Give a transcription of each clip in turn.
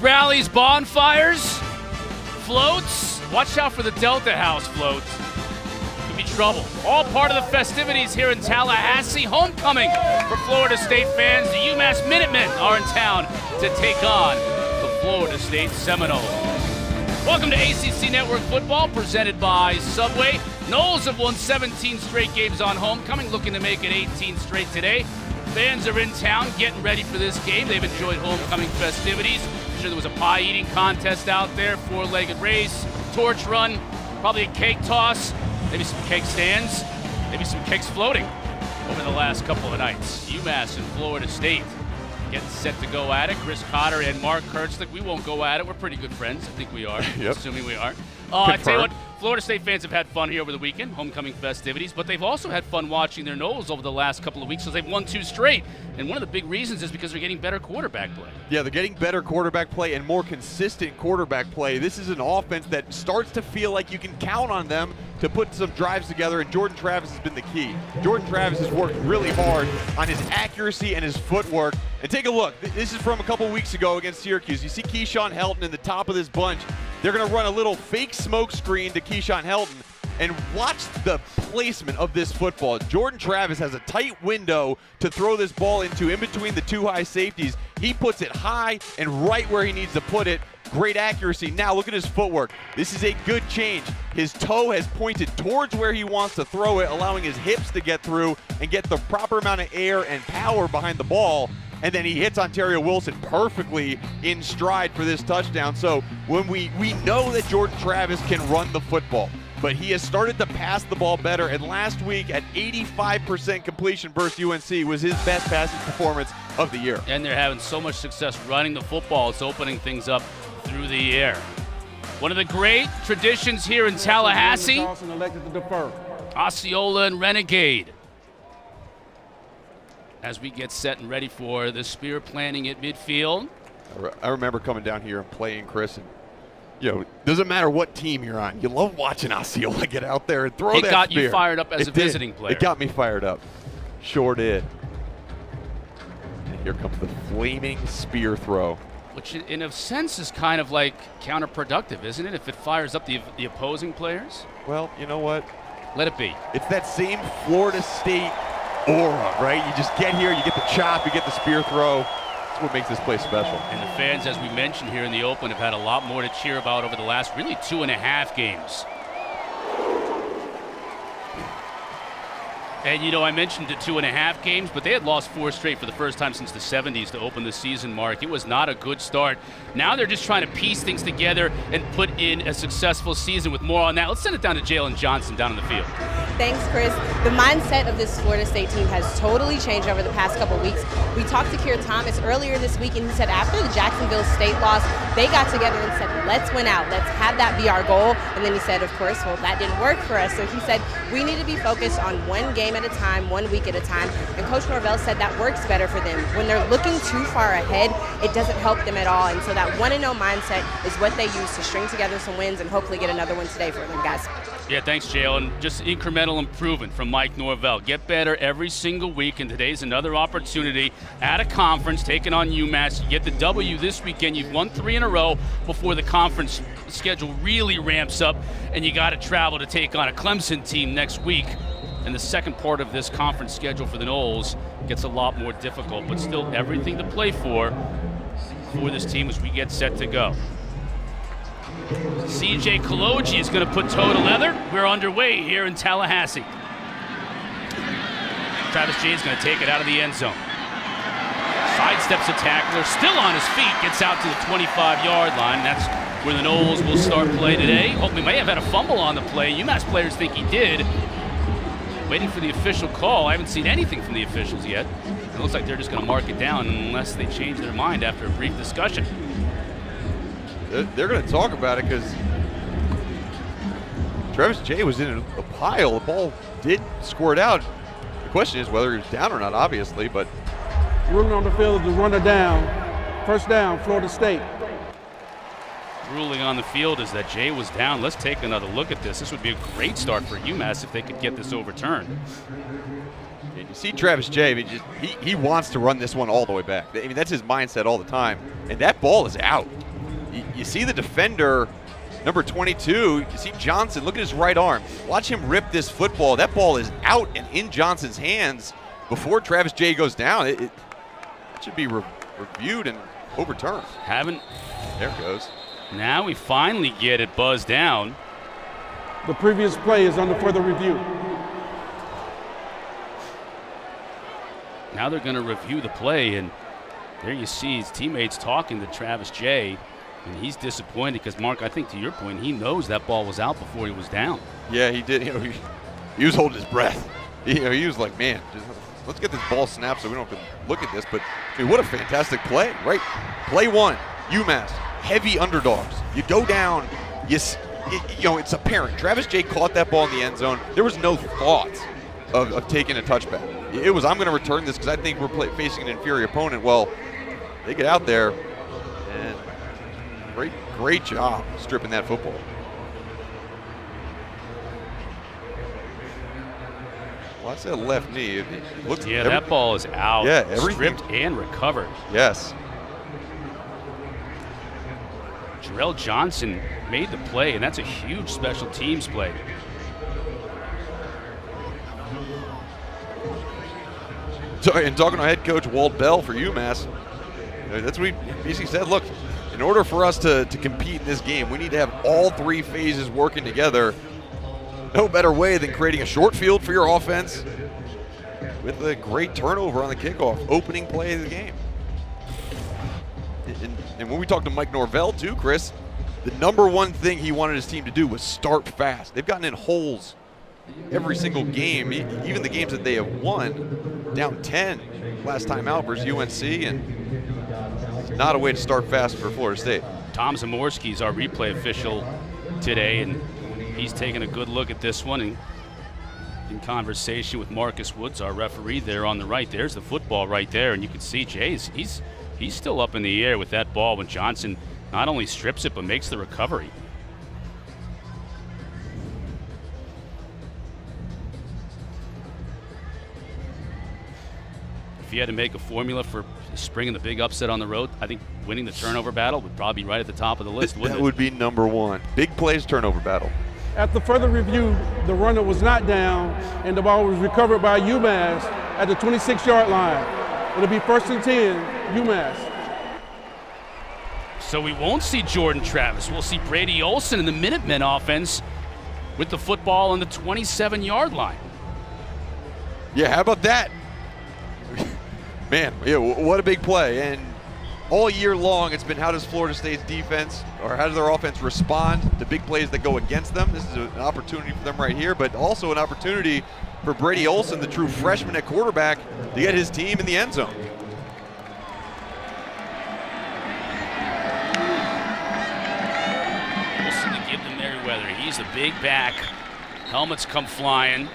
rallies, bonfires, floats. Watch out for the Delta House float. Could be trouble. All part of the festivities here in Tallahassee. Homecoming for Florida State fans. The UMass Minutemen are in town to take on the Florida State Seminoles. Welcome to ACC Network Football, presented by Subway. Noles have won 17 straight games on homecoming, looking to make it 18 straight today. Fans are in town getting ready for this game. They've enjoyed homecoming festivities. I'm sure there was a pie-eating contest out there, four-legged race, torch run, probably a cake toss, maybe some cake stands, maybe some cakes floating over the last couple of nights. UMass and Florida State getting set to go at it. Chris Cotter and Mark Kurtzlick. We won't go at it. We're pretty good friends. I think we are, assuming we are. I tell you what, Florida State fans have had fun here over the weekend, homecoming festivities, but they've also had fun watching their Noles over the last couple of weeks because they've won 2 straight. And one of the big reasons is because they're getting better quarterback play. Yeah, they're getting better quarterback play and more consistent quarterback play. This is an offense that starts to feel like you can count on them to put some drives together, and Jordan Travis has been the key. Jordan Travis has worked really hard on his accuracy and his footwork. And take a look. This is from a couple weeks ago against Syracuse. You see Keyshawn Helton in the top of this bunch. They're going to run a little fake smoke screen to Keyshawn Helton. And watch the placement of this football. Jordan Travis has a tight window to throw this ball into in between the 2 high safeties. He puts it high and right where he needs to put it. Great accuracy. Now look at his footwork. This is a good change. His toe has pointed towards where he wants to throw it, allowing his hips to get through and get the proper amount of air and power behind the ball. And then he hits Ontario Wilson perfectly in stride for this touchdown. So when we know that Jordan Travis can run the football, but he has started to pass the ball better. And last week at 85% completion versus UNC was his best passing performance of the year. And they're having so much success running the football. It's opening things up through the air. One of the great traditions here in Tallahassee, Osceola and Renegade. As we get set and ready for the spear planting at midfield. I remember coming down here and playing, Chris, and doesn't matter what team you're on. You love watching Osceola get out there and throw that spear. It got you fired up as a visiting player. It got me fired up. Sure did. And here comes the flaming spear throw. Which in a sense is kind of like counterproductive, isn't it? If it fires up the opposing players? Well, you know what? Let it be. It's that same Florida State aura, right? You just get here, you get the chop, you get the spear throw. That's what makes this place special. And the fans, as we mentioned here in the open, have had a lot more to cheer about over the last really 2.5 games. And, I mentioned the 2.5 games, but they had lost 4 straight for the first time since the 70s to open the season, Mark. It was not a good start. Now they're just trying to piece things together and put in a successful season. With more on that, let's send it down to Jalen Johnson down in the field. Thanks, Chris. The mindset of this Florida State team has totally changed over the past couple weeks. We talked to Keir Thomas earlier this week, and he said after the Jacksonville State loss, they got together and said, let's win out. Let's have that be our goal. And then he said, of course, well, that didn't work for us. So he said, we need to be focused on one game at a time, 1 week at a time. And Coach Norvell said that works better for them. When they're looking too far ahead, it doesn't help them at all. And so that 1-0 mindset is what they use to string together some wins and hopefully get another one today for them, guys. Yeah, thanks, Jalen. Just incremental improvement from Mike Norvell. Get better every single week, and today's another opportunity at a conference taking on UMass. You get the W this weekend. You've won 3 in a row before the conference schedule really ramps up, and you got to travel to take on a Clemson team next week. And the second part of this conference schedule for the Noles gets a lot more difficult, but still everything to play for this team as we get set to go. CJ Kaloji is going to put toe to leather. We're underway here in Tallahassee. Travis Jay is going to take it out of the end zone. Sidesteps a tackler, still on his feet, gets out to the 25-yard line. That's where the Noles will start play today. Oh, we may have had a fumble on the play. UMass players think he did. Waiting for the official call. I haven't seen anything from the officials yet. It looks like they're just going to mark it down unless they change their mind after a brief discussion. They're going to talk about it because Travis Jay was in a pile. The ball did squirt out. The question is whether he was down or not, obviously, but. Ruling on the field is the runner down. First down, Florida State. Ruling on the field is that Jay was down. Let's take another look at this. This would be a great start for UMass if they could get this overturned. And you see Travis Jay, he wants to run this one all the way back. I mean, that's his mindset all the time. And that ball is out. you see the defender, number 22, you see Johnson, look at his right arm. Watch him rip this football. That ball is out and in Johnson's hands before Travis Jay goes down. It should be reviewed and overturned. There it goes. Now we finally get it buzzed down. The previous play is under further review. Now they're going to review the play, and there you see his teammates talking to Travis Jay, and he's disappointed because, Mark, I think to your point, he knows that ball was out before he was down. Yeah, he did. He was holding his breath. He was like, man, let's get this ball snapped so we don't have to look at this. But I mean, what a fantastic play, right? Play one, UMass, heavy underdogs. You go down, it's apparent. Travis Jay caught that ball in the end zone. There was no thought of taking a touchback. It was, I'm going to return this because I think we're facing an inferior opponent. Well, they get out there, and great job stripping that football. Well, that's that left knee. It looks, that ball is out. Yeah, everything. Stripped and recovered. Yes. Jarrell Johnson made the play, and that's a huge special teams play. And talking to head coach Walt Bell for UMass, that's what he basically said. Look, in order for us to compete in this game, we need to have all three phases working together. No better way than creating a short field for your offense with a great turnover on the kickoff, opening play of the game. And when we talked to Mike Norvell too, Chris, the number one thing he wanted his team to do was start fast. They've gotten in holes every single game, even the games that they have won, down 10 last time out versus UNC, and it's not a way to start fast for Florida State. Tom Zamorski is our replay official today, and he's taking a good look at this one and in conversation with Marcus Woods, our referee there on the right. There's the football right there, and you can see Jay's, he's still up in the air with that ball when Johnson not only strips it but makes the recovery. If you had to make a formula for spring and the big upset on the road, I think winning the turnover battle would probably be right at the top of the list, wouldn't it? That would be number one. Big plays, turnover battle. After further review, the runner was not down, and the ball was recovered by UMass at the 26-yard line. It'll be 1st and 10, UMass. So we won't see Jordan Travis. We'll see Brady Olson in the Minutemen offense with the football on the 27-yard line. Yeah, how about that? Man, yeah, what a big play. And all year long, it's been how does Florida State's defense, or how does their offense respond to big plays that go against them? This is an opportunity for them right here, but also an opportunity for Brady Olson, the true freshman at quarterback, to get his team in the end zone. Olson to give to Merriweather. He's the big back. Helmets come flying.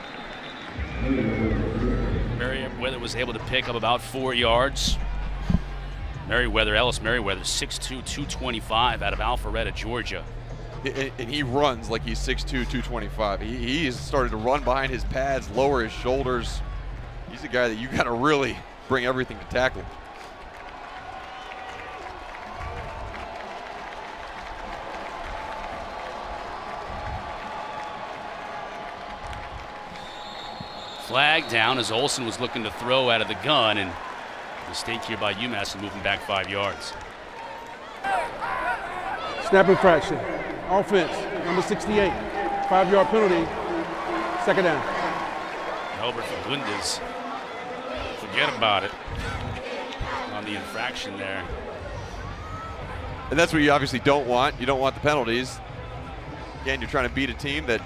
Merriweather was able to pick up about 4 yards. Ellis Merriweather, 6'2", 225 out of Alpharetta, Georgia. And he runs like he's 6'2", 225. He has started to run behind his pads, lower his shoulders. He's a guy that you got to really bring everything to tackle. Flag down as Olson was looking to throw out of the gun, and mistake here by UMass and moving back 5 yards. Snap infraction. Offense, number 68. 5-yard penalty. 2nd down. Albert Fagundes, forget about it on the infraction there. And that's what you obviously don't want. You don't want the penalties. Again, you're trying to beat a team that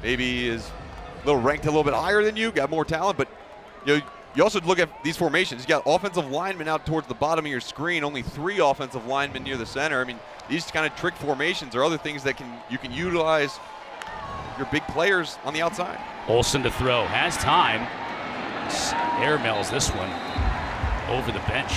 maybe is ranked a little bit higher than you, got more talent, but you also look at these formations. You got offensive linemen out towards the bottom of your screen, only 3 offensive linemen near the center. I mean, these kind of trick formations are other things that you can utilize your big players on the outside. Olson to throw, has time. Airmails this one over the bench.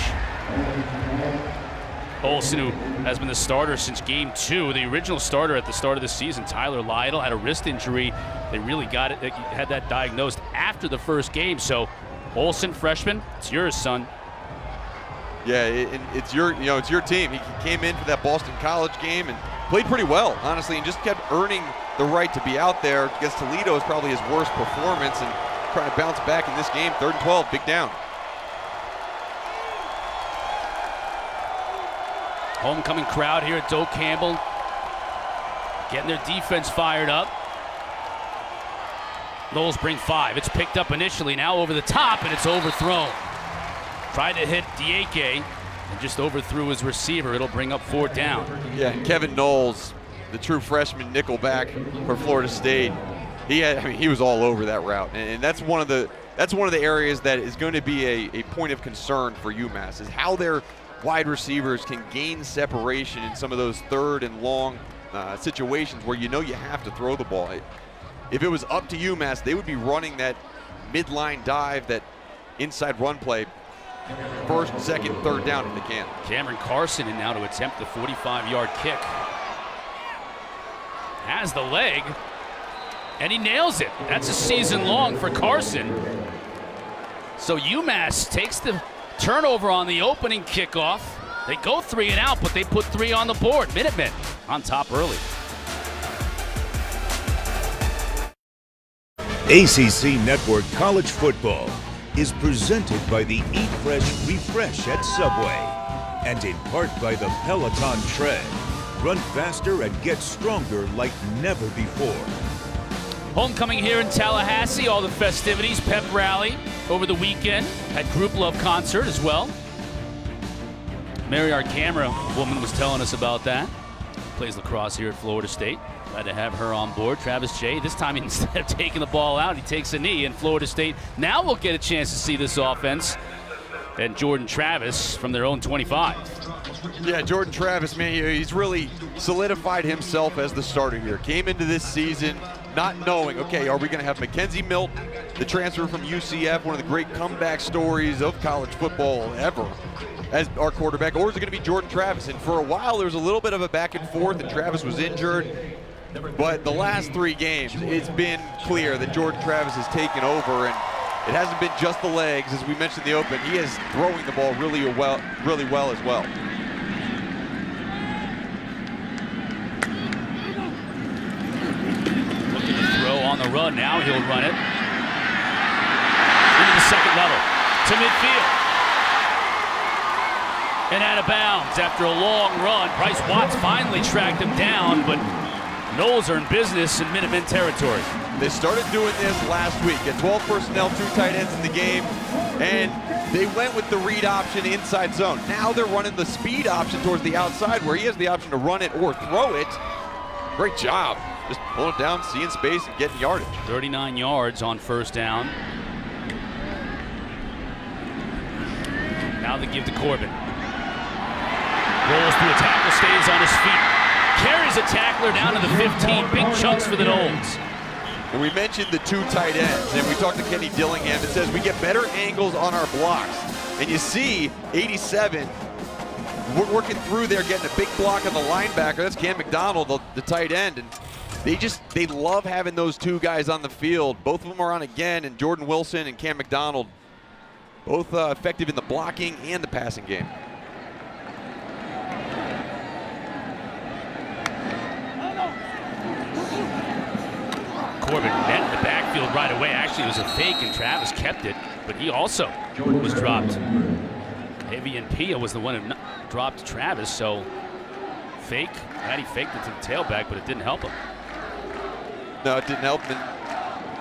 Olson, who has been the starter since game 2, the original starter at the start of the season, Tyler Lytle, had a wrist injury. They really had that diagnosed after the first game. So Olson, freshman, it's yours, son. Yeah, it's your team. He came in for that Boston College game and played pretty well, honestly, and just kept earning the right to be out there. Against Toledo is probably his worst performance, and trying to bounce back in this game. 3rd and 12, big down. Homecoming crowd here at Doak Campbell, getting their defense fired up. Noles bring 5. It's picked up initially, now over the top, and it's overthrown. Tried to hit Dieke and just overthrew his receiver. It'll bring up 4th down. Yeah, and Kevin Knowles, the true freshman nickelback for Florida State, he was all over that route, and that's one of the areas that is going to be a point of concern for UMass, is how their wide receivers can gain separation in some of those 3rd and long situations where you have to throw the ball. If it was up to UMass, they would be running that midline dive, that inside run play, 1st, 2nd, 3rd down if they can. Cameron Carson in now to attempt the 45-yard kick. Has the leg, and he nails it. That's a season long for Carson. So UMass takes the turnover on the opening kickoff. They go 3 and out, but they put 3 on the board. Minutemen on top early. ACC Network College Football is presented by the Eat Fresh Refresh at Subway and in part by the Peloton Tread. Run faster and get stronger like never before. Homecoming here in Tallahassee, all the festivities, pep rally over the weekend. Had Group Love concert as well. Mary, our camera woman, was telling us about that. Plays lacrosse here at Florida State. Glad to have her on board. Travis Jay, this time instead of taking the ball out, he takes a knee, and Florida State now will get a chance to see this offense. And Jordan Travis from their own 25. Yeah, Jordan Travis, man, he's really solidified himself as the starter here. Came into this season not knowing, okay, are we going to have Mackenzie Milt, the transfer from UCF, one of the great comeback stories of college football ever, as our quarterback, or is it going to be Jordan Travis? And for a while, there was a little bit of a back and forth, and Travis was injured. But the last 3 games, it's been clear that Jordan Travis has taken over, and it hasn't been just the legs, as we mentioned in the open. He is throwing the ball really well as well. Looking to throw on the run. Now he'll run it into the 2nd level to midfield. And out of bounds after a long run. Bryce Watts finally tracked him down, but Noles are in business in Minutemen territory. They started doing this last week. At 12 personnel, 2 tight ends in the game, and they went with the read option inside zone. Now they're running the speed option towards the outside, where he has the option to run it or throw it. Great job. Just pull it down, seeing space, and getting yardage. 39 yards on 1st down. Now they give to Corbin. Rolls through a tackle, stays on his feet. Carries a tackler down to the 15. Big chunks for the Noles. And we mentioned the 2 tight ends, and we talked to Kenny Dillingham. It says we get better angles on our blocks. And you see 87 working through there, getting a big block on the linebacker. That's Cam McDonald, the tight end. And they love having those 2 guys on the field. Both of them are on again, and Jordan Wilson and Cam McDonald, both effective in the blocking and the passing game. Corbin met in the backfield right away. Actually, it was a fake, and Travis kept it, but he also was dropped. Avian Pia was the one who dropped Travis, so fake. He faked it to the tailback, but it didn't help him. No, it didn't help him.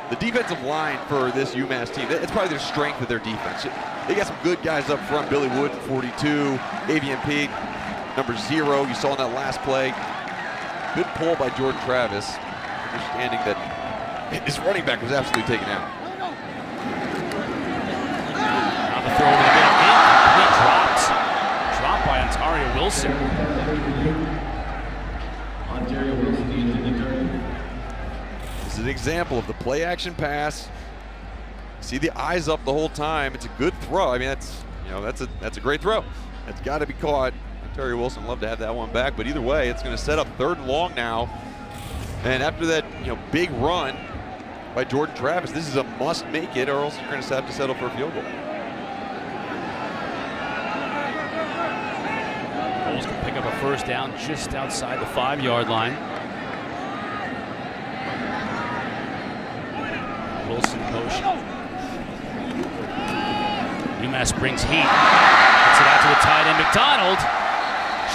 The defensive line for this UMass team, it's probably their strength of their defense. They got some good guys up front. Billy Wood, 42. Avian Pia, number 0. You saw in that last play. Good pull by Jordan Travis, understanding that his running back was absolutely taken out. Now the throw over the middle. Incomplete. Dropped by Ontario Wilson. This is an example of the play action pass. See the eyes up the whole time. It's a good throw. I mean, that's a great throw. That's got to be caught. Ontario Wilson love to have that one back, but either way, it's going to set up 3rd and long now. And after that, big run by Jordan Travis, this is a must make it, or else you're going to have to settle for a field goal. first down just outside the 5-yard line. Wilson in motion. UMass brings heat. Gets it out to the tight end, McDonald.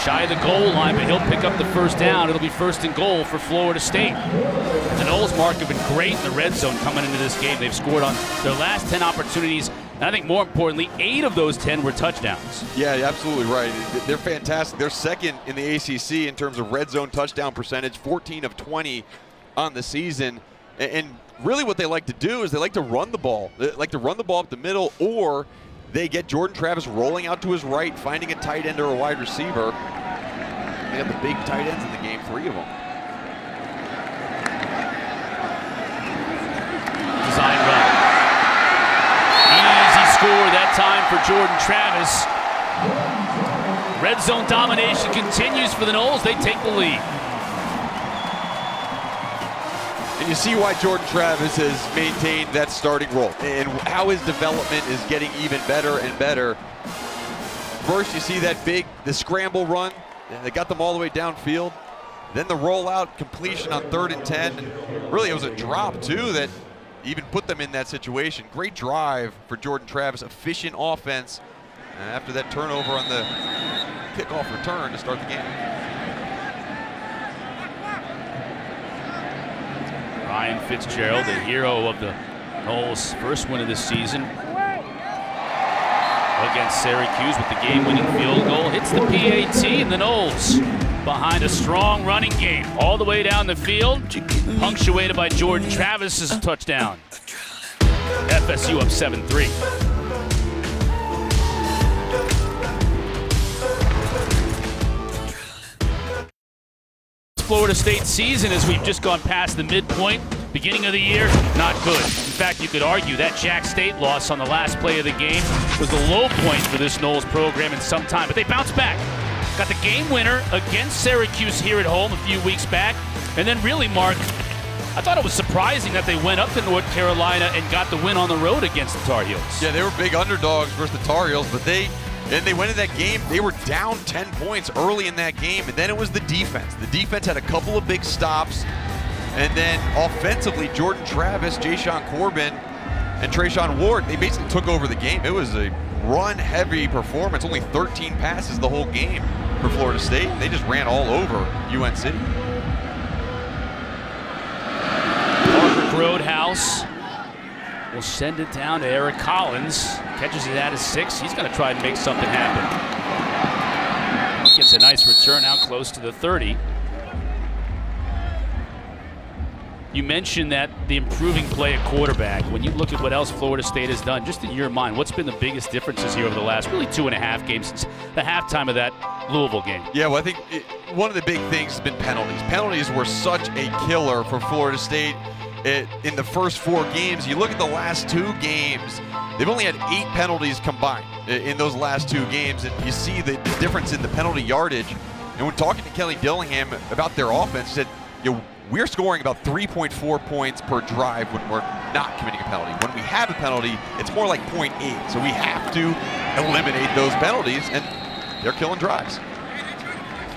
Shy of the goal line, but he'll pick up the first down. It'll be 1st and goal for Florida State. The Noles, Mark, have been great in the red zone coming into this game. They've scored on their last 10 opportunities, and I think more importantly, 8 of those 10 were touchdowns. Yeah, you're absolutely right. They're fantastic. They're second in the ACC in terms of red zone touchdown percentage, 14 of 20 on the season. And really what they like to do is they like to run the ball. They like to run the ball up the middle, or they get Jordan Travis rolling out to his right, finding a tight end or a wide receiver. They have the big tight ends in the game, 3 of them. Design run. Easy score that time for Jordan Travis. Red zone domination continues for the Noles. They take the lead. And you see why Jordan Travis has maintained that starting role and how his development is getting even better and better. First, you see the scramble run. They got them all the way downfield. Then the rollout completion on 3rd and 10. And really, it was a drop, too, that even put them in that situation. Great drive for Jordan Travis. Efficient offense after that turnover on the kickoff return to start the game. Ryan Fitzgerald, the hero of the Noles' first win of the season against Syracuse with the game-winning field goal. Hits the PAT, and the Noles behind a strong running game all the way down the field, punctuated by Jordan Travis's touchdown. FSU up 7-3. Florida State season, as we've just gone past the midpoint. Beginning of the year, not good. In fact, you could argue that Jack State loss on the last play of the game was the low point for this Noles program in some time, but they bounced back. Got the game winner against Syracuse here at home a few weeks back, and then really, Mark, I thought it was surprising that they went up to North Carolina and got the win on the road against the Tar Heels. Yeah, they were big underdogs versus the Tar Heels, but they went in that game. They were down 10 points early in that game, and then it was the defense. The defense had a couple of big stops, and then offensively, Jordan Travis, Jayshon Corbin, and Trayshawn Ward, they basically took over the game. It was a run-heavy performance. Only 13 passes the whole game for Florida State. They just ran all over UNC. Roadhouse will send it down to Eric Collins. Catches it at his 6. He's going to try and make something happen. Gets a nice return out close to the 30. You mentioned that the improving play at quarterback. When you look at what else Florida State has done, just in your mind, what's been the biggest differences here over the last really 2.5 games since the halftime of that Louisville game? Yeah, well, I think one of the big things has been penalties. Penalties were such a killer for Florida State. In the first 4 games, you look at the last 2 games, they've only had 8 penalties combined in those last 2 games, and you see the difference in the penalty yardage. And when talking to Kelly Dillingham about their offense, he said, we're scoring about 3.4 points per drive when we're not committing a penalty. When we have a penalty, it's more like 0.8, so we have to eliminate those penalties, and they're killing drives.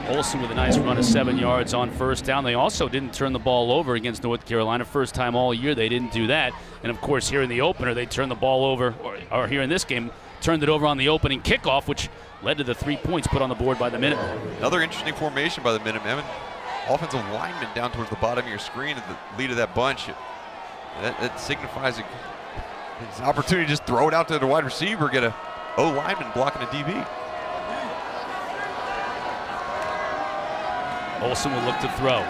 Olsen with a nice run of 7 yards on first down. They also didn't turn the ball over against North Carolina. First time all year they didn't do that. And of course here in the opener they turned the ball over, or here in this game, turned it over on the opening kickoff, which led to the 3 points put on the board by the Minutemen. Another interesting formation by the Minutemen. Offensive lineman down towards the bottom of your screen at the lead of that bunch. That signifies an opportunity to just throw it out to the wide receiver, get a O-lineman blocking a DB. Olsen will look to throw.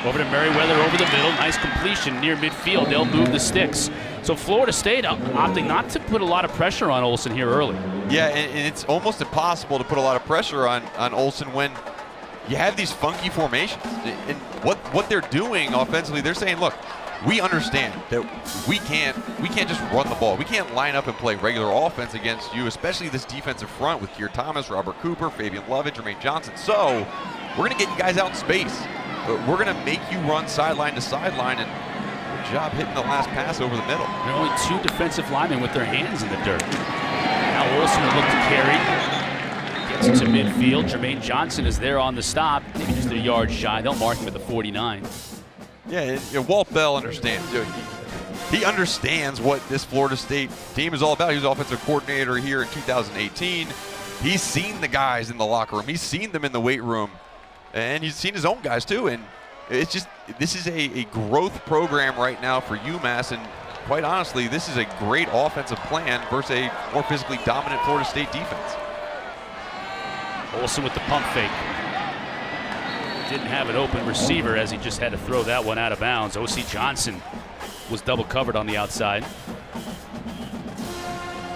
Over to Merriweather over the middle. Nice completion near midfield. They'll move the sticks. So Florida State opting not to put a lot of pressure on Olsen here early. Yeah, and it's almost impossible to put a lot of pressure on Olsen when you have these funky formations. And what they're doing offensively, they're saying, look, we understand that we can't just run the ball. We can't line up and play regular offense against you, especially this defensive front with Keir Thomas, Robert Cooper, Fabian Lovett, Jermaine Johnson. So we're going to get you guys out in space. We're going to make you run sideline to sideline, and good job hitting the last pass over the middle. There are only 2 defensive linemen with their hands in the dirt. Now Olsen will look to carry. Gets it to midfield. Jermaine Johnson is there on the stop. Maybe just a yard shy. They'll mark him at the 49. Yeah, Walt Bell understands. He understands what this Florida State team is all about. He was offensive coordinator here in 2018. He's seen the guys in the locker room. He's seen them in the weight room. And he's seen his own guys too. And it's just, this is a growth program right now for UMass. And quite honestly, this is a great offensive plan versus a more physically dominant Florida State defense. Olsen with the pump fake. Didn't have an open receiver as he just had to throw that one out of bounds. O.C. Johnson was double covered on the outside.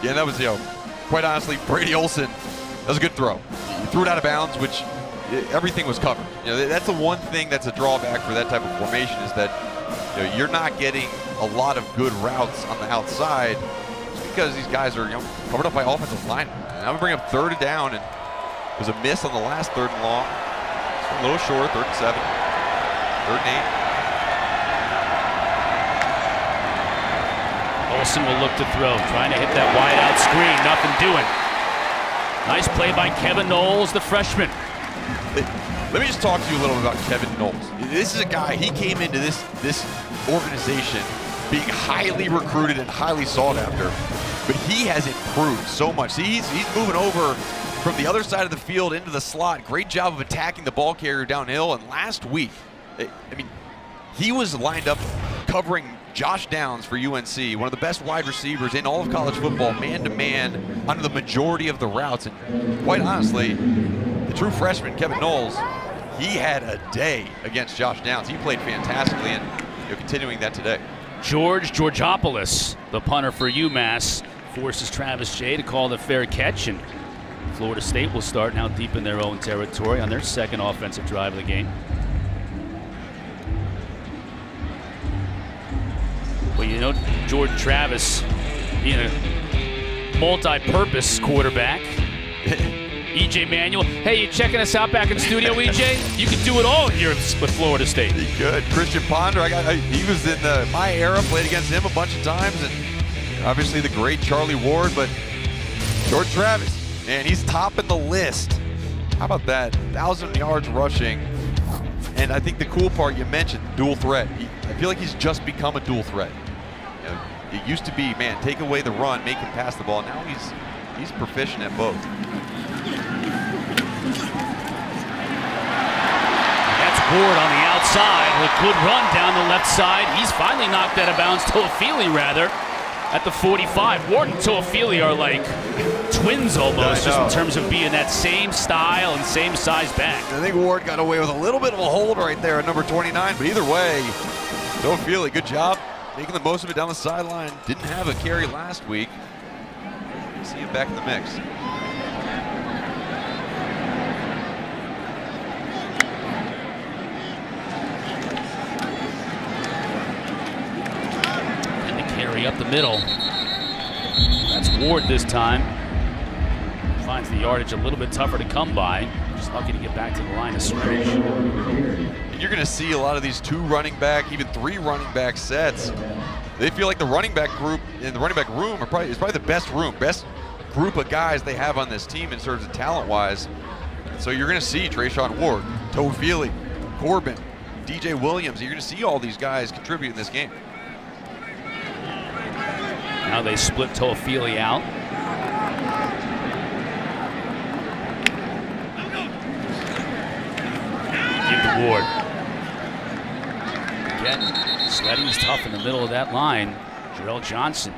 Yeah, that was, quite honestly, Brady Olsen, that was a good throw. He threw it out of bounds, which everything was covered. That's the one thing that's a drawback for that type of formation is that you're not getting a lot of good routes on the outside just because these guys are covered up by offensive linemen. And I'm going to bring up 3rd down, and it was a miss on the last 3rd and long. A little short, 3rd and 7, 3rd and 8. Olsen will look to throw, trying to hit that wide out screen, nothing doing. Nice play by Kevin Knowles, the freshman. Let me just talk to you a little bit about Kevin Knowles. This is a guy, he came into this organization being highly recruited and highly sought after, but he has improved so much. See, he's moving over from the other side of the field into the slot. Great job of attacking the ball carrier downhill. And last week, he was lined up covering Josh Downs for UNC, one of the best wide receivers in all of college football, man-to-man on the majority of the routes. And quite honestly, the true freshman, Kevin Knowles, he had a day against Josh Downs. He played fantastically, and continuing that today. George Georgopoulos, the punter for UMass, forces Travis Jay to call the fair catch, and Florida State will start now deep in their own territory on their 2nd offensive drive of the game. Well, Jordan Travis being a multi-purpose quarterback. EJ Manuel. Hey, you checking us out back in studio, EJ? You can do it all here with Florida State. He could. Christian Ponder, he was in my era, played against him a bunch of times, and obviously the great Charlie Ward, but Jordan Travis, man, he's topping the list. How about that? 1,000 yards rushing. And I think the cool part you mentioned, dual threat. I feel like he's just become a dual threat. It used to be, man, take away the run, make him pass the ball. Now he's proficient at both. That's Ward on the outside. A good run down the left side. He's finally knocked out of bounds. Toafili, rather, at the 45. Ward and Toafili are like twins almost, just in terms of being that same style and same size back. I think Ward got away with a little bit of a hold right there at number 29, but either way, Toafili, good job making the most of it down the sideline. Didn't have a carry last week. See him back in the mix. And the carry up the middle. That's Ward this time. Finds the yardage a little bit tougher to come by. Just lucky to get back to the line of scrimmage. And you're going to see a lot of these 2 running back, even 3 running back sets. They feel like the running back group in the running back room is probably the best group of guys they have on this team in terms of talent-wise. So you're going to see Trayshawn Ward, Toafili, Corbin, DJ Williams. You're going to see all these guys contribute in this game. Now they split Toafili out. Give to Ward. Again, Sleddy's tough in the middle of that line. Jarrell Johnson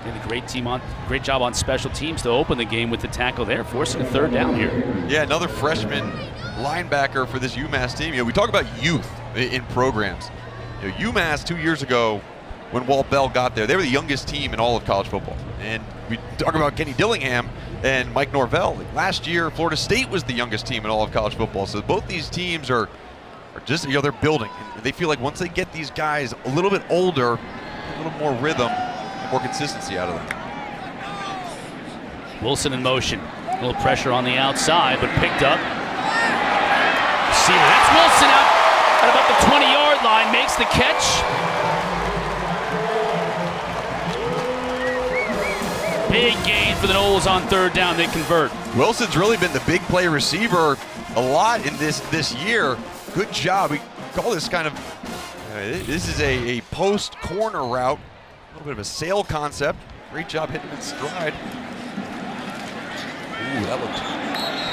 did a great job on special teams to open the game with the tackle there, forcing a 3rd down here. Yeah, another freshman linebacker for this UMass team. We talk about youth in programs. UMass 2 years ago, when Walt Bell got there, they were the youngest team in all of college football. And we talk about Kenny Dillingham and Mike Norvell. Last year, Florida State was the youngest team in all of college football. So both these teams are just, they're building. And they feel like once they get these guys a little bit older, a little more rhythm, more consistency out of them. Wilson in motion. A little pressure on the outside, but picked up. See, that's Wilson out at about the 20-yard line, makes the catch. Big gain for the Noles on third down. They convert. Wilson's really been the big play receiver a lot in this year. Good job. We call this kind of, this is a post corner route. A little bit of a sail concept. Great job hitting in stride. Ooh, that looked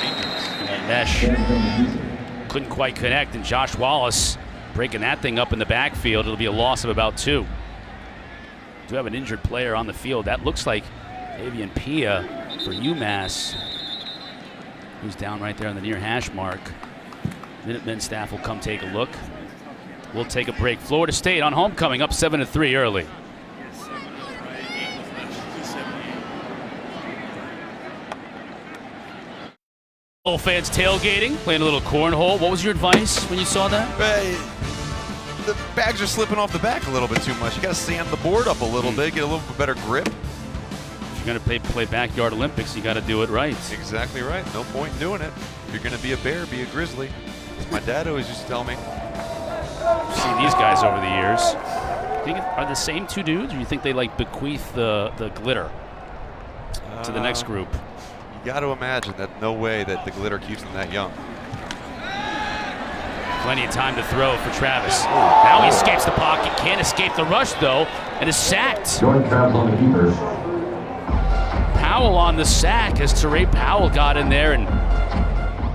dangerous. And Mesh couldn't quite connect, and Josh Wallace breaking that thing up in the backfield. It'll be a loss of about 2. Do have an injured player on the field. That looks like Avian Pia for UMass, who's down right there on the near hash mark. Minutemen staff will come take a look. We'll take a break. Florida State on homecoming, up 7-3 early. Fans tailgating, playing a little cornhole. What was your advice when you saw that? The bags are slipping off the back a little bit too much. You got to sand the board up a little bit, get a little bit better grip. If you're going to play backyard Olympics, you got to do it right. Exactly right. No point in doing it. If you're going to be a bear, be a grizzly. As my dad always used to tell me. I've seen these guys over the years. Are the same 2 dudes, or you think they like bequeath the glitter to the next group? You got to imagine that no way that the glitter keeps them that young. Plenty of time to throw for Travis. Now he escapes the pocket, can't escape the rush though, and is sacked. Powell on the sack as Teray Powell got in there, and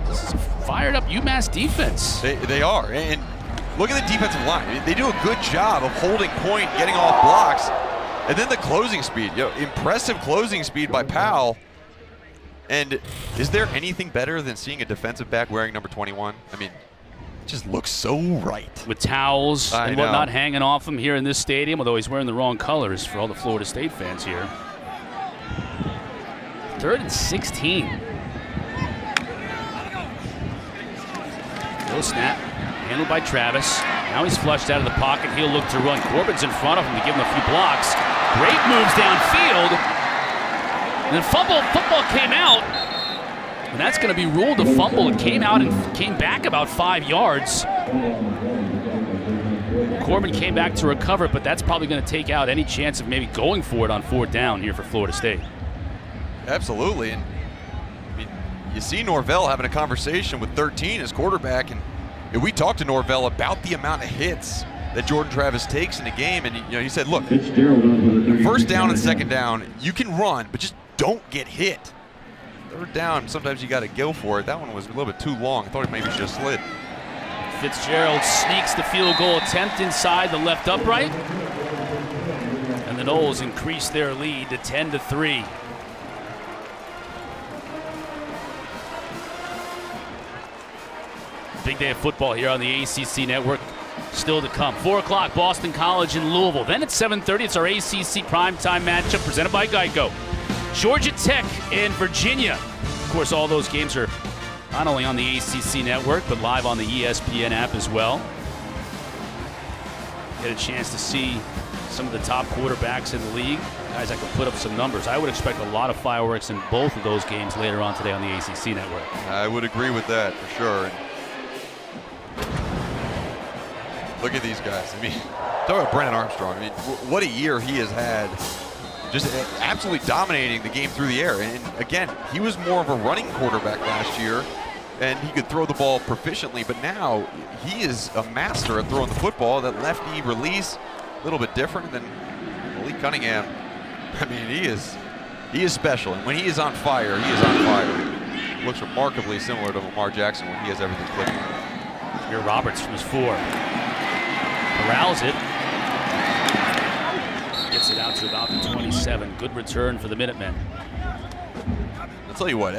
this is a fired up UMass defense. They are, and look at the defensive line. They do a good job of holding point, getting off blocks, and then the closing speed. Impressive closing speed by Powell. And is there anything better than seeing a defensive back wearing number 21? I mean, it just looks so right. With towels and whatnot hanging off him here in this stadium, although he's wearing the wrong colors for all the Florida State fans here. 3rd and 16. Low snap, handled by Travis. Now he's flushed out of the pocket. He'll look to run. Corbin's in front of him to give him a few blocks. Great moves downfield. And then football came out, and that's going to be ruled a fumble. It came out and came back about 5 yards. Corbin came back to recover, but that's probably going to take out any chance of maybe going for it on 4th down here for Florida State. Absolutely, and I mean, you see Norvell having a conversation with 13 as quarterback, and we talked to Norvell about the amount of hits that Jordan Travis takes in the game, and he said, look, 1st down and 2nd down, you can run, but just don't get hit. 3rd down, sometimes you got to go for it. That one was a little bit too long. I thought it maybe should have slid. Fitzgerald sneaks the field goal attempt inside the left upright. And the Noles increase their lead to 10-3. Big day of football here on the ACC Network. Still to come. 4 o'clock, Boston College in Louisville. Then at 7:30, it's our ACC primetime matchup presented by Geico. Georgia Tech and Virginia. Of course, all those games are not only on the ACC Network, but live on the ESPN app as well. Get a chance to see some of the top quarterbacks in the league. Guys, I can put up some numbers. I would expect a lot of fireworks in both of those games later on today on the ACC Network. I would agree with that for sure. Look at these guys. I mean, talk about Brennan Armstrong. I mean, what a year he has had. Just absolutely dominating the game through the air. And again, he was more of a running quarterback last year, and he could throw the ball proficiently, but now he is a master at throwing the football. That lefty release, a little bit different than Malik Cunningham. I mean, he is special, and when he is on fire, he is on fire. He looks remarkably similar to Lamar Jackson when he has everything clicking. Here Roberts from his 4. Corrals it. Gets it out to about the 27. Good return for the Minutemen. I'll tell you what,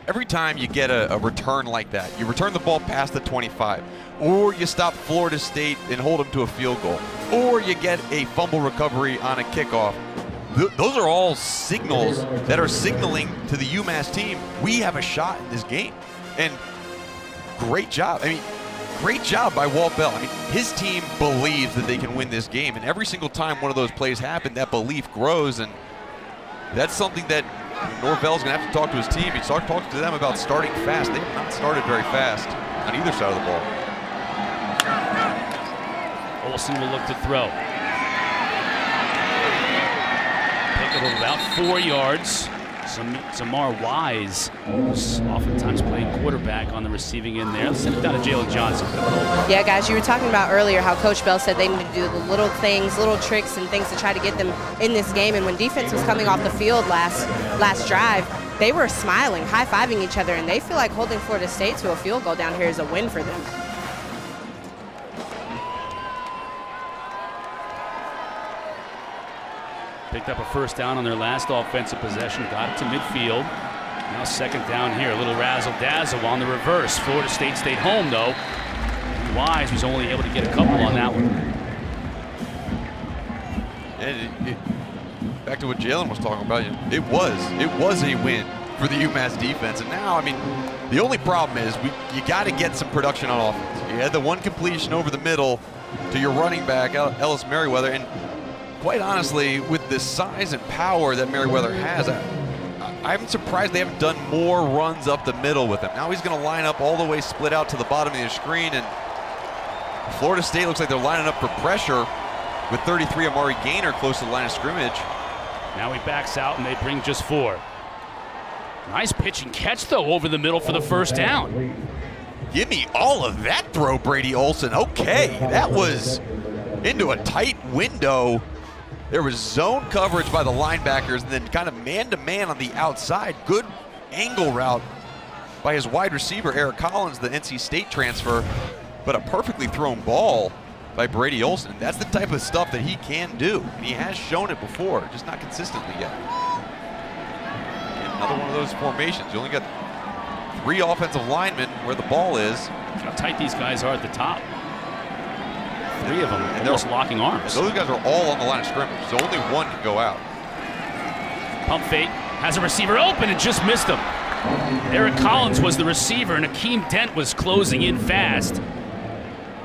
every time you get a return like that, you return the ball past the 25, or you stop Florida State and hold them to a field goal, or you get a fumble recovery on a kickoff, those are all signals that are signaling to the UMass team, we have a shot in this game. And great job. I mean, great job by Walt Bell. I mean, his team believes that they can win this game, and every single time one of those plays happen, that belief grows, and that's something that Norvell's going to have to talk to his team. He's talked to them about starting fast. They have not started very fast on either side of the ball. Olsen will look to throw. pickup of about 4 yards. Zamar Wise, who's oftentimes playing quarterback on the receiving end there. Let's send it down to Jalen Johnson. Yeah, guys, you were talking about earlier how Coach Bell said they need to do the little things, little tricks and things to try to get them in this game. And when defense was coming off the field last drive, they were smiling, high-fiving each other, and they feel like holding Florida State to a field goal down here is a win for them. Picked up a first down on their last offensive possession, got it to midfield. Now second down here, a little razzle-dazzle on the reverse. Florida State stayed home, though. Wise was only able to get a couple on that one. And back to what Jalen was talking about, it was a win for the UMass defense. And now, I mean, the only problem is you got to get some production on offense. You had the one completion over the middle to your running back, Ellis Merriweather, and quite honestly, with the size and power that Merriweather has, I'm surprised they haven't done more runs up the middle with him. Now he's going to line up all the way split out to the bottom of the screen, and Florida State looks like they're lining up for pressure with 33 Amari Gaynor close to the line of scrimmage. Now he backs out and they bring just 4. Nice pitch and catch, though, over the middle for the first down. Give me all of that throw, Brady Olson. Okay, that was into a tight window. There was zone coverage by the linebackers and then kind of man-to-man on the outside. Good angle route by his wide receiver, Eric Collins, the NC State transfer, but a perfectly thrown ball by Brady Olson. That's the type of stuff that he can do, and he has shown it before, just not consistently yet. And another one of those formations. You only got 3 offensive linemen where the ball is. How tight these guys are at the top. 3 of them, and almost locking arms. Those guys are all on the line of scrimmage, so only one can go out. Pump fake, has a receiver open and just missed him. Eric Collins was the receiver, and Akeem Dent was closing in fast.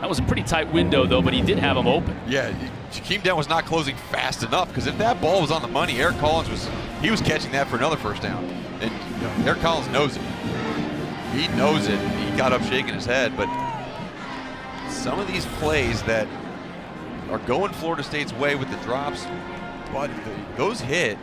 That was a pretty tight window, though, but he did have him open. Yeah, Akeem Dent was not closing fast enough, because if that ball was on the money, Eric Collins was catching that for another first down. And Eric Collins knows it. He knows it. He got up shaking his head, but some of these plays that are going Florida State's way with the drops, but those hit,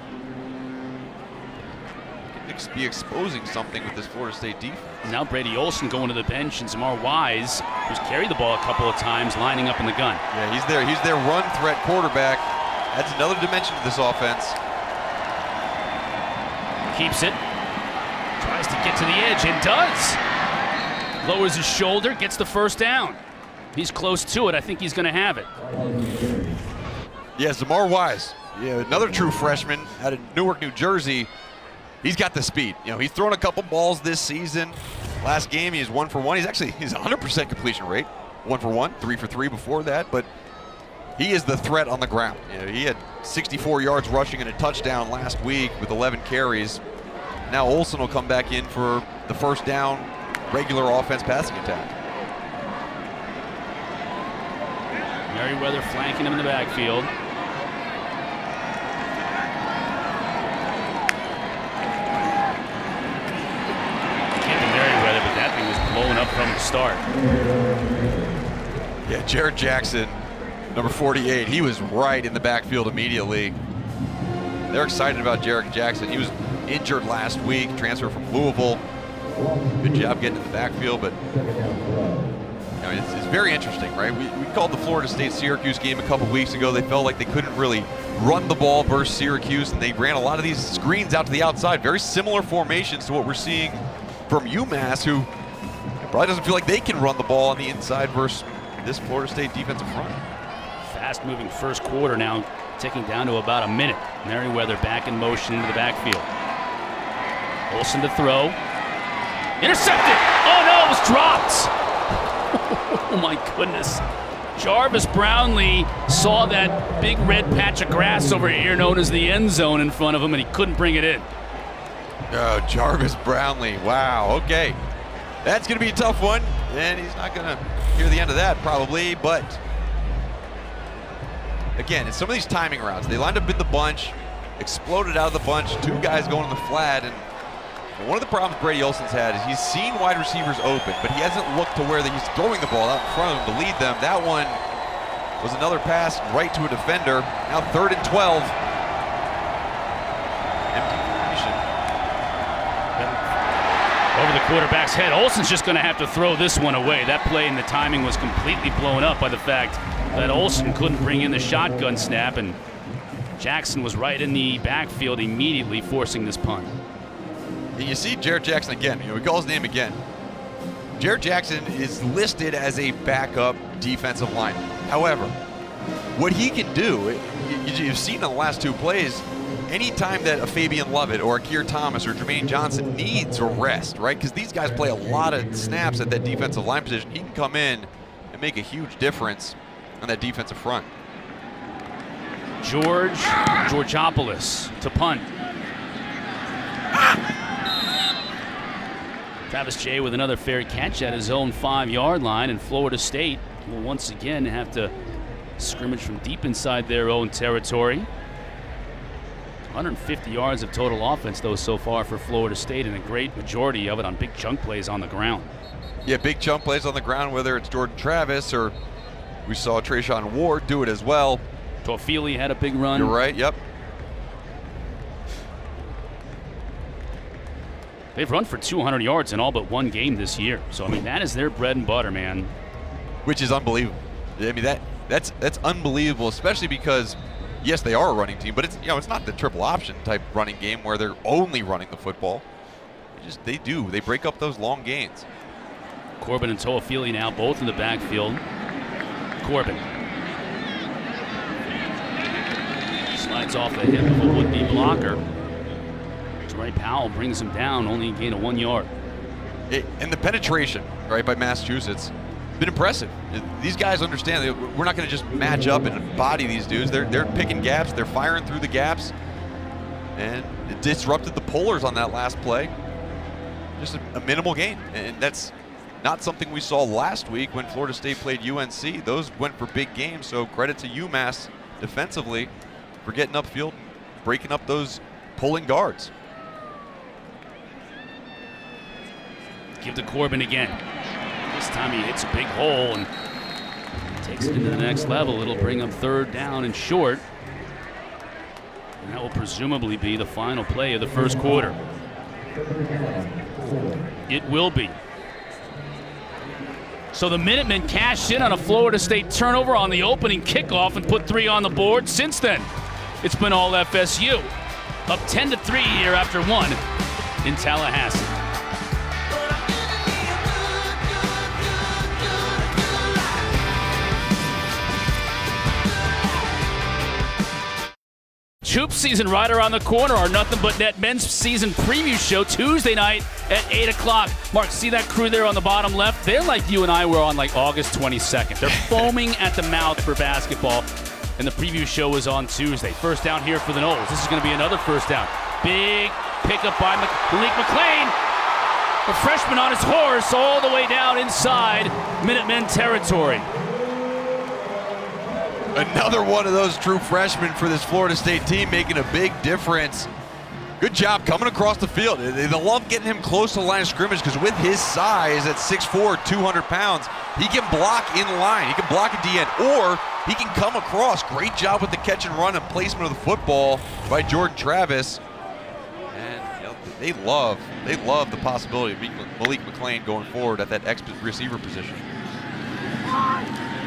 could be exposing something with this Florida State defense. Now Brady Olson going to the bench, and Zamar Wise, who's carried the ball a couple of times, lining up in the gun. Yeah, he's there. He's their run threat quarterback. That's another dimension to this offense. Keeps it. Tries to get to the edge and does. Lowers his shoulder, gets the first down. He's close to it. I think he's going to have it. Yeah, Zamar Wise, another true freshman out of Newark, New Jersey. He's got the speed. He's thrown a couple balls this season. Last game, he's 1 for 1. He's 100% completion rate. 1 for 1, 3 for 3 before that. But he is the threat on the ground. He had 64 yards rushing and a touchdown last week with 11 carries. Now Olson will come back in for the first down, regular offense passing attack. Merriweather flanking him in the backfield. Can't be Merriweather, but that thing was blowing up from the start. Yeah, Jared Jackson, number 48, he was right in the backfield immediately. They're excited about Jared Jackson. He was injured last week, transferred from Louisville. Good job getting in the backfield, but it's very interesting, right? We called the Florida State-Syracuse game a couple weeks ago. They felt like they couldn't really run the ball versus Syracuse, and they ran a lot of these screens out to the outside. Very similar formations to what we're seeing from UMass, who probably doesn't feel like they can run the ball on the inside versus this Florida State defensive front. Fast-moving first quarter now, ticking down to about a minute. Merriweather back in motion into the backfield. Olson to throw. Intercepted! Oh no, it was dropped! Oh my goodness. Jarvis Brownlee saw that big red patch of grass over here known as the end zone in front of him, and he couldn't bring it in. Oh, Jarvis Brownlee. Wow, okay. That's going to be a tough one, and he's not going to hear the end of that probably, but again, in some of these timing routes, they lined up in the bunch, exploded out of the bunch, 2 guys going in the flat, and one of the problems Brady Olson's had is he's seen wide receivers open, but he hasn't looked to where he's throwing the ball out in front of him to lead them. That one was another pass right to a defender. Now 3rd and 12. over the quarterback's head. Olsen's just going to have to throw this one away. That play and the timing was completely blown up by the fact that Olsen couldn't bring in the shotgun snap, and Jackson was right in the backfield immediately, forcing this punt. And you see Jared Jackson again. We call his name again. Jared Jackson is listed as a backup defensive lineman. However, what he can do, you've seen in the last two plays, anytime that a Fabian Lovett or a Keir Thomas or Jermaine Johnson needs a rest, right? Because these guys play a lot of snaps at that defensive line position. He can come in and make a huge difference on that defensive front. Georgopoulos to punt. Travis Jay with another fair catch at his own 5-yard line, and Florida State will once again have to scrimmage from deep inside their own territory. 150 yards of total offense, though, so far for Florida State, and a great majority of it on big chunk plays on the ground. Yeah, big chunk plays on the ground, whether it's Jordan Travis or we saw Trayshawn Ward do it as well. Toafili had a big run. You're right, yep. They've run for 200 yards in all but one game this year. So, I mean, that is their bread and butter, man. Which is unbelievable. I mean, that's unbelievable, especially because, yes, they are a running team, but it's not the triple option type running game where they're only running the football. They break up those long gains. Corbin and Toafili now both in the backfield. Corbin slides off the hip of a would-be blocker. Dwight Powell brings him down, only a gain of 1 yard. And the penetration, right, by Massachusetts, has been impressive. These guys understand that we're not going to just match up and body these dudes. They're picking gaps. They're firing through the gaps. And it disrupted the Polars on that last play. Just a minimal gain. And that's not something we saw last week when Florida State played UNC. Those went for big games, so credit to UMass defensively for getting upfield, breaking up those pulling guards. Give to Corbin again. This time he hits a big hole and takes it into the next level. It'll bring him third down and short. And that will presumably be the final play of the first quarter. It will be. So the Minutemen cashed in on a Florida State turnover on the opening kickoff and put 3 on the board. Since then, it's been all FSU. Up 10-3 here after 1 in Tallahassee. Hoop season right around the corner. Our Nothing But Net men's season preview show Tuesday night at 8 o'clock. Mark, see that crew there on the bottom left? They're like you and I were on like August 22nd. They're foaming at the mouth for basketball, and the preview show was on Tuesday. First down here for the Noles. This is going to be another first down. Big pickup by Malik McClain. The freshman on his horse all the way down inside Minutemen territory. Another one of those true freshmen for this Florida State team, making a big difference. Good job coming across the field. They love getting him close to the line of scrimmage because with his size at 6'4", 200 pounds, he can block in line. He can block a DN, or he can come across. Great job with the catch and run and placement of the football by Jordan Travis. And they love the possibility of Malik McClain going forward at that receiver position.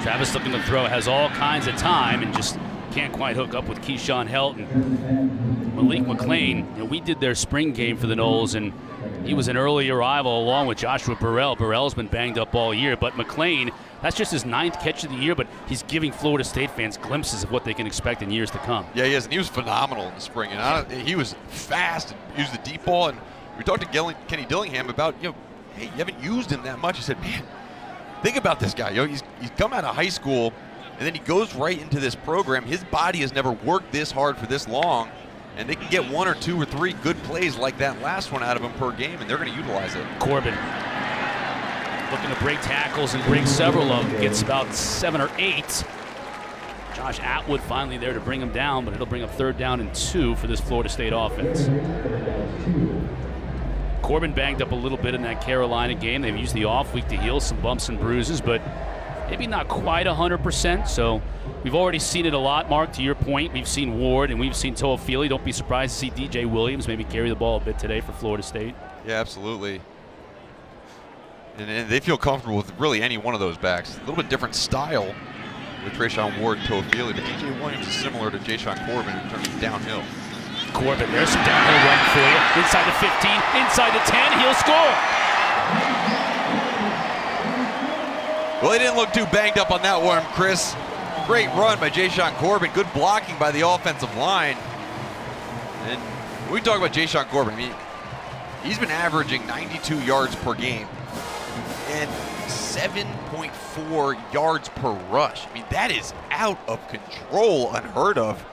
Travis looking to throw, has all kinds of time and just can't quite hook up with Keyshawn Helton. Malik McClain, we did their spring game for the Noles, and he was an early arrival along with Joshua Burrell. Burrell's been banged up all year, but McClain, that's just his 9th catch of the year, but he's giving Florida State fans glimpses of what they can expect in years to come. Yeah, he is, and he was phenomenal in the spring. And he was fast and used the deep ball. And we talked to Kenny Dillingham about, hey, you haven't used him that much. He said, man, think about this guy. He's come out of high school, and then he goes right into this program. His body has never worked this hard for this long, and they can get 1 or 2 or 3 good plays like that last one out of him per game, and they're going to utilize it. Corbin looking to break tackles and break several of them. Gets about 7 or 8. Josh Atwood finally there to bring him down, but it'll bring up 3rd down and 2 for this Florida State offense. Corbin banged up a little bit in that Carolina game. They've used the off week to heal some bumps and bruises, but maybe not quite 100%. So we've already seen it a lot, Mark, to your point. We've seen Ward and we've seen Toafili. Don't be surprised to see DJ Williams maybe carry the ball a bit today for Florida State. Yeah, absolutely. And they feel comfortable with really any one of those backs. A little bit different style with Trayshawn Ward and Toafili, but TJ Williams is similar to Jayshawn Corbin in terms of downhill. Corbin, there's some downhill run for you. Inside the 15, inside the 10, he'll score. Well, he didn't look too banged up on that one, Chris. Great run by Jayshawn Corbin. Good blocking by the offensive line. And when we talk about Jayshawn Corbin, I mean, he's been averaging 92 yards per game and 7.4 yards per rush. I mean, that is out of control, unheard of.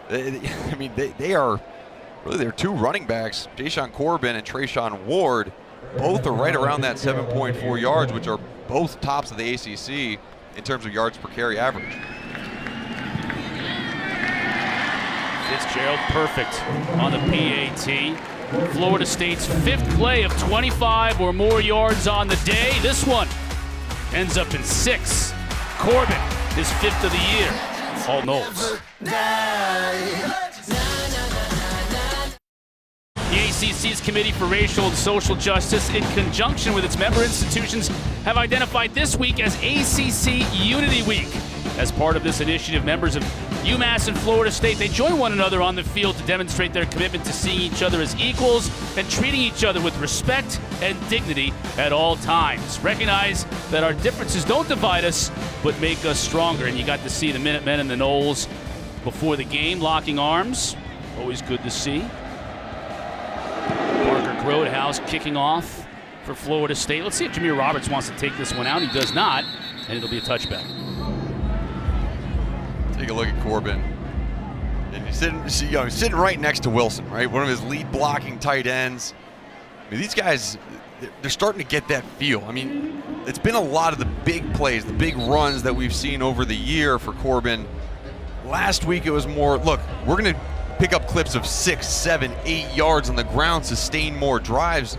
I mean, they are really their two running backs, Jayshawn Corbin and Trayshawn Ward. Both are right around that 7.4 yards, which are both tops of the ACC in terms of yards per carry average. Fitzgerald perfect on the PAT. Florida State's 5th play of 25 or more yards on the day. This one ends up in 6. Corbin, his 5th of the year. All Knowles. The ACC's Committee for Racial and Social Justice, in conjunction with its member institutions, have identified this week as ACC Unity Week. As part of this initiative, members of UMass and Florida State, they join one another on the field to demonstrate their commitment to seeing each other as equals and treating each other with respect and dignity at all times. Recognize that our differences don't divide us, but make us stronger. And you got to see the Minutemen and the Noles before the game, locking arms. Always good to see. Parker Grodhouse kicking off for Florida State. Let's see if Jameer Roberts wants to take this one out. He does not, and it'll be a touchback. Take a look at Corbin. And he's sitting right next to Wilson, right? One of his lead blocking tight ends. I mean, these guys, they're starting to get that feel. I mean, it's been a lot of the big plays, the big runs that we've seen over the year for Corbin. Last week it was more, look, we're going to pick up clips of 6, 7, 8 yards on the ground, sustain more drives.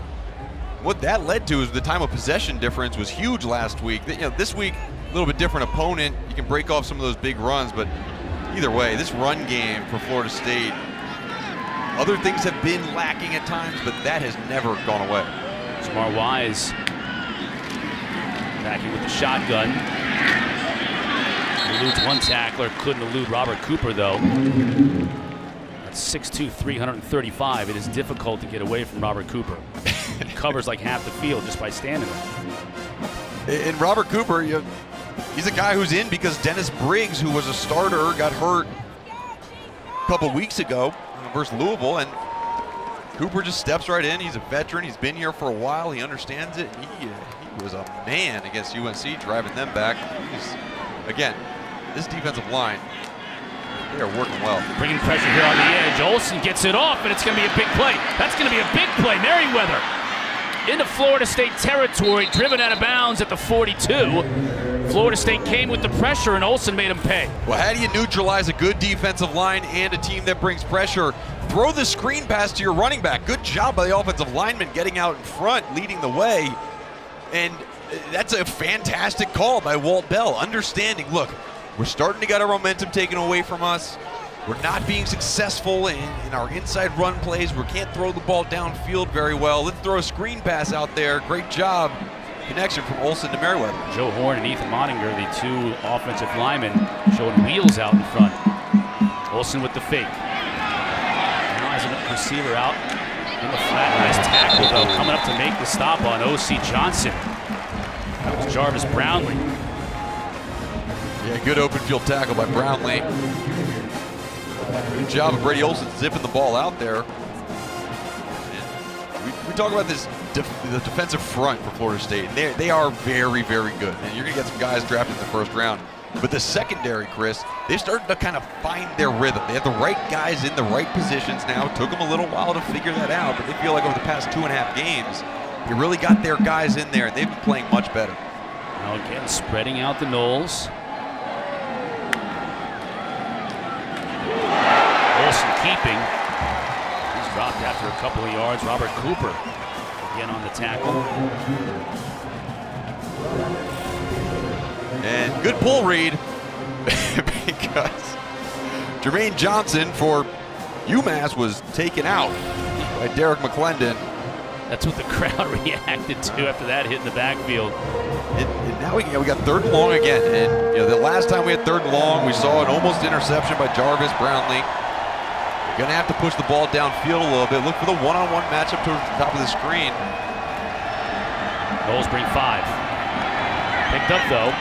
What that led to is the time of possession difference was huge last week. This week, a little bit different opponent. You can break off some of those big runs, but either way, this run game for Florida State, other things have been lacking at times, but that has never gone away. Smart Wise backing with the shotgun. Eludes one tackler, couldn't elude Robert Cooper though. That's 6'2", 335. It is difficult to get away from Robert Cooper. He covers like half the field just by standing there. And Robert Cooper, he's a guy who's in because Dennis Briggs, who was a starter, got hurt a couple weeks ago versus Louisville, and Cooper just steps right in. He's a veteran. He's been here for a while. He understands it. He was a man against UNC, driving them back. Again, this defensive line, they are working well. Bringing pressure here on the edge. Olsen gets it off, and it's going to be a big play. That's going to be a big play. Merriweather into Florida State territory, driven out of bounds at the 42. Florida State came with the pressure, and Olsen made him pay. Well, how do you neutralize a good defensive line and a team that brings pressure? Throw the screen pass to your running back. Good job by the offensive lineman getting out in front, leading the way. And that's a fantastic call by Walt Bell, understanding, look, we're starting to get our momentum taken away from us. We're not being successful in our inside run plays. We can't throw the ball downfield very well. Let's throw a screen pass out there. Great job. Connection from Olsen to Merriweather. Joe Horn and Ethan Moninger, the two offensive linemen, showing wheels out in front. Olsen with the fake. Now has a receiver out in the flat. Nice tackle, though, coming up to make the stop on O.C. Johnson. That was Jarvis Brownlee. Yeah, good open field tackle by Brownlee. Good job of Brady Olsen zipping the ball out there. We talk about this, the defensive front for Florida State. They are very, very good. And you're going to get some guys drafted in the first round. But the secondary, Chris, they've started to kind of find their rhythm. They have the right guys in the right positions now. It took them a little while to figure that out, but they feel like over the past 2.5 games, they really got their guys in there, and they've been playing much better. Now again, spreading out the Noles. Olsen keeping. He's dropped after a couple of yards. Robert Cooper again on the tackle. And good pull read because Jermaine Johnson for UMass was taken out by Derek McClendon. That's what the crowd reacted to after that hit in the backfield. And now we got 3rd and long again. And the last time we had 3rd and long, we saw an almost interception by Jarvis Brownlee. Gonna have to push the ball downfield a little bit. Look for the one-on-one matchup towards the top of the screen. Noles bring 5. Picked up though.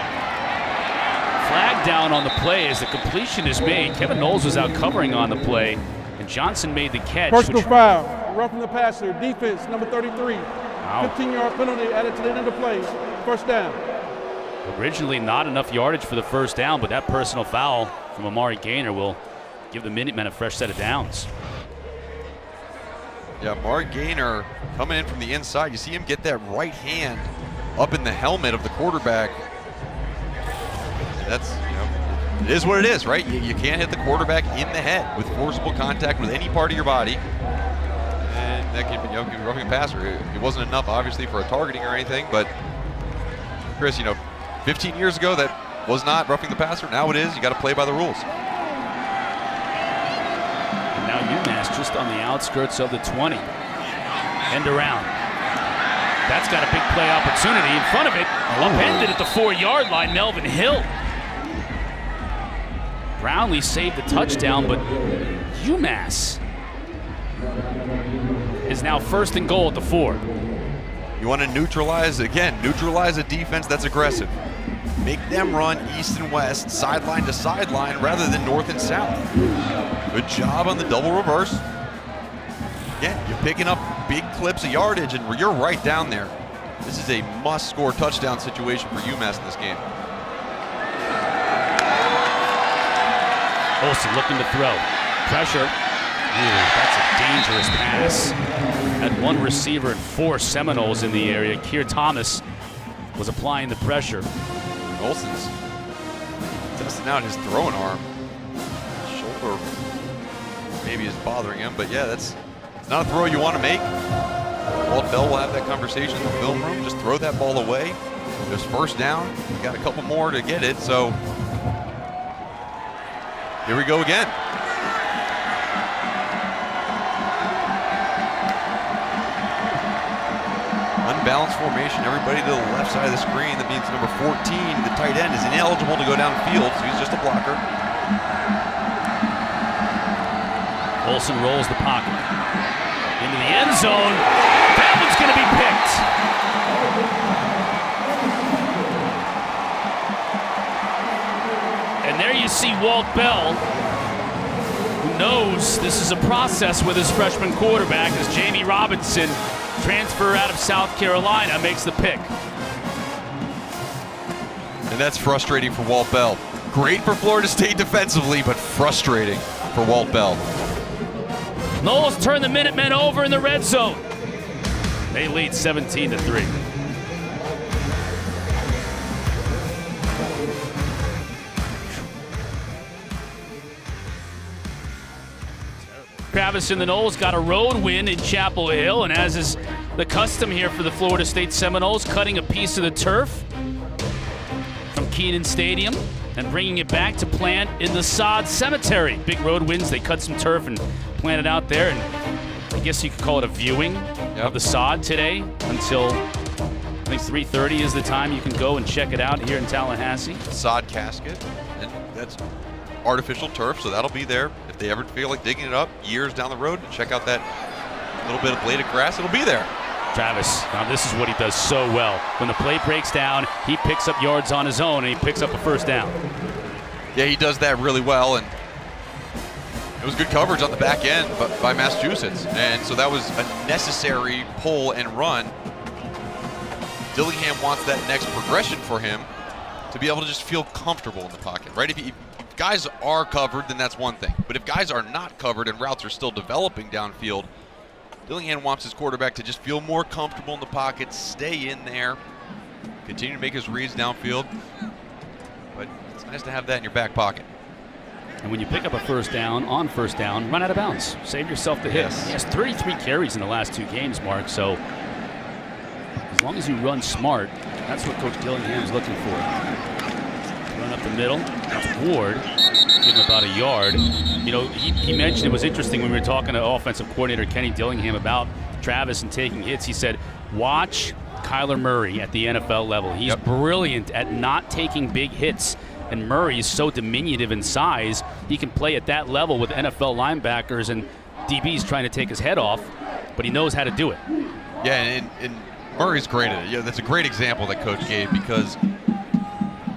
Flag down on the play as the completion is made. Kevin Noles was out covering on the play, and Johnson made the catch. Personal foul, roughing the passer, defense, number 33. Wow. 15-yard penalty added to the end of the play. First down. Originally not enough yardage for the first down, but that personal foul from Amari Gaynor will give the Minutemen a fresh set of downs. Yeah, Amari Gaynor coming in from the inside. You see him get that right hand up in the helmet of the quarterback. That's, it is what it is, right? You can't hit the quarterback in the head with forcible contact with any part of your body. And that can be, roughing a passer. It wasn't enough, obviously, for a targeting or anything, but Chris, 15 years ago, that was not roughing the passer. Now it is. You got to play by the rules. And now UMass just on the outskirts of the 20. End around. That's got a big play opportunity in front of it. Upended at the 4-yard line, Melvin Hill. Brownlee saved the touchdown, but UMass is now 1st and goal at the 4. You want to neutralize a defense that's aggressive. Make them run east and west, sideline to sideline, rather than north and south. Good job on the double reverse. Again, you're picking up big clips of yardage, and you're right down there. This is a must-score touchdown situation for UMass in this game. Olsen looking to throw. Pressure. Ooh, that's a dangerous pass. Had one receiver and 4 Seminoles in the area. Keir Thomas was applying the pressure. Olsen's testing out his throwing arm. Shoulder maybe is bothering him, but yeah, that's not a throw you want to make. Walt Bell will have that conversation in the film room. Just throw that ball away. There's 1st down. You got a couple more to get it, so here we go again. Unbalanced formation, everybody to the left side of the screen. That means number 14, the tight end, is ineligible to go downfield, so he's just a blocker. Olsen rolls the pocket into the end zone. That one's going to be picked. And there you see Walt Bell, who knows this is a process with his freshman quarterback, as Jamie Robinson, transfer out of South Carolina, makes the pick. And that's frustrating for Walt Bell. Great for Florida State defensively, but frustrating for Walt Bell. Noles turn the Minutemen over in the red zone. They lead 17-3. Travis and the Noles got a road win in Chapel Hill, and as is the custom here for the Florida State Seminoles, cutting a piece of the turf from Kenan Stadium and bringing it back to plant in the Sod Cemetery. Big road wins. They cut some turf and planted out there, and I guess you could call it a viewing of the sod today until I think 3:30 is the time you can go and check it out here in Tallahassee. Sod casket, and that's artificial turf, so that'll be there if they ever feel like digging it up years down the road and check out that little bit of blade of grass. It'll be there. Travis, now this is what he does so well. When the play breaks down, he picks up yards on his own and he picks up a 1st down. Yeah, he does that really well, and it was good coverage on the back end by Massachusetts, and so that was a necessary pull and run. Dillingham wants that next progression for him to be able to just feel comfortable in the pocket, right? If guys are covered, then that's one thing. But if guys are not covered and routes are still developing downfield, Dillingham wants his quarterback to just feel more comfortable in the pocket, stay in there, continue to make his reads downfield. But it's nice to have that in your back pocket. And when you pick up a 1st down, on 1st down, run out of bounds. Save yourself the hit. Yes. He has 33 carries in the last 2 games, Mark, so as long as you run smart, that's what Coach Dillingham's looking for. Run up the middle. That's Ward. Give him about a yard. You know, he mentioned it was interesting when we were talking to offensive coordinator Kenny Dillingham about Travis and taking hits. He said, watch Kyler Murray at the NFL level. He's brilliant at not taking big hits. And Murray is so diminutive in size, he can play at that level with NFL linebackers and DBs trying to take his head off, but he knows how to do it. Yeah, and Murray's great at it. Yeah, that's a great example that Coach gave, because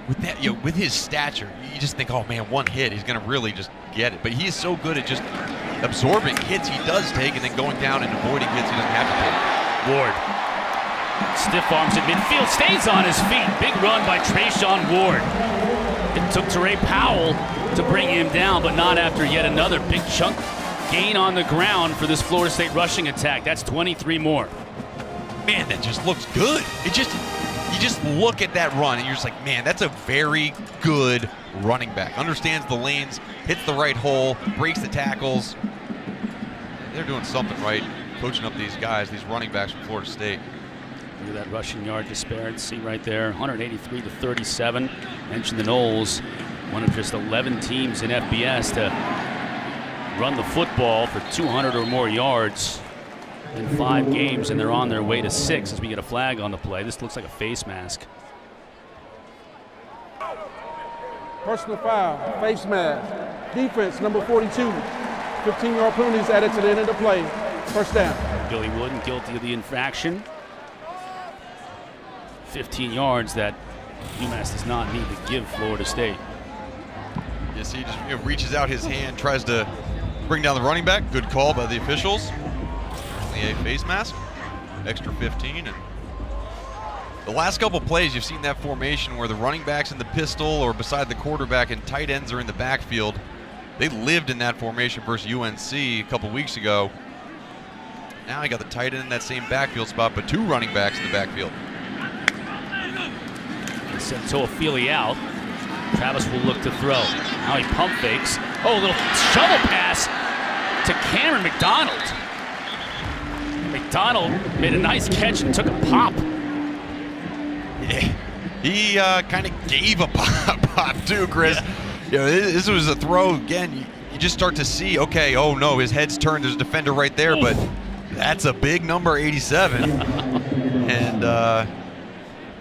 with that, with his stature, you just think, oh man, one hit, he's going to really just get it. But he is so good at just absorbing hits he does take and then going down and avoiding hits he doesn't have to take. Ward. Stiff arms at midfield, stays on his feet. Big run by Trayshawn Ward. It took Teray Powell to bring him down, but not after yet another big chunk gain on the ground for this Florida State rushing attack. That's 23 more. Man, that just looks good. You just look at that run and you're just like, man, that's a very good running back. Understands the lanes, hits the right hole, breaks the tackles. They're doing something right, coaching up these guys, these running backs from Florida State. Look at that rushing yard disparity right there, 183 to 37. Mentioned the Noles, one of just 11 teams in FBS to run the football for 200 or more yards in 5 games, and they're on their way to 6 as we get a flag on the play. This looks like a face mask. Personal foul, face mask. Defense, number 42. 15-yard penalties added to the end of the play. First down. Billy Wooden guilty of the infraction. 15 yards that UMass does not need to give Florida State. Yes, he just reaches out his hand, tries to bring down the running back. Good call by the officials. Only a face mask, extra 15. And the last couple plays, you've seen that formation where the running back's in the pistol or beside the quarterback and tight ends are in the backfield. They lived in that formation versus UNC a couple weeks ago. Now he got the tight end in that same backfield spot, but 2 running backs in the backfield. Sent Toafili out. Travis will look to throw. Now he pump fakes. Oh, a little shovel pass to Cameron McDonald. McDonald made a nice catch and took a pop. Yeah, he kind of gave a pop too, Chris. Yeah. This was a throw again. You just start to see, okay, oh no, his head's turned. There's a defender right there, but that's a big number, 87. And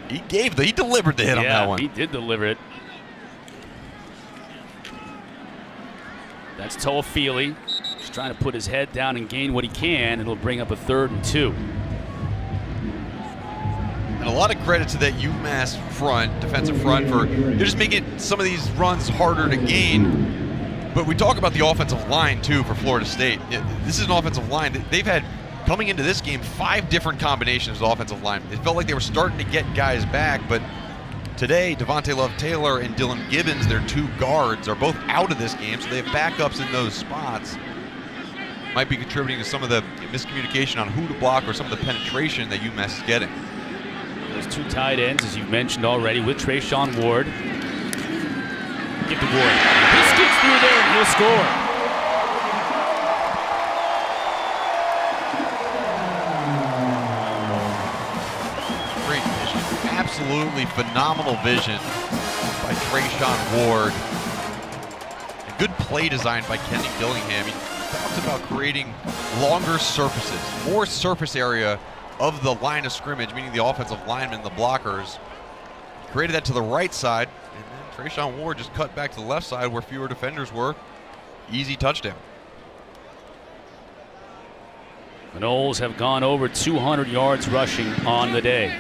he delivered the hit on that one. He did deliver it. That's Toafili. Just trying to put his head down and gain what he can. It'll bring up a 3rd and 2. And a lot of credit to that UMass front, defensive front, for they're just making some of these runs harder to gain. But we talk about the offensive line too for Florida State. This is an offensive line. They've had, coming into this game, 5 different combinations of offensive line. It felt like they were starting to get guys back, but today, Devontae Love-Taylor and Dylan Gibbons, their 2 guards, are both out of this game, so they have backups in those spots. Might be contributing to some of the miscommunication on who to block or some of the penetration that UMass is getting. Those 2 tight ends, as you've mentioned already, with Trayshawn Ward. Give to Ward. He scoots through there and he'll score. Absolutely phenomenal vision by Trayshawn Ward. A good play design by Kenny Dillingham. He talks about creating longer surfaces, more surface area of the line of scrimmage, meaning the offensive linemen, the blockers. Created that to the right side, and then Trayshawn Ward just cut back to the left side where fewer defenders were. Easy touchdown. The Noles have gone over 200 yards rushing on the day.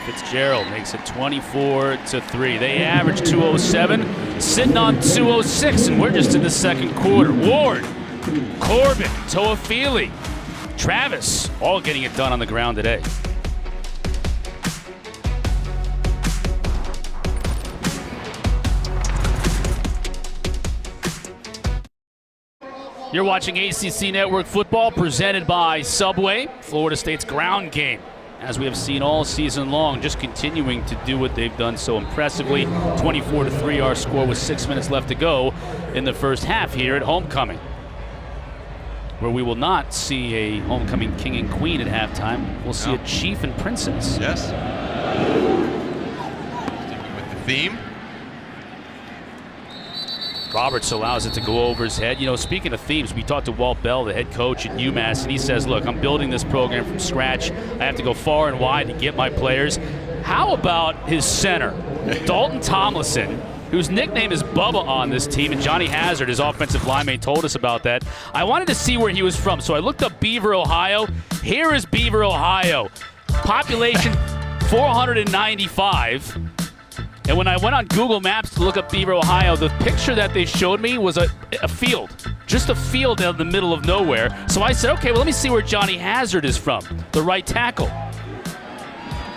Fitzgerald makes it 24-3. They average 207, sitting on 206, and we're just in the second quarter. Ward, Corbin, Toafili, Travis, all getting it done on the ground today. You're watching ACC Network Football presented by Subway, Florida State's ground game. As we have seen all season long, just continuing to do what they've done so impressively. 24-3 our score with 6 minutes left to go in the first half here at Homecoming, where we will not see a homecoming king and queen at halftime. We'll see a chief and princess. Yes. Sticking with the theme. Roberts allows it to go over his head. You know, speaking of themes, we talked to Walt Bell, the head coach at UMass, and he says, look, I'm building this program from scratch. I have to go far and wide to get my players. How about his center, Dalton Tomlinson, whose nickname is Bubba on this team, and Johnny Hazard, his offensive lineman, told us about that. I wanted to see where he was from, so I looked up Beaver, Ohio. Here is Beaver, Ohio. Population 495. And when I went on Google Maps to look up Beaver, Ohio, the picture that they showed me was a field. Just a field in the middle of nowhere. So I said, okay, well, let me see where Johnny Hazard is from, the right tackle.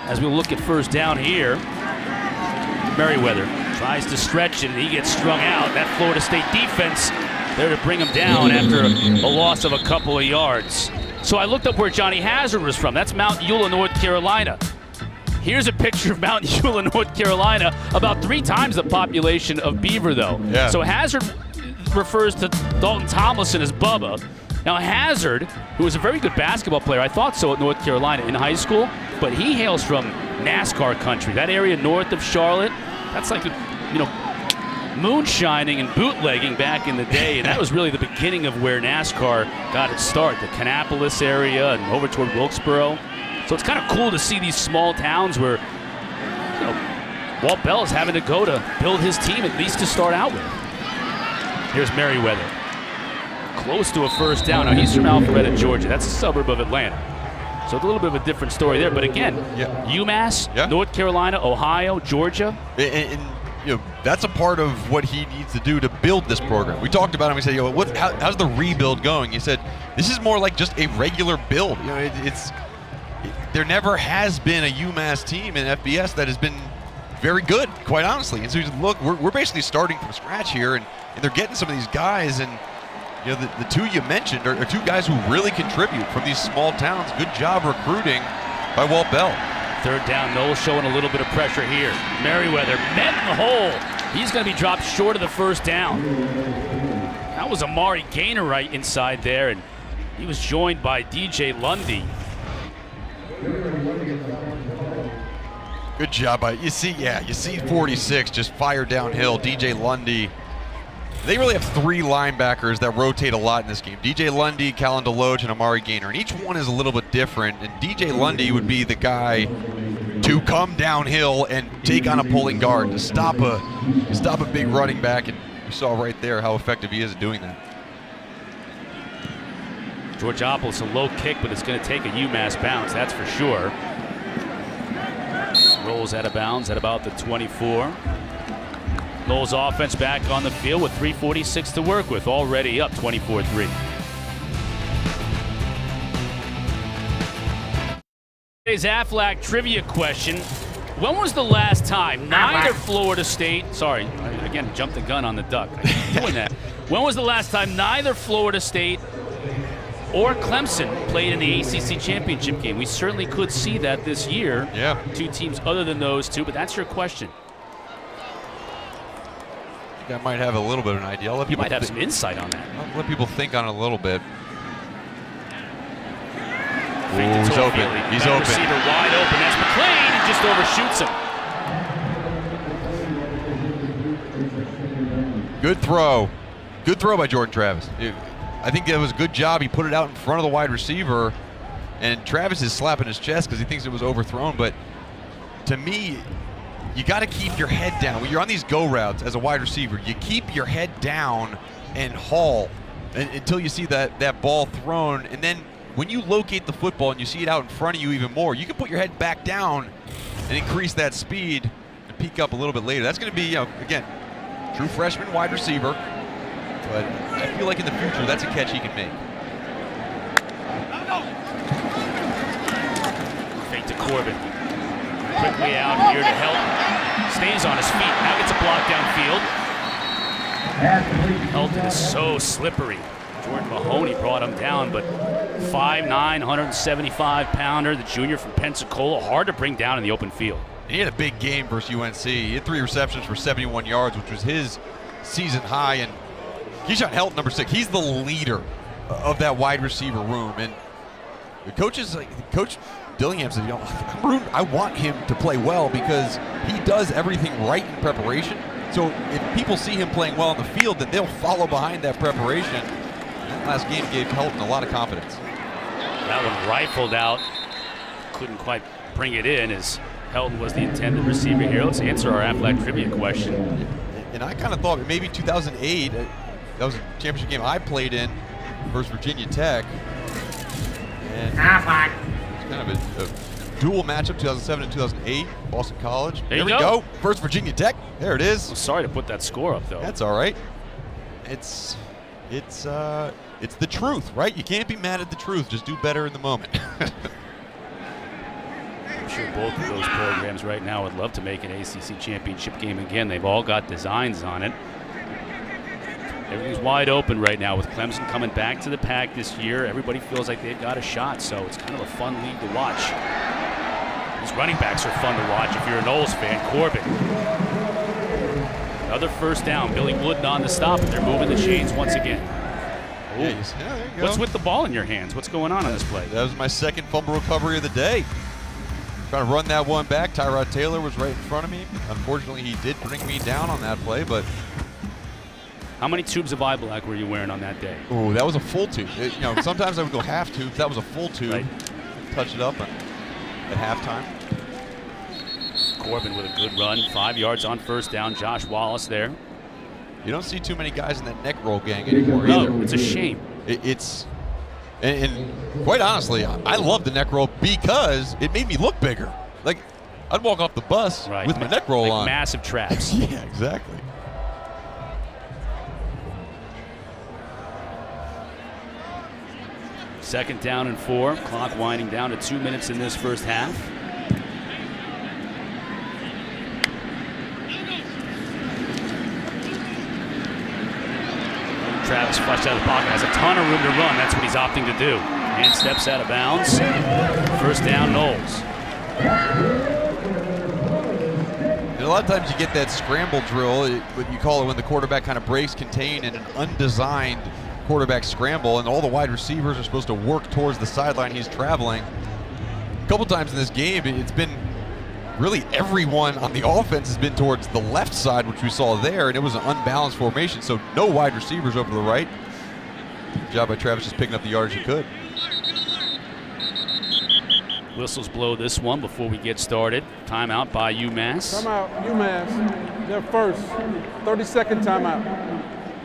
As we look at first down here, Merriweather tries to stretch it, and he gets strung out. That Florida State defense there to bring him down after a loss of a couple of yards. So I looked up where Johnny Hazard was from. That's Mount Eula, North Carolina. Here's a picture of Mount Eula, North Carolina, about 3 times the population of Beaver, though. Yeah. So Hazard refers to Dalton Tomlinson as Bubba. Now Hazard, who was a very good basketball player, I thought so at North Carolina in high school, but he hails from NASCAR country. That area north of Charlotte, that's like, moonshining and bootlegging back in the day, and that was really the beginning of where NASCAR got its start, the Kannapolis area and over toward Wilkesboro. So it's kind of cool to see these small towns where Walt Bell is having to go to build his team, at least to start out with. Here's Merriweather. Close to a first down. Now he's from Alpharetta, Georgia. That's a suburb of Atlanta. So it's a little bit of a different story there. But again, UMass, North Carolina, Ohio, Georgia. And that's a part of what he needs to do to build this program. We talked about him. We said, how's the rebuild going? He said, this is more like just a regular build. There never has been a UMass team in FBS that has been very good, quite honestly. And so look, we're basically starting from scratch here, and they're getting some of these guys, and the 2 you mentioned are 2 guys who really contribute from these small towns. Good job recruiting by Walt Bell. Third down, Knowles showing a little bit of pressure here. Merriweather met in the hole. He's going to be dropped short of the first down. That was Amari Gaynor right inside there, and he was joined by DJ Lundy. Good job by you see 46 just fire downhill. DJ Lundy. They really have 3 linebackers that rotate a lot in this game. DJ Lundy, Callan Deloge, and Amari Gaynor. And each one is a little bit different. And DJ Lundy would be the guy to come downhill and take on a pulling guard to stop a big running back. And you saw right there how effective he is at doing that. Georgopoulos, a low kick, but it's going to take a UMass bounce, that's for sure. Rolls out of bounds at about the 24. Knowles offense back on the field with 3:46 to work with, already up 24-3. Today's Aflac trivia question. When was the last time neither Florida State, sorry, I again jumped the gun on the duck. I keep doing that. When was the last time neither Florida State or Clemson played in the ACC championship game? We certainly could see that this year. Yeah. 2 teams other than those 2, but that's your question. I think I might have a little bit of an idea. You might have some insight on that. I'll let people think on it a little bit. He's open. He's open. Receiver wide open. That's McClain. He just overshoots him. Good throw. Good throw by Jordan Travis. I think that was a good job. He put it out in front of the wide receiver, and Travis is slapping his chest because he thinks it was overthrown. But to me, you got to keep your head down. When you're on these go routes as a wide receiver, you keep your head down and haul until you see that ball thrown. And then when you locate the football and you see it out in front of you even more, you can put your head back down and increase that speed and peek up a little bit later. That's going to be, again, true freshman wide receiver. But I feel like in the future, that's a catch he can make. Fake to Corbin. Quickly out here to help. Stays on his feet. Now gets a block downfield. Helton is so slippery. Jordan Mahoney brought him down, but 5'9", 175-pounder, the junior from Pensacola, hard to bring down in the open field. And he had a big game versus UNC. He had 3 receptions for 71 yards, which was his season high. And Keyshawn Helton, number 6, he's the leader of that wide receiver room. And the coaches, Coach Dillingham said, I want him to play well because he does everything right in preparation. So if people see him playing well on the field, then they'll follow behind that preparation. That last game gave Helton a lot of confidence. That one rifled out. Couldn't quite bring it in as Helton was the intended receiver here. Let's answer our athletic trivia question. And I kind of thought maybe 2008, that was a championship game I played in versus Virginia Tech. And it's kind of a dual matchup, 2007 and 2008, Boston College. There we go. First Virginia Tech. There it is. I'm sorry to put that score up, though. That's all right. It's the truth, right? You can't be mad at the truth. Just do better in the moment. I'm sure both of those programs right now would love to make an ACC championship game again. They've all got designs on it. Everything's wide open right now with Clemson coming back to the pack this year. Everybody feels like they've got a shot, so it's kind of a fun league to watch. These running backs are fun to watch if you're a Noles fan. Corbin. Another first down. Billy Wooden on the stop, and they're moving the chains once again. Yeah, there you go. What's with the ball in your hands? What's going on this play? That was my second fumble recovery of the day. Trying to run that one back. Tyrod Taylor was right in front of me. Unfortunately, he did bring me down on that play, but... How many tubes of eye black were you wearing on that day? Oh, that was a full tube. Sometimes I would go half tube. That was a full tube. Right. Touch it up at halftime. Corbin with a good run. 5 yards on first down. Josh Wallace there. You don't see too many guys in that neck roll gang anymore either. No, it's a shame. And quite honestly, I love the neck roll because it made me look bigger. Like, I'd walk off the bus with my neck roll on. Massive traps. Yeah, exactly. Second down and 4. Clock winding down to 2 minutes in this first half. Travis flushed out of the pocket, has a ton of room to run. That's what he's opting to do. And steps out of bounds. First down, Noles. And a lot of times you get that scramble drill, what you call it when the quarterback kind of breaks contain in an undesigned quarterback scramble, and all the wide receivers are supposed to work towards the sideline he's traveling. A couple times in this game, it's been really everyone on the offense has been towards the left side, which we saw there, and it was an unbalanced formation, so no wide receivers over to the right. Good job by Travis just picking up the yards he could. Whistles blow this one before we get started. Timeout by UMass. Timeout, UMass. Their first 30-second timeout.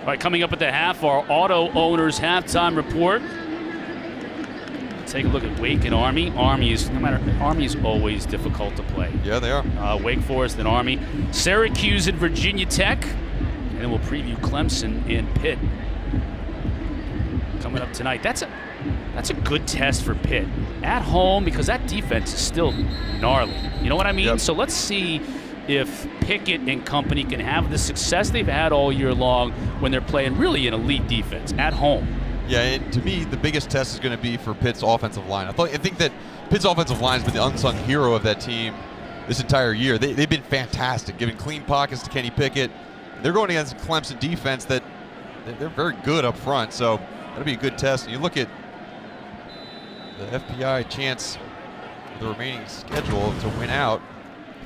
All right, coming up at the half, our auto owners halftime report. Take a look at Wake and Army. Army is always difficult to play. Yeah, they are. Wake Forest and Army. Syracuse and Virginia Tech. And then we'll preview Clemson and Pitt coming up tonight. That's a good test for Pitt. At home, because that defense is still gnarly. You know what I mean? Yep. So let's see if Pickett and company can have the success they've had all year long when they're playing really an elite defense at home. Yeah, and to me, the biggest test is going to be for Pitt's offensive line. I think that Pitt's offensive line has been the unsung hero of that team this entire year. They've been fantastic, giving clean pockets to Kenny Pickett. They're going against a Clemson defense that they're very good up front, so that'll be a good test. And you look at the FPI chance of the remaining schedule to win out.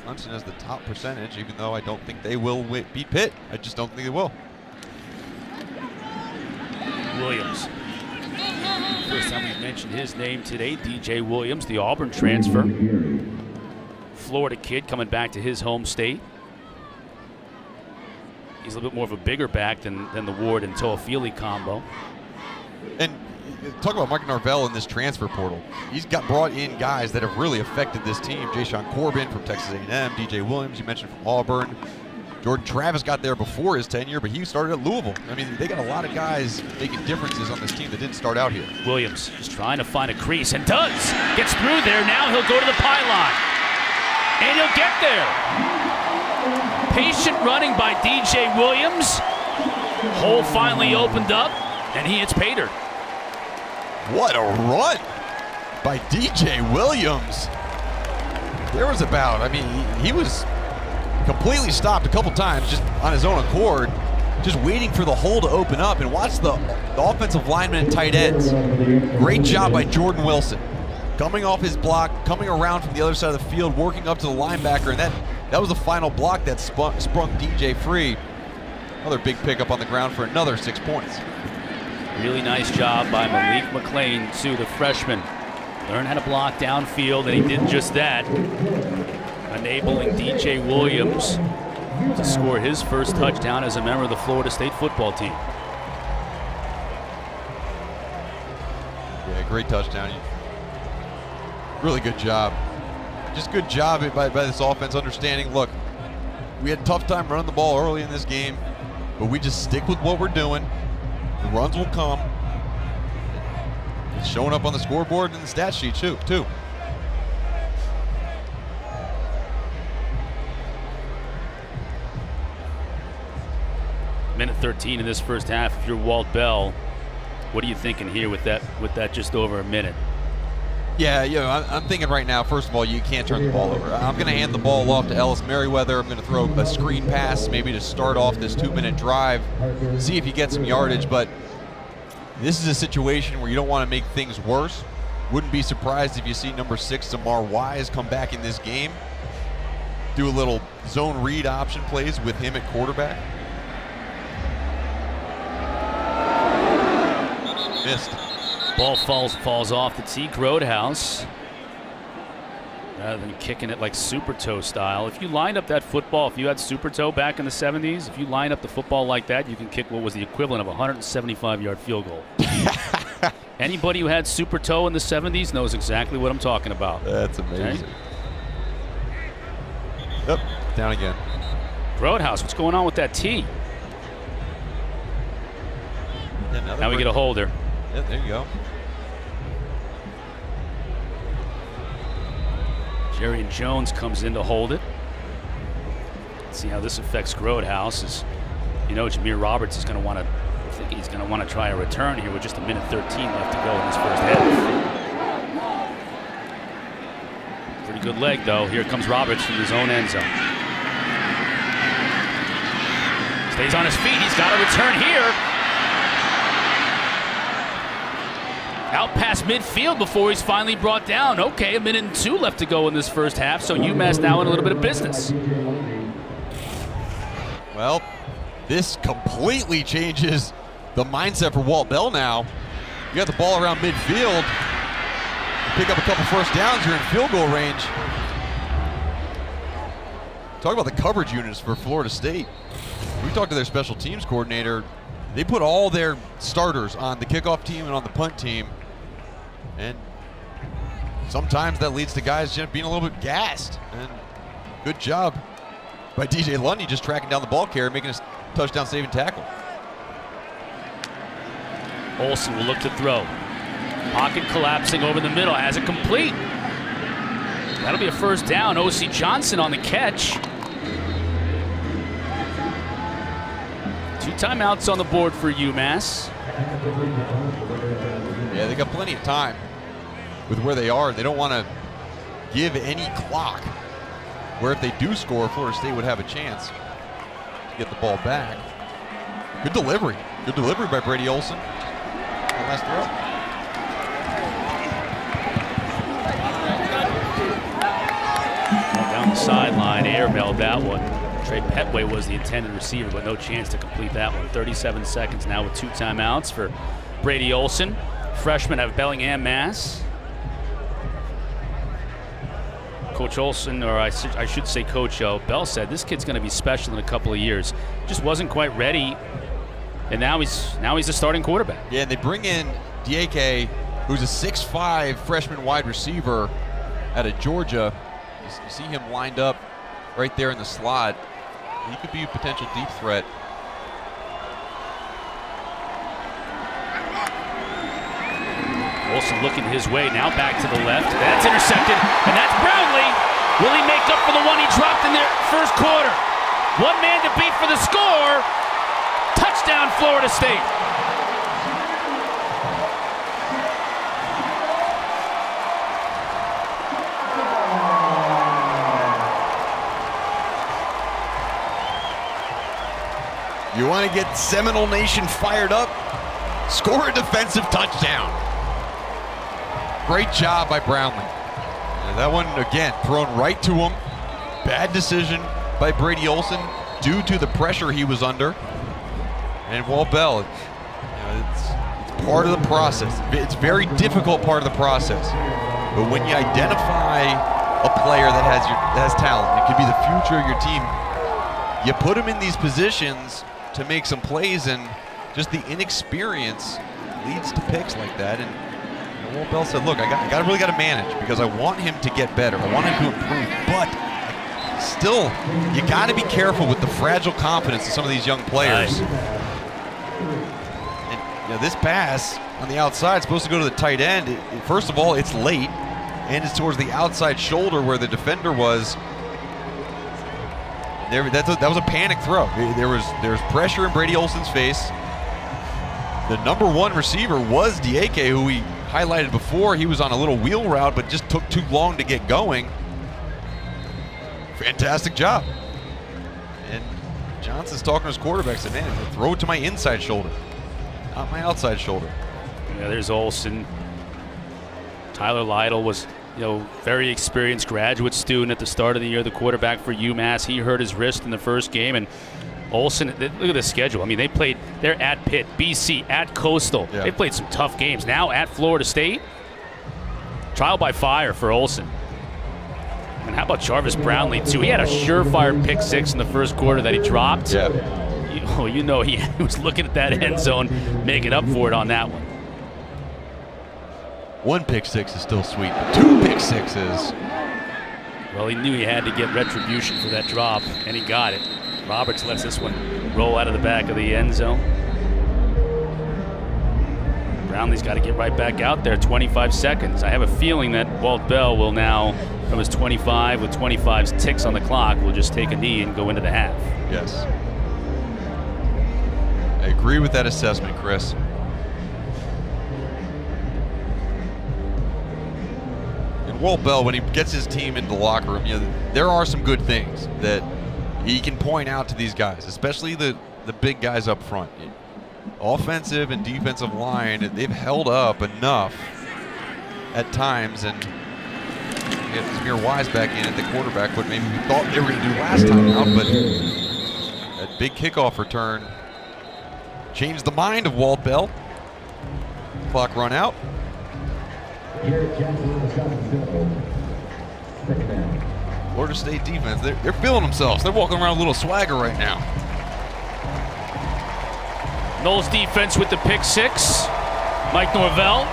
Clemson has the top percentage, even though I don't think they will beat Pitt. I just don't think they will. Williams. First time we've mentioned his name today, DJ Williams, the Auburn transfer. Florida kid coming back to his home state. He's a little bit more of a bigger back than the Ward and Toafili combo. And talk about Mark Norvell in this transfer portal. He's got brought in guys that have really affected this team. Jashawn Corbin from Texas A&M, DJ Williams, you mentioned from Auburn. Jordan Travis got there before his tenure, but he started at Louisville. I mean, they got a lot of guys making differences on this team that didn't start out here. Williams is trying to find a crease and does. Gets through there. Now he'll go to the pylon. And he'll get there. Patient running by DJ Williams. Hole finally opened up, and he hits pay dirt. What a run by DJ Williams. There was he was completely stopped a couple times just on his own accord, just waiting for the hole to open up. And watch the offensive linemen and tight ends. Great job by Jordan Wilson. Coming off his block, coming around from the other side of the field, working up to the linebacker, and That was the final block that sprung DJ free. Another big pickup on the ground for another 6 points. Really nice job by Malik McLean, too, the freshman. Learned how to block downfield, and he did just that, enabling DJ Williams to score his first touchdown as a member of the Florida State football team. Yeah, great touchdown. Really good job. Just good job by this offense understanding, look, we had a tough time running the ball early in this game, but we just stick with what we're doing. The runs will come. It's showing up on the scoreboard and the stat sheet too. Minute 13 in this first half. If you're Walt Bell, what are you thinking here with that just over a minute? Yeah, I'm thinking right now, first of all, you can't turn the ball over. I'm going to hand the ball off to Ellis Merriweather. I'm going to throw a screen pass maybe to start off this 2-minute drive, see if you get some yardage. But this is a situation where you don't want to make things worse. Wouldn't be surprised if you see number 6, Zamar Wise, come back in this game. Do a little zone read option plays with him at quarterback. Missed. Ball falls off the Teak Roadhouse. Rather than kicking it like Super Toe style. If you lined up that football, if you had Super Toe back in the 70s, if you line up the football like that, you can kick what was the equivalent of a 175-yard field goal. Anybody who had Super Toe in the 70s knows exactly what I'm talking about. That's amazing. Okay? Yep, down again. Roadhouse, what's going on with that tee? Now we get a holder. Yeah, there you go. Jerry Jones comes in to hold it. Let's see how this affects Roadhouse. As you know, Jameer Roberts is going to want to. I think he's going to want to try a return here with just a minute 13 left to go in this first half. Pretty good leg, though. Here comes Roberts from his own end zone. Stays on his feet. He's got a return here. Out past midfield before he's finally brought down. Okay, a minute and 2 left to go in this first half, so UMass now in a little bit of business. Well, this completely changes the mindset for Walt Bell now. You got the ball around midfield. You pick up a couple first downs, you're in field goal range. Talk about the coverage units for Florida State. We talked to their special teams coordinator. They put all their starters on the kickoff team and on the punt team. And sometimes that leads to guys just being a little bit gassed. And good job by DJ Lundy just tracking down the ball carrier, making a touchdown saving tackle. Olsen will look to throw. Pocket collapsing over the middle, has it complete. That'll be a first down. O.C. Johnson on the catch. 2 timeouts on the board for UMass. Yeah, they got plenty of time with where they are. They don't want to give any clock where if they do score, Florida State would have a chance to get the ball back. Good delivery. Good delivery by Brady Olsen. Last throw. Down the sideline, airmailed that one. Trey Petway was the intended receiver, but no chance to complete that one. 37 seconds now with 2 timeouts for Brady Olsen. Freshmen have Bellingham, Mass. Coach Olsen, or I should say Coach Bell said this kid's going to be special in a couple of years. Just wasn't quite ready, and now he's the starting quarterback. Yeah, and they bring in Diake, who's a 6'5" freshman wide receiver out of Georgia. You see him lined up right there in the slot. He could be a potential deep threat. Olsen looking his way, now back to the left. That's intercepted, and that's Brownlee. Will he make up for the one he dropped in the first quarter? One man to beat for the score. Touchdown, Florida State. You want to get Seminole Nation fired up? Score a defensive touchdown. Great job by Brownlee. And that one, again, thrown right to him. Bad decision by Brady Olson due to the pressure he was under. And Walt Bell, it's part of the process. It's a very difficult part of the process. But when you identify a player that has talent, it could be the future of your team, you put him in these positions to make some plays, and just the inexperience leads to picks like that. And Walt Bell said, look, I really got to manage, because I want him to get better. I want him to improve. But still, you got to be careful with the fragile confidence of some of these young players. And this pass on the outside is supposed to go to the tight end. First of all, it's late, and it's towards the outside shoulder where the defender was. That was a panic throw. There was pressure in Brady Olson's face. The #1 receiver was Dieke, who we highlighted before. He was on a little wheel route, but just took too long to get going. Fantastic job. And Johnson's talking to his quarterback, said, man, throw it to my inside shoulder, not my outside shoulder. Yeah, there's Olson. Tyler Lytle was, very experienced graduate student at the start of the year, the quarterback for UMass. He hurt his wrist in the first game, and Olson, look at the schedule. I mean, they're at Pitt, BC, at Coastal. Yeah. They played some tough games. Now at Florida State, trial by fire for Olson. And how about Jarvis Brownlee, too? He had a surefire pick 6 in the first quarter that he dropped. Yeah. He was looking at that end zone, making up for it on that one. 1 pick 6 is still sweet, but 2 pick 6s. Well, he knew he had to get retribution for that drop, and he got it. Roberts lets this one roll out of the back of the end zone. Brownlee's got to get right back out there, 25 seconds. I have a feeling that Walt Bell will now, from his 25 with 25 ticks on the clock, will just take a knee and go into the half. Yes. I agree with that assessment, Chris. And Walt Bell, when he gets his team into the locker room, there are some good things that he can point out to these guys, especially the big guys up front. Offensive and defensive line, they've held up enough at times, and we get Zamir Wise back in at the quarterback, what maybe we thought they were going to do last time out, but that big kickoff return changed the mind of Walt Bell. Clock run out. Florida State defense, they're feeling themselves. They're walking around with a little swagger right now. Noles defense with the pick 6. Mike Norvell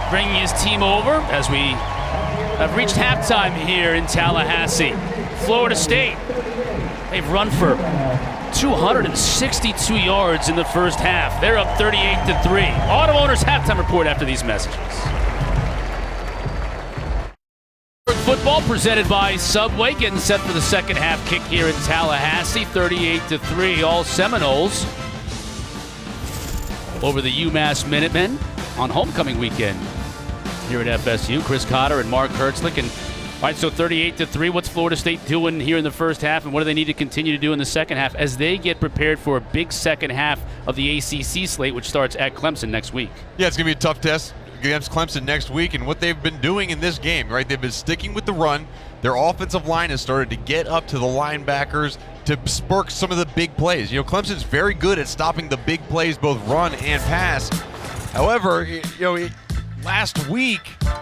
bringing his team over as we have reached halftime here in Tallahassee. Florida State, they've run for 262 yards in the first half. They're up 38-3. Auto Owners halftime report after these messages. Football presented by Subway, getting set for the second half kick here in Tallahassee, 38-3. All Seminoles over the UMass Minutemen on homecoming weekend here at FSU. Chris Cotter and Mark Hertzlich. And all right, so 38-3. What's Florida State doing here in the first half, and what do they need to continue to do in the second half as they get prepared for a big second half of the ACC slate, which starts at Clemson next week? Yeah, it's going to be a tough test against Clemson next week, and what they've been doing in this game, right? They've been sticking with the run. Their offensive line has started to get up to the linebackers to spurk some of the big plays. Clemson's very good at stopping the big plays, both run and pass. However, last week,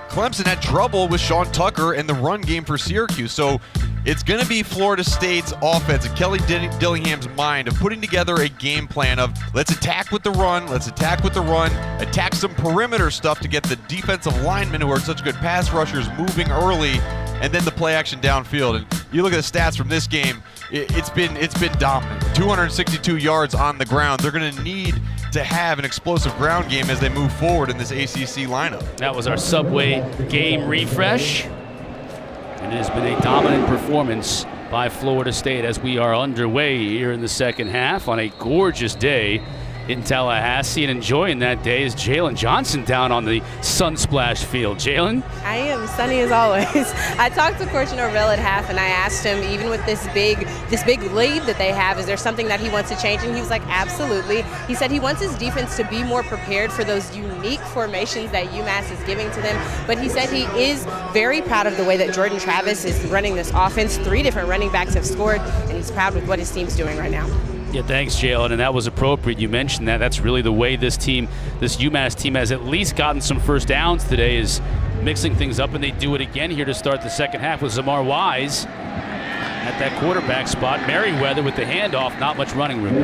Clemson had trouble with Sean Tucker and the run game for Syracuse. So it's going to be Florida State's offense and Kelly Dillingham's mind of putting together a game plan of let's attack with the run, attack some perimeter stuff to get the defensive linemen who are such good pass rushers moving early, and then the play action downfield. And you look at the stats from this game, it's been dominant. 262 yards on the ground. They're going to need to have an explosive ground game as they move forward in this ACC lineup. That was our Subway game refresh. And it has been a dominant performance by Florida State as we are underway here in the second half on a gorgeous day in Tallahassee. And enjoying that day is Jalen Johnson down on the Sunsplash field. Jalen? I am sunny as always. I talked to Coach Norvell at half, and I asked him, even with this big this big lead that they have, is there something that he wants to change? And he was like, absolutely. He said he wants his defense to be more prepared for those unique formations that UMass is giving to them. But he said he is very proud of the way that Jordan Travis is running this offense. 3 different running backs have scored, and he's proud with what his team's doing right now. Yeah, thanks, Jalen, and that was appropriate. You mentioned that. That's really the way this UMass team has at least gotten some first downs today, is mixing things up, and they do it again here to start the second half with Zamar Wise at that quarterback spot. Merriweather with the handoff, not much running room.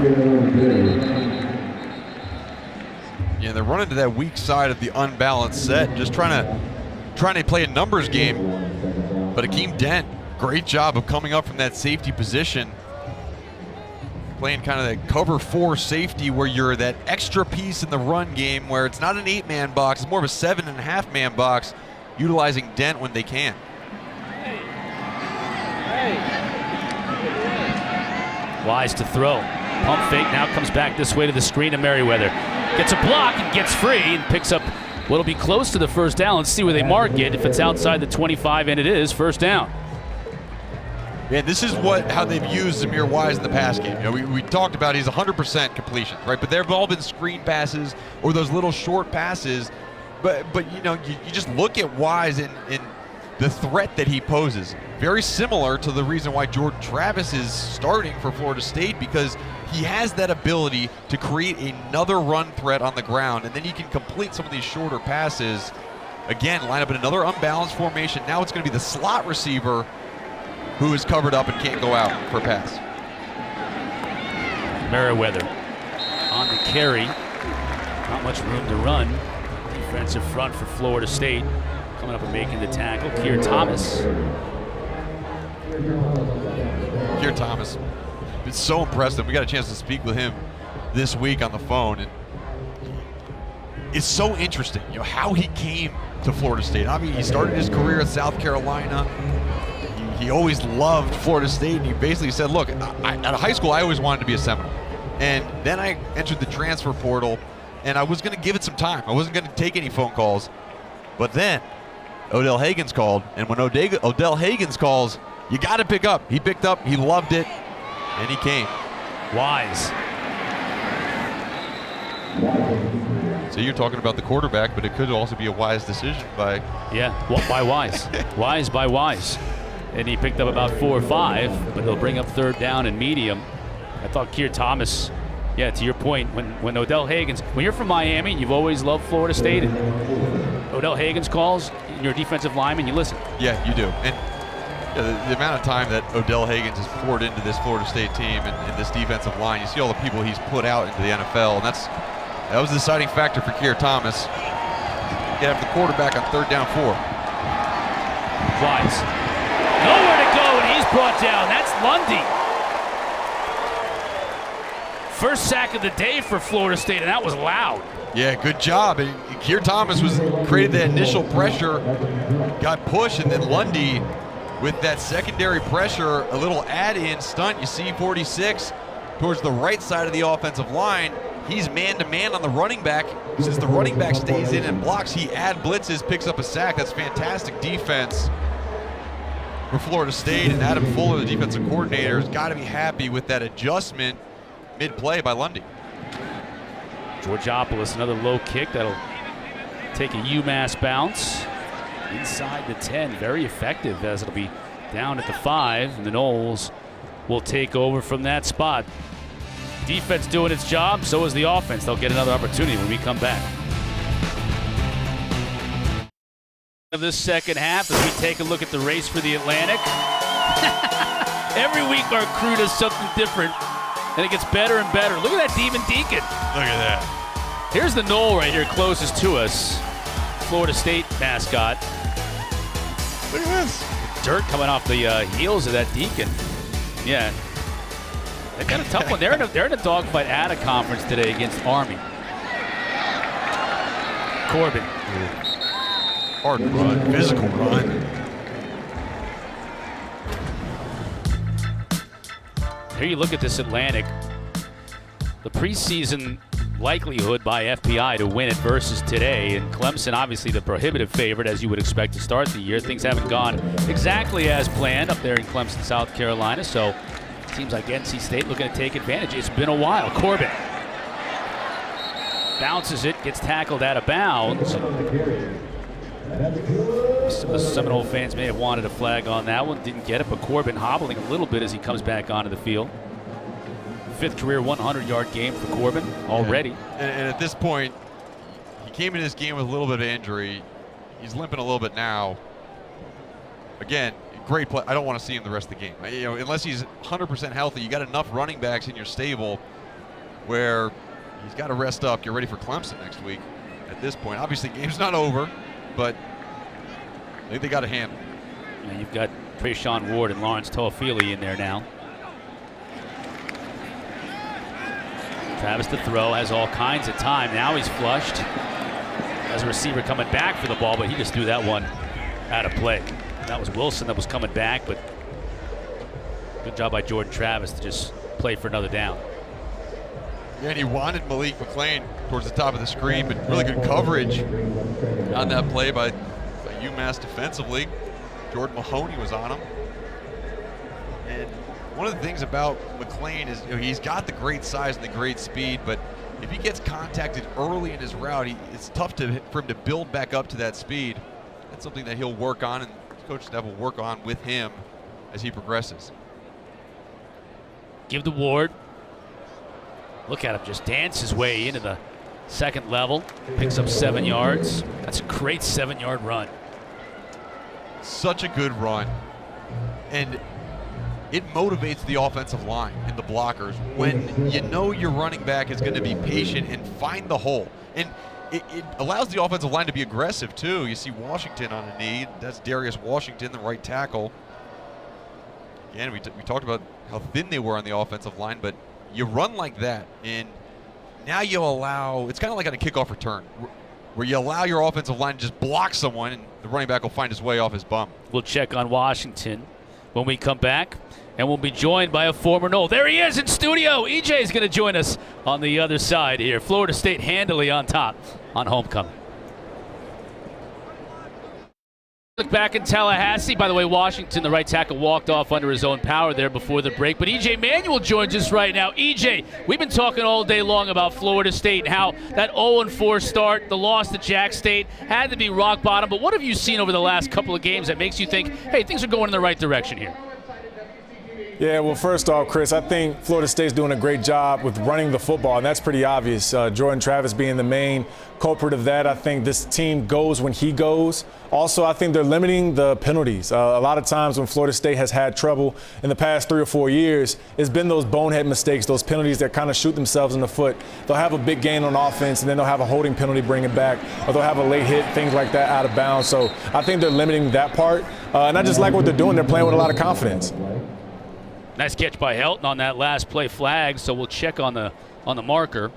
Yeah, they're running to that weak side of the unbalanced set, just trying to play a numbers game. But Akeem Dent, great job of coming up from that safety position, playing kind of that cover 4 safety where you're that extra piece in the run game where it's not an 8-man box, it's more of a 7.5-man box, utilizing Dent when they can. Wise to throw. Pump fake, now comes back this way to the screen of Merriweather. Gets a block and gets free and picks up what'll be close to the first down. Let's see where they mark it. If it's outside the 25, and it is, first down. Yeah, this is how they've used Zamir Wise in the pass game. You know, we talked about he's 100% completion, right? But they've all been screen passes or those little short passes. But you know, you just look at Wise in the threat that he poses. Very similar to the reason why Jordan Travis is starting for Florida State, because he has that ability to create another run threat on the ground, and then he can complete some of these shorter passes. Again, line up in another unbalanced formation. Now it's going to be the slot receiver who is covered up and can't go out for a pass. Merriweather on the carry. Not much room to run. Defensive front for Florida State. Coming up and making the tackle, Keir Thomas. Keir Thomas, it's so impressive. We got a chance to speak with him this week on the phone, and it's so interesting, you know, how he came to Florida State. I mean, he started his career at South Carolina. He always loved Florida State, and he basically said, look, out of high school, I always wanted to be a Seminole. And then I entered the transfer portal, and I was going to give it some time. I wasn't going to take any phone calls. But then Odell Haggins called, and when Odell Haggins calls, you got to pick up. He picked up, he loved it, and he came. Wise. So you're talking about the quarterback, but it could also be a wise decision by... Yeah, by Wise. Wise by Wise. And he picked up about 4 or 5, but they'll bring up third down and medium. I thought Keir Thomas, yeah, to your point, when Odell Haggins, when you're from Miami, you've always loved Florida State, and Odell Haggins calls, and you're a defensive lineman, you listen. Yeah, you do. And the amount of time that Odell Haggins has poured into this Florida State team and this defensive line, you see all the people he's put out into the NFL, and that was the deciding factor for Keir Thomas. Get after the quarterback on third down 4. Wise. Nowhere to go, and he's brought down. That's Lundy. First sack of the day for Florida State, and that was loud. Yeah, good job. And Keir Thomas created that initial pressure, got pushed, and then Lundy with that secondary pressure, a little add-in stunt. You see 46 towards the right side of the offensive line. He's man-to-man on the running back. Since the running back stays in and blocks, he blitzes, picks up a sack. That's fantastic defense for Florida State, and Adam Fuller, the defensive coordinator, has got to be happy with that adjustment mid-play by Lundy. Georgopoulos, another low kick that'll take a UMass bounce inside the 10. Very effective, as it'll be down at the 5, and the Noles will take over from that spot. Defense doing its job, so is the offense. They'll get another opportunity when we come back. Of this second half, as we take a look at the race for the Atlantic. Every week our crew does something different, and it gets better and better. Look at that Demon Deacon. Look at that. Here's the Nole right here closest to us. Florida State mascot. Look at this. Dirt coming off the heels of that Deacon. Yeah. They've got a tough one. They're in a dogfight at a conference today against Army. Corbin. Hard run, physical run. Here you look at this Atlantic. The preseason likelihood by FPI to win it versus today, and Clemson obviously the prohibitive favorite, as you would expect to start the year. Things haven't gone exactly as planned up there in Clemson, South Carolina, so Seems like NC State looking to take advantage. It's been a while. Corbin bounces it, gets tackled out of bounds. Some of the Seminole fans may have wanted a flag on that one. Didn't get it, but Corbin hobbling a little bit as he comes back onto the field. 5th career 100-yard game for Corbin already. And at this point, he came in this game with a little bit of injury. He's limping a little bit now. Again, great play. I don't want to see him the rest of the game. You know, unless he's 100% healthy, you got enough running backs in your stable where he's got to rest up, get ready for Clemson next week. At this point, obviously, game's not over, but I think they got a handle. Yeah, you've got Trayshawn Ward and Lawrence Toafili in there now. Travis to throw, has all kinds of time. Now he's flushed. Has a receiver coming back for the ball, but he just threw that one out of play. That was Wilson that was coming back, but good job by Jordan Travis to just play for another down. Yeah, and he wanted Malik McClain towards the top of the screen, but really good coverage on that play by UMass defensively. Jordan Mahoney was on him. And one of the things about McClain is, you know, he's got the great size and the great speed, but if he gets contacted early in his route, it's tough for him to build back up to that speed. That's something that he'll work on, and Coach Steph will work on with him as he progresses. Give to Ward. Look at him just dance his way into the second level. Picks up 7 yards. That's a great 7-yard run. Such a good run. And it motivates the offensive line and the blockers when you know your running back is going to be patient and find the hole. And it allows the offensive line to be aggressive too. You see Washington on a knee. That's Darius Washington, the right tackle. Again, we talked about how thin they were on the offensive line, but you run like that, and now you allow, it's kind of like on a kickoff return, where you allow your offensive line to just block someone, and the running back will find his way off his bum. We'll check on Washington when we come back, and we'll be joined by a former Nole. There he is in studio. EJ is going to join us on the other side here. Florida State handily on top on homecoming. Look back in Tallahassee. By the way, Washington, the right tackle, walked off under his own power there before the break. But EJ Manuel joins us right now. EJ, we've been talking all day long about Florida State and how that 0-4 start, the loss to Jack State, had to be rock bottom. But what have you seen over the last couple of games that makes you think, hey, things are going in the right direction here? Yeah, well, first off, Chris, I think Florida State's doing a great job with running the football, and that's pretty obvious. Jordan Travis being the main culprit of that. I think this team goes when he goes. Also, I think they're limiting the penalties. A lot of times when Florida State has had trouble in the past 3 or 4 years, it's been those bonehead mistakes, those penalties that kind of shoot themselves in the foot. They'll have a big gain on offense, and then they'll have a holding penalty bring it back, or they'll have a late hit, things like that out of bounds. So I think they're limiting that part. And I just like what they're doing. They're playing with a lot of confidence. Nice catch by Helton on that last play flag, so we'll check on the marker.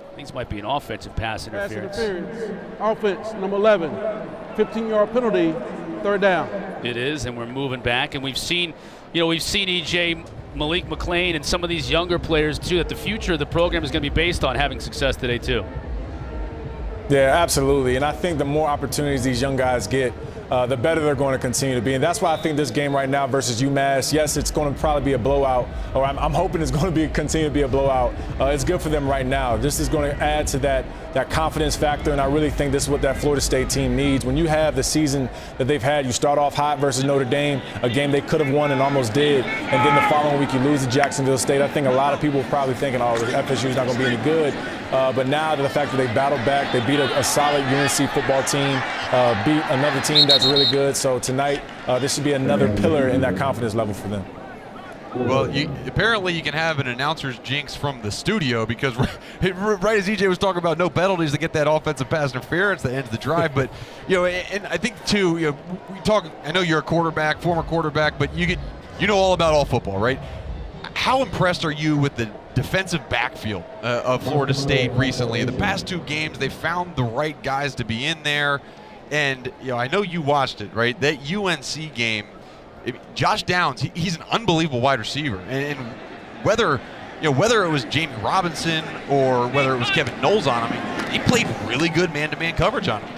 I think this might be an offensive pass interference. Offense, number 11. 15-yard penalty, 3rd down. It is, and we're moving back. And we've seen EJ, Malik McClain, and some of these younger players, too, that the future of the program is going to be based on having success today, too. Yeah, absolutely. And I think the more opportunities these young guys get, the better they're going to continue to be. And that's why I think this game right now versus UMass, yes, it's going to probably be a blowout, or I'm hoping it's going to continue to be a blowout. It's good for them right now. This is going to add to that confidence factor, and I really think this is what that Florida State team needs. When you have the season that they've had, you start off hot versus Notre Dame, a game they could have won and almost did, and then the following week you lose to Jacksonville State. I think a lot of people are probably thinking, oh, FSU's not going to be any good. But now the fact that they battled back, they beat a solid UNC football team, beat another team that's really good. So tonight, this should be another pillar in that confidence level for them. Well, apparently you can have an announcer's jinx from the studio, because right as EJ was talking about no penalties to get that offensive pass interference that ends the drive. But, and I think, too, we talk, I know you're a quarterback, former quarterback, but you know all about all football, right? How impressed are you with the defensive backfield of Florida State recently? In the past 2 games, they found the right guys to be in there. And, I know you watched it, right? That UNC game, Josh Downs, he's an unbelievable wide receiver. And whether it was Jamie Robinson or whether it was Kevin Knowles on him, he played really good man-to-man coverage on him.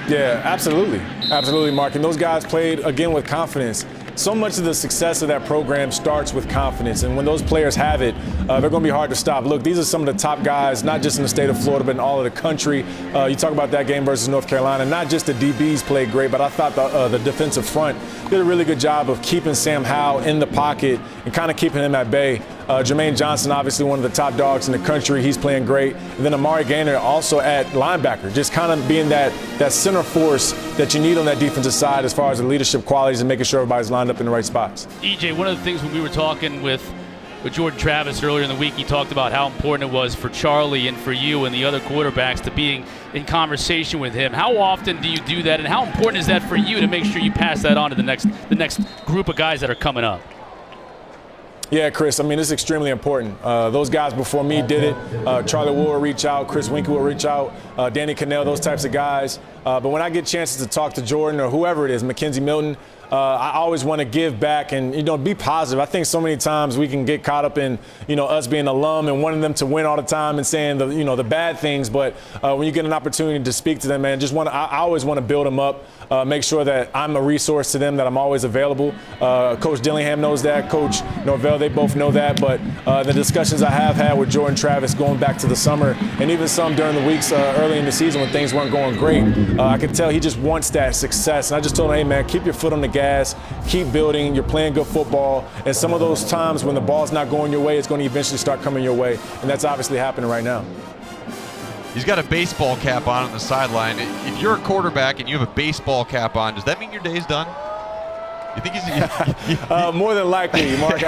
Yeah, absolutely. Absolutely, Mark. And those guys played, again, with confidence. so much of the success of that program starts with confidence. And when those players have it, they're going to be hard to stop. Look, these are some of the top guys, not just in the state of Florida, but in all of the country. You talk about that game versus North Carolina. Not just the DBs played great, but I thought the defensive front did a really good job of keeping Sam Howell in the pocket and kind of keeping him at bay. Jermaine Johnson, obviously one of the top dogs in the country. He's playing great. And then Amari Gaynor also at linebacker, just kind of being that center force that you need on that defensive side as far as the leadership qualities and making sure everybody's lined up in the right spots. EJ, one of the things when we were talking with Jordan Travis earlier in the week, he talked about how important it was for Charlie and for you and the other quarterbacks to be in conversation with him. How often do you do that, and how important is that for you to make sure you pass that on to the next group of guys that are coming up? Yeah, Chris, I mean, it's extremely important. Those guys before me did it. Charlie Wood will reach out, Chris Winkie will reach out, Danny Cannell, those types of guys. But when I get chances to talk to Jordan or whoever it is, Mackenzie Milton, I always want to give back and, be positive. I think so many times we can get caught up in, us being alum and wanting them to win all the time and saying the bad things. But when you get an opportunity to speak to them, man, I always want to build them up, make sure that I'm a resource to them, that I'm always available. Coach Dillingham knows that. Coach Norvell, they both know that. But the discussions I have had with Jordan Travis going back to the summer and even some during the weeks early in the season when things weren't going great, I could tell he just wants that success. And I just told him, hey, man, keep your foot on the gas, keep building, you're playing good football, and some of those times when the ball's not going your way, it's going to eventually start coming your way, and that's obviously happening right now. He's got a baseball cap on the sideline. If you're a quarterback and you have a baseball cap on, does that mean your day's done? You think he's more than likely, Mark.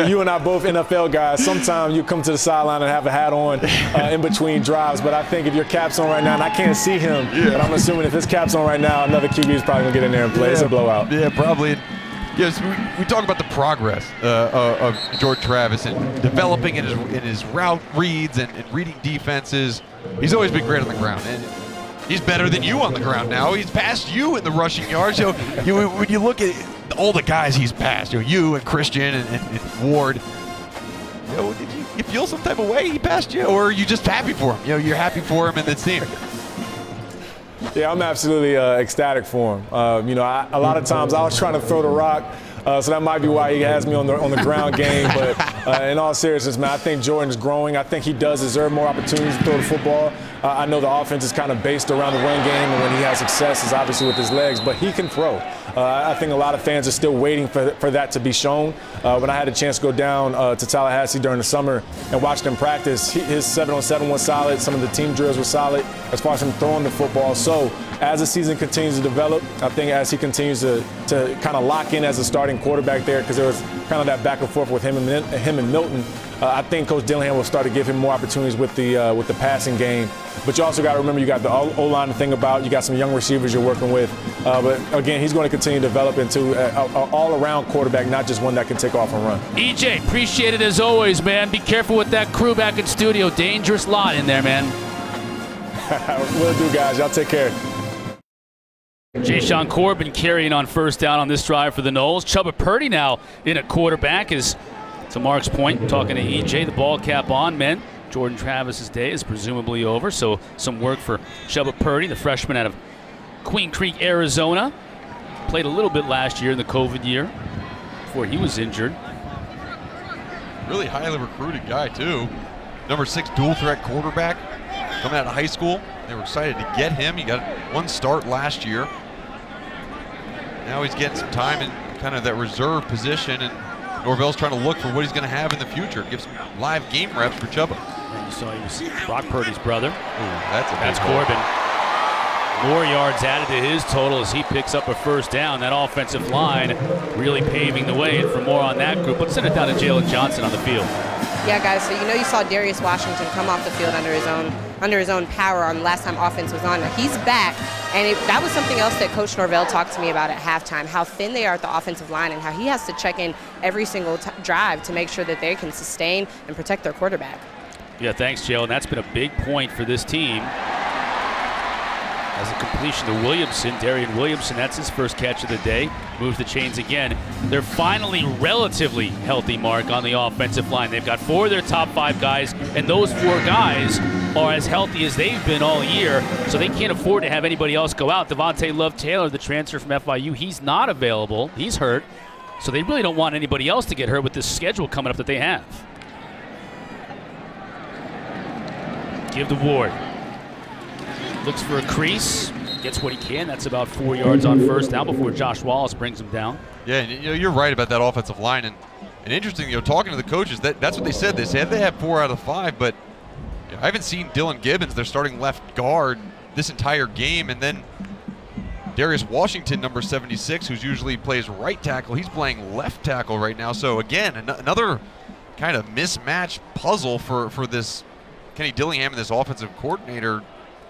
You and I both NFL guys. Sometimes you come to the sideline and have a hat on in between drives. But I think if your cap's on right now, and I can't see him, but I'm assuming if his cap's on right now, another QB is probably gonna get in there and play. It's a blowout. Yeah, probably. Yes, we talk about the progress of Jordan Travis and developing in his route reads and reading defenses. He's always been great on the ground. And he's better than you on the ground now. He's passed you in the rushing yards. When you look at all the guys he's passed, you and Christian and Ward, did you feel some type of way he passed you, or are you just happy for him? You're happy for him and this team. Yeah, I'm absolutely ecstatic for him. A lot of times I was trying to throw the rock. So that might be why he has me on the ground game. But in all seriousness, man, I think Jordan's growing. I think he does deserve more opportunities to throw the football. I know the offense is kind of based around the run game, and when he has success is obviously with his legs, but he can throw. I think a lot of fans are still waiting for that to be shown. When I had a chance to go down to Tallahassee during the summer and watch them practice, his 7-on-7 was solid. Some of the team drills were solid as far as him throwing the football. So as the season continues to develop, I think as he continues to kind of lock in as a starting quarterback there, because there was kind of that back and forth with him and Milton, I think Coach Dillingham will start to give him more opportunities with the passing game. But you also got to remember you got the O-line to think about. You got some young receivers you're working with. But again, he's going to continue to develop into an all-around quarterback, not just one that can take off and run. EJ, appreciate it as always, man. Be careful with that crew back in studio. Dangerous lot in there, man. Will do, guys. Y'all take care. Ja'Shawn Corbin carrying on first down on this drive for the Noles. Chubba Purdy now in at quarterback is, to Mark's point, talking to EJ, the ball cap on, men. Jordan Travis's day is presumably over, so some work for Chubba Purdy, the freshman out of Queen Creek, Arizona. Played a little bit last year in the COVID year before he was injured. Really highly recruited guy, too. Number 6 dual threat quarterback coming out of high school. They were excited to get him. He got one start last year. Now he's getting some time in kind of that reserve position, and Norvell's trying to look for what he's going to have in the future. Give some live game reps for Chubba. And you saw he was Brock Purdy's brother. Ooh, that's Corbin. More yards added to his total as he picks up a first down. That offensive line really paving the way. And for more on that group, let's send it down to Jalen Johnson on the field. Yeah, guys, so you saw Darius Washington come off the field under his own power on the last time offense was on. He's back, and that was something else that Coach Norvell talked to me about at halftime, how thin they are at the offensive line and how he has to check in every single drive to make sure that they can sustain and protect their quarterback. Yeah, thanks, Jalen. That's been a big point for this team. As a completion to Williamson, Darian Williamson, that's his first catch of the day. Moves the chains again. They're finally relatively healthy, Mark, on the offensive line. They've got 4 of their top 5 guys, and those 4 guys are as healthy as they've been all year, so they can't afford to have anybody else go out. Devontae Love-Taylor, the transfer from FIU, he's not available. He's hurt. So they really don't want anybody else to get hurt with this schedule coming up that they have. Give to Ward. Looks for a crease. Gets what he can. That's about 4 yards on first down before Josh Wallace brings him down. Yeah, and you're right about that offensive line. And interesting, talking to the coaches, that's what they said. They said they had 4 out of 5, but I haven't seen Dylan Gibbons, their starting left guard, this entire game. And then Darius Washington, number 76, who's usually plays right tackle, he's playing left tackle right now. So again, another kind of mismatch puzzle for this Kenny Dillingham and this offensive coordinator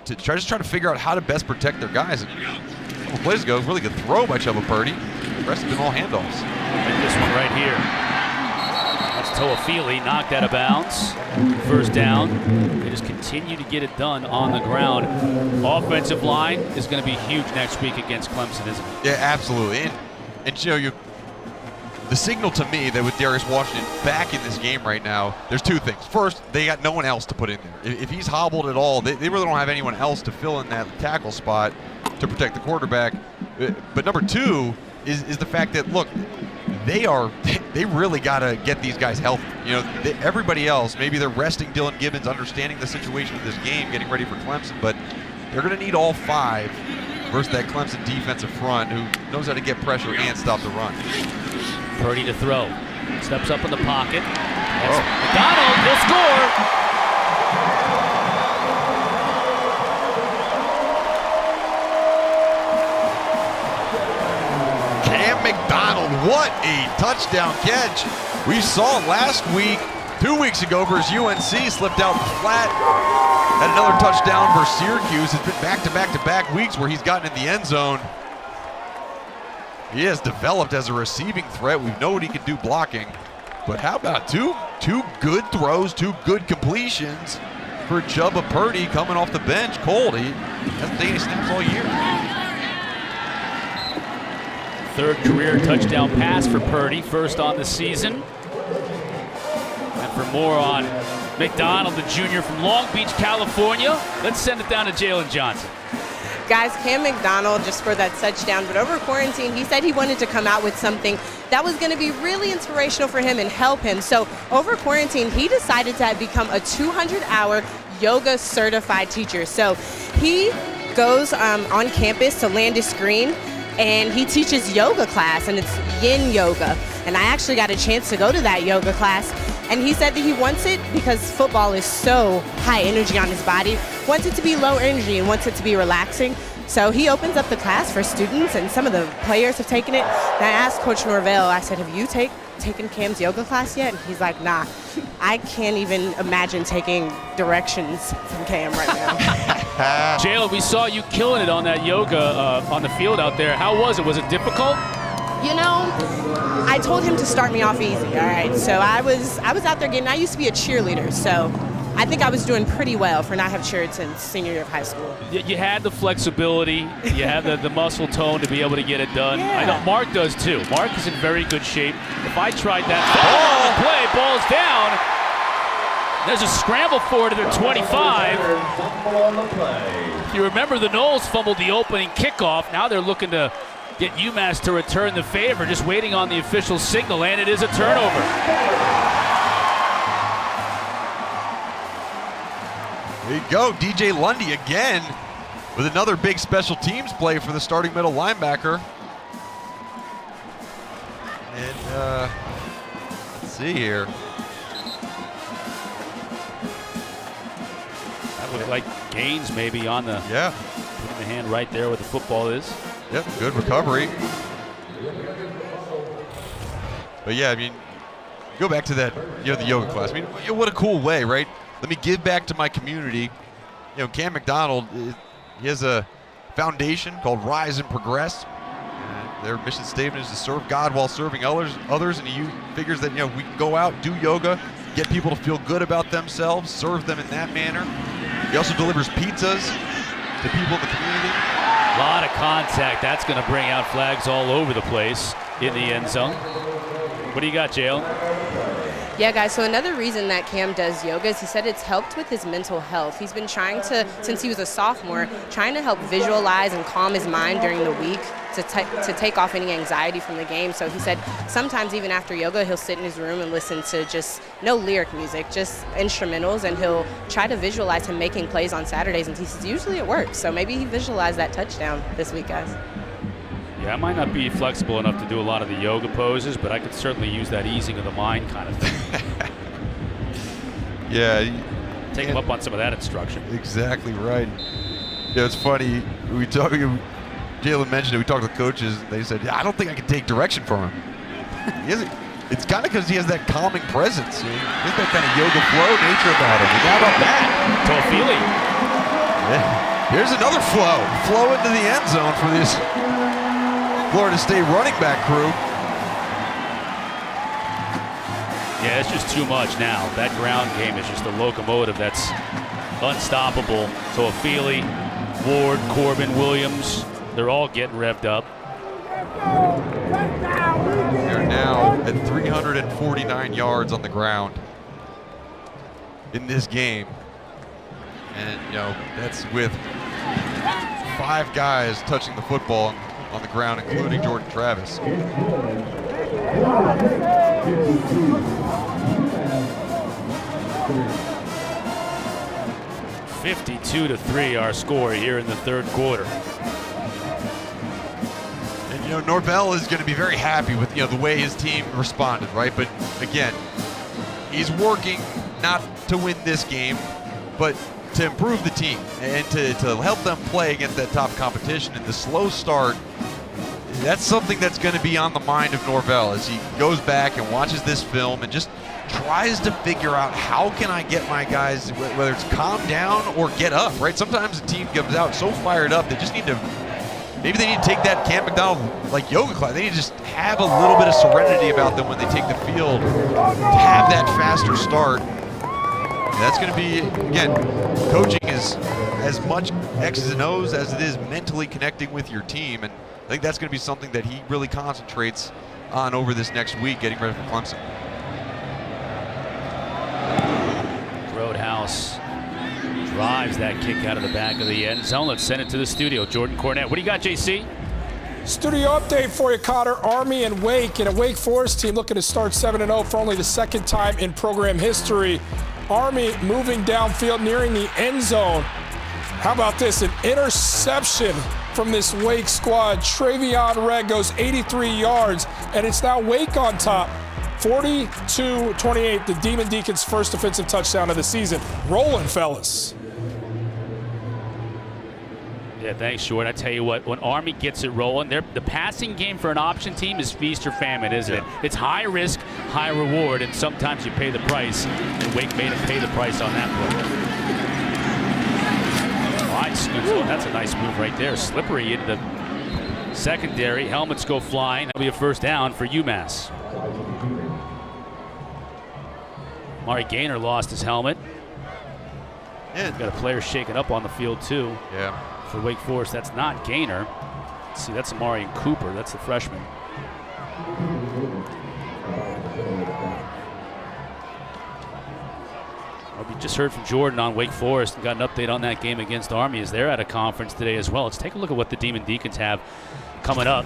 to try to figure out how to best protect their guys. And a couple plays ago, really good throw by Chuba Purdy. The rest have been all handoffs. Like this one right here. That's Toafili, knocked out of bounds. First down. They just continue to get it done on the ground. Offensive line is going to be huge next week against Clemson, isn't it? Yeah, absolutely. And the signal to me that with Darius Washington back in this game right now, there's 2 things. First, they got no one else to put in there. If he's hobbled at all, they really don't have anyone else to fill in that tackle spot to protect the quarterback. But number 2 is the fact that, look, they really got to get these guys healthy. Everybody else, maybe they're resting Dylan Gibbons, understanding the situation of this game, getting ready for Clemson, but they're going to need all 5 versus that Clemson defensive front who knows how to get pressure and stop the run. Purdy to throw. Steps up in the pocket. That's McDonald. He'll score. Cam McDonald, what a touchdown catch. We saw last week, 2 weeks ago versus UNC, slipped out flat. Had another touchdown versus Syracuse. It's been back-to-back weeks where he's gotten in the end zone. He has developed as a receiving threat. We know what he can do blocking. But how about two good throws, 2 good completions for Chuba Purdy coming off the bench cold. He hasn't taken any snaps all year. 3rd career touchdown pass for Purdy, first on the season. And for more on McDonald, the junior from Long Beach, California, let's send it down to Jalen Johnson. Guys, Cam McDonald just for that touchdown, but over quarantine, he said he wanted to come out with something that was going to be really inspirational for him and help him. So over quarantine, he decided to become a 200-hour yoga certified teacher. So he goes on campus to Landis Green, and he teaches yoga class, and it's yin yoga. And I actually got a chance to go to that yoga class. And he said that he wants it because football is so high energy on his body, wants it to be low energy and wants it to be relaxing. So he opens up the class for students, and some of the players have taken it. And I asked Coach Norvell, I said, have you taken Cam's yoga class yet? And he's like, nah, I can't even imagine taking directions from Cam right now. Jalen, we saw you killing it on that yoga on the field out there. How was it? Was it difficult? I told him to start me off easy, all right? So I was out there I used to be a cheerleader, so I think I was doing pretty well for not have cheered since senior year of high school. You had the flexibility, you had the muscle tone to be able to get it done. Yeah. I know Mark does too. Mark is in very good shape. If I tried that on the play, ball's down. There's a scramble for it at their 25. If you remember, the Noles fumbled the opening kickoff. Now they're looking to get UMass to return the favor, just waiting on the official signal, and it is a turnover. There you go, DJ Lundy again with another big special teams play for the starting middle linebacker. And let's see here. That looked like Gaines maybe on the, putting the hand right there where the football is. Yep, good recovery. But yeah, I mean, go back to that, the yoga class. I mean, what a cool way, right? Let me give back to my community. Cam McDonald, he has a foundation called Rise and Progress. Their mission statement is to serve God while serving others, and he figures that, we can go out, do yoga, get people to feel good about themselves, serve them in that manner. He also delivers pizzas to people in the community. A lot of contact. That's going to bring out flags all over the place in the end zone. What do you got, Jalen? Yeah, guys, so another reason that Cam does yoga is he said it's helped with his mental health. He's been trying to, since he was a sophomore, trying to help visualize and calm his mind during the week to take off any anxiety from the game. So he said sometimes even after yoga, he'll sit in his room and listen to just no lyric music, just instrumentals, and he'll try to visualize him making plays on Saturdays, and he says usually it works. So maybe he visualized that touchdown this week, guys. Yeah, I might not be flexible enough to do a lot of the yoga poses, but I could certainly use that easing of the mind kind of thing. Yeah. Take him up on some of that instruction. Exactly right. Yeah, it's funny. Jalen mentioned it. We talked to coaches. And they said, "Yeah, I don't think I can take direction from him." It's kind of because he has that calming presence. He has that kind of yoga flow nature about him. How about that? Toafili. Yeah. Here's another flow into the end zone for this Florida State running back crew. Yeah, it's just too much now. That ground game is just a locomotive that's unstoppable. Toafili, Ward, Corbin, Williams, they're all getting revved up. They're now at 349 yards on the ground in this game. And, that's with 5 guys touching the football on the ground, including Jordan Travis. 52-3 our score here in the third quarter. And Norvell is going to be very happy with the way his team responded, right? But again, he's working not to win this game, but to improve the team and to help them play against that top competition. And the slow start, that's something that's going to be on the mind of Norvell as he goes back and watches this film and just tries to figure out how can I get my guys, whether it's calm down or get up, right? Sometimes the team comes out so fired up, they just need to, maybe they need to take that Cam McDonald like yoga class. They need to just have a little bit of serenity about them when they take the field to have that faster start. And that's going to be, again, coaching is as much X's and O's as it is mentally connecting with your team. And I think that's going to be something that he really concentrates on over this next week, getting ready for Clemson. Roadhouse drives that kick out of the back of the end zone. Let's send it to the studio. Jordan Cornette. What do you got, JC? Studio update for you, Cotter. Army and Wake, and a Wake Forest team looking to start 7-0 for only the second time in program history. Army moving downfield, nearing the end zone. How about this? An interception from this Wake squad. Travion Red goes 83 yards, and it's now Wake on top. 42-28, the Demon Deacons' first offensive touchdown of the season. Rolling, fellas. Yeah, thanks, Short. I tell you what, when Army gets it rolling, the passing game for an option team is feast or famine, isn't it? It's high risk, high reward, and sometimes you pay the price. And Wake made him pay the price on that play. Wide scoops. Oh, that's a nice move right there. Slippery into the secondary. Helmets go flying. That'll be a first down for UMass. Mari Gaynor lost his helmet. Yeah. Got a player shaken up on the field, too. Yeah. For Wake Forest, that's not Gaynor. Let's see, that's Amari Cooper. That's the freshman. Well, we just heard from Jordan on Wake Forest and got an update on that game against Army as they're at a conference today as well. Let's take a look at what the Demon Deacons have coming up.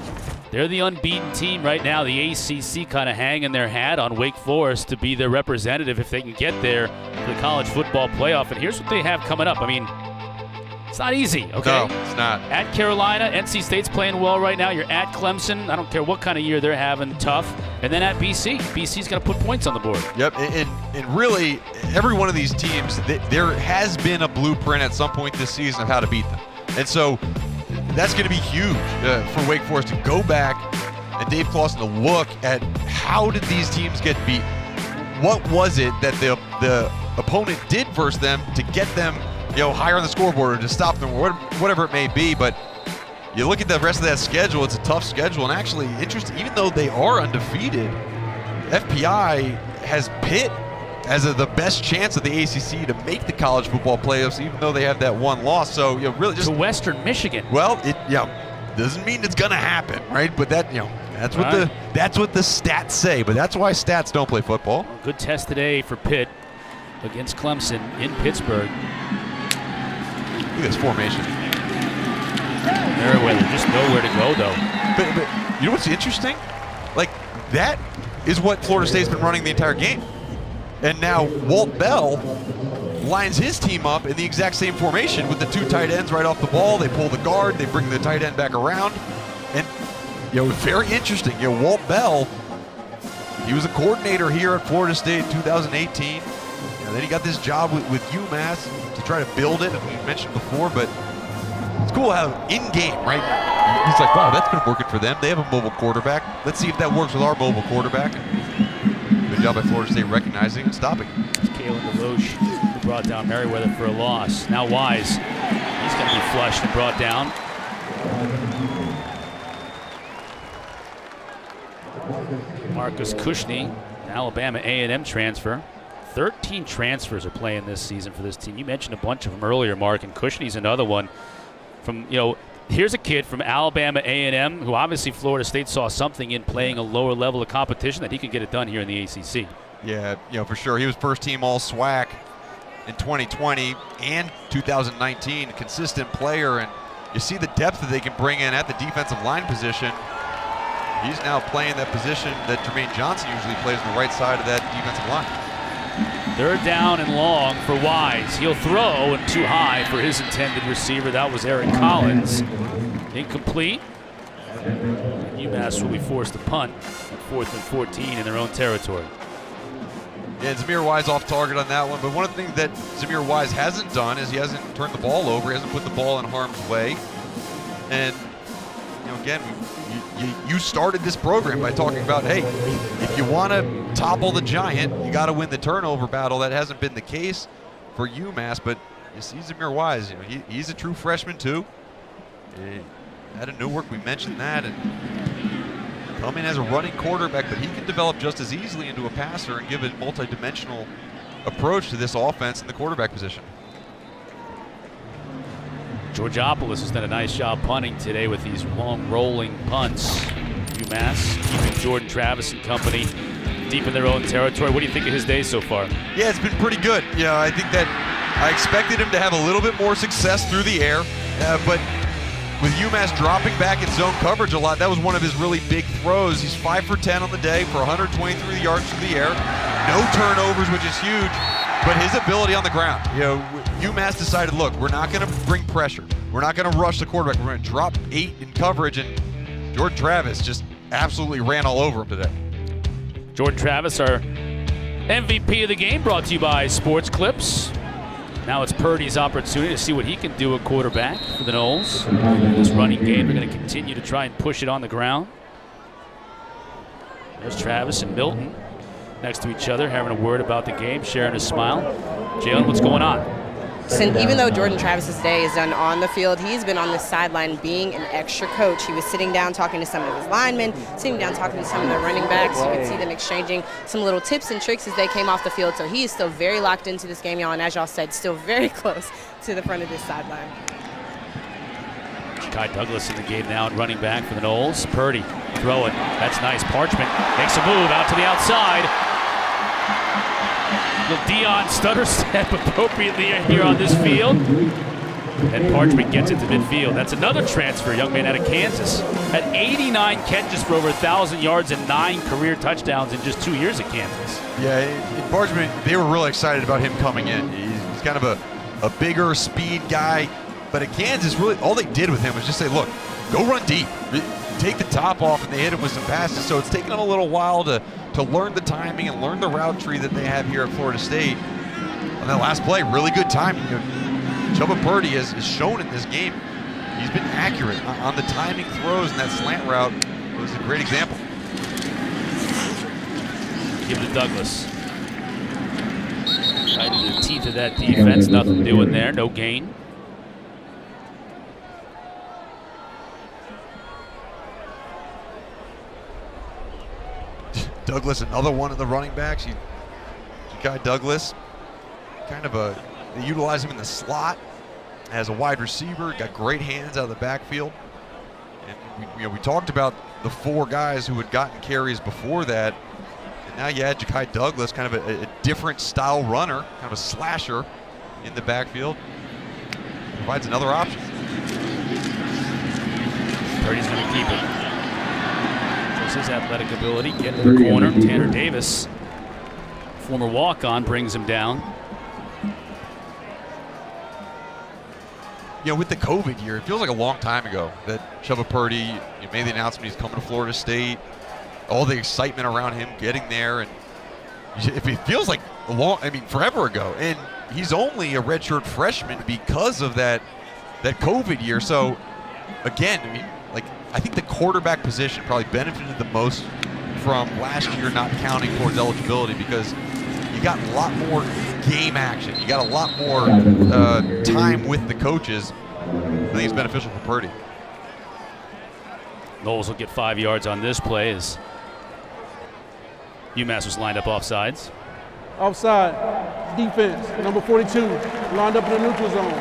They're the unbeaten team right now. The ACC kind of hanging their hat on Wake Forest to be their representative if they can get there for the college football playoff. And here's what they have coming up. I mean, it's not easy, okay? No, it's not. At Carolina, NC State's playing well right now. You're at Clemson. I don't care what kind of year they're having, tough. And then at BC. BC's got to put points on the board. Yep, and really, every one of these teams, there has been a blueprint at some point this season of how to beat them. And so that's going to be huge for Wake Forest to go back and Dave Clawson to look at how did these teams get beat? What was it that the opponent did versus them to get them higher on the scoreboard or to stop them, or whatever it may be. But you look at the rest of that schedule, it's a tough schedule. And actually, interesting, even though they are undefeated, FPI has Pitt as the best chance of the ACC to make the college football playoffs, even though they have that one loss. So, really just to Western Michigan. Well, it doesn't mean it's going to happen, right? But that, That's what the stats say, but that's why stats don't play football. Good test today for Pitt against Clemson in Pittsburgh. Look at this formation. Merriweather just nowhere to go, though. But you know what's interesting? Like, that is what Florida State's been running the entire game. And now Walt Bell lines his team up in the exact same formation with the 2 tight ends right off the ball. They pull the guard, they bring the tight end back around. And, very interesting. Walt Bell, he was a coordinator here at Florida State in 2018. Then he got this job with UMass to try to build it, as we mentioned before, but it's cool how in-game, right? He's like, wow, that's been working for them. They have a mobile quarterback. Let's see if that works with our mobile quarterback. Good job by Florida State recognizing and stopping. It's Kalen DeLoche who brought down Merriweather for a loss. Now Wise, he's going to be flushed and brought down. Marcus Cushney, Alabama A&M transfer. 13 transfers are playing this season for this team. You mentioned a bunch of them earlier, Mark, and Cushney's another one. From here's a kid from Alabama A&M who obviously Florida State saw something in playing a lower level of competition that he could get it done here in the ACC. Yeah, for sure. He was first team all SWAC in 2020 and 2019. Consistent player, and you see the depth that they can bring in at the defensive line position. He's now playing that position that Jermaine Johnson usually plays on the right side of that defensive line. 3rd down and long for Wise. He'll throw and too high for his intended receiver. That was Eric Collins. Incomplete. UMass will be forced to punt at 4th and 14 in their own territory. Yeah, Zamir Wise off target on that one. But one of the things that Zamir Wise hasn't done is he hasn't turned the ball over. He hasn't put the ball in harm's way. And again, you started this program by talking about, hey, if you want to topple the giant, you got to win the turnover battle. That hasn't been the case for UMass, but you see Zamir Wise, he's a true freshman too. Out of Newark, we mentioned that, and come in as a running quarterback, but he can develop just as easily into a passer and give a multi-dimensional approach to this offense in the quarterback position. Georgopoulos has done a nice job punting today with these long rolling punts. UMass keeping Jordan Travis and company deep in their own territory. What do you think of his day so far? Yeah, it's been pretty good. I think that I expected him to have a little bit more success through the air, but with UMass dropping back in zone coverage a lot, that was one of his really big throws. He's 5 for 10 on the day for 123 yards through the air. No turnovers, which is huge. But his ability on the ground, UMass decided, look, we're not going to bring pressure. We're not going to rush the quarterback. We're going to drop 8 in coverage, and Jordan Travis just absolutely ran all over him today. Jordan Travis, our MVP of the game, brought to you by Sports Clips. Now it's Purdy's opportunity to see what he can do at quarterback for the Noles. In this running game, they're going to continue to try and push it on the ground. There's Travis and Milton next to each other, having a word about the game, sharing a smile. Jalen, what's going on? Even though Jordan Travis's day is done on the field, he's been on the sideline being an extra coach. He was sitting down talking to some of his linemen, sitting down talking to some of the running backs. You could see them exchanging some little tips and tricks as they came off the field. So he is still very locked into this game, y'all, and as y'all said, still very close to the front of this sideline. Kai Douglas in the game now at running back for the Noles. Purdy throwing. That's nice. Parchment makes a move out to the outside. Little Dion stutter step appropriately here on this field. And Parchment gets it to midfield. That's another transfer, young man out of Kansas. Had 89 catches for over 1,000 yards and 9 career touchdowns in just 2 years at Kansas. Yeah, in Parchment, they were really excited about him coming in. He's kind of a bigger speed guy. But at Kansas, really, all they did with him was just say, look, go run deep. Take the top off, and they hit him with some passes. So it's taken them a little while to learn the timing and learn the route tree that they have here at Florida State. On that last play, really good timing. Chubba Purdy has shown in this game. He's been accurate on the timing throws, and that slant route was a great example. Give it to Douglas. Right into the teeth of that defense. Nothing doing there. No gain. Douglas, another one of the running backs. Guy Douglas, they utilize him in the slot as a wide receiver. Got great hands out of the backfield. And we talked about the 4 guys who had gotten carries before that. And now you add Ja'Kai Douglas, kind of a different style runner, kind of a slasher in the backfield. Provides another option. Purdy's going to keep it. Shows his athletic ability. Get to the corner. Tanner Davis, former walk-on, brings him down. You know, with the COVID year, it feels like a long time ago that Chubba Purdy made the announcement he's coming to Florida State. All the excitement around him getting there, and it feels like forever ago. And he's only a redshirt freshman because of that COVID year. So, again, I think the quarterback position probably benefited the most from last year not counting towards eligibility, because you got a lot more game action. You got a lot more time with the coaches. I think it's beneficial for Purdy. Knowles will get 5 yards on this play as UMass was lined up offsides. Offside, defense, number 42, lined up in the neutral zone.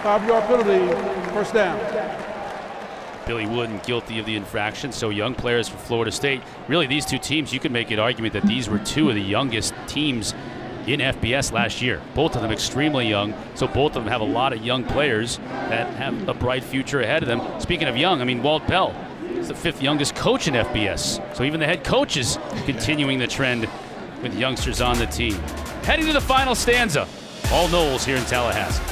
5-yard penalty, first down. Billy Wooden guilty of the infraction. So young players for Florida State. Really, these two teams, you could make an argument that these were 2 of the youngest teams in FBS last year. Both of them extremely young, so both of them have a lot of young players that have a bright future ahead of them. Speaking of young, Walt Bell is the 5th youngest coach in FBS. So even the head coach is continuing the trend with youngsters on the team. Heading to the final stanza, all Noles here in Tallahassee.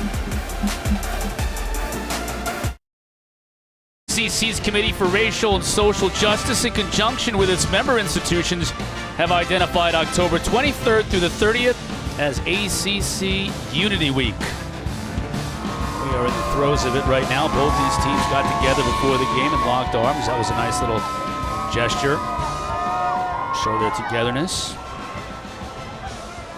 NCC's Committee for Racial and Social Justice, in conjunction with its member institutions, have identified October 23rd through the 30th as ACC Unity Week. We are in the throes of it right now. Both these teams got together before the game and locked arms. That was a nice little gesture. Show their togetherness.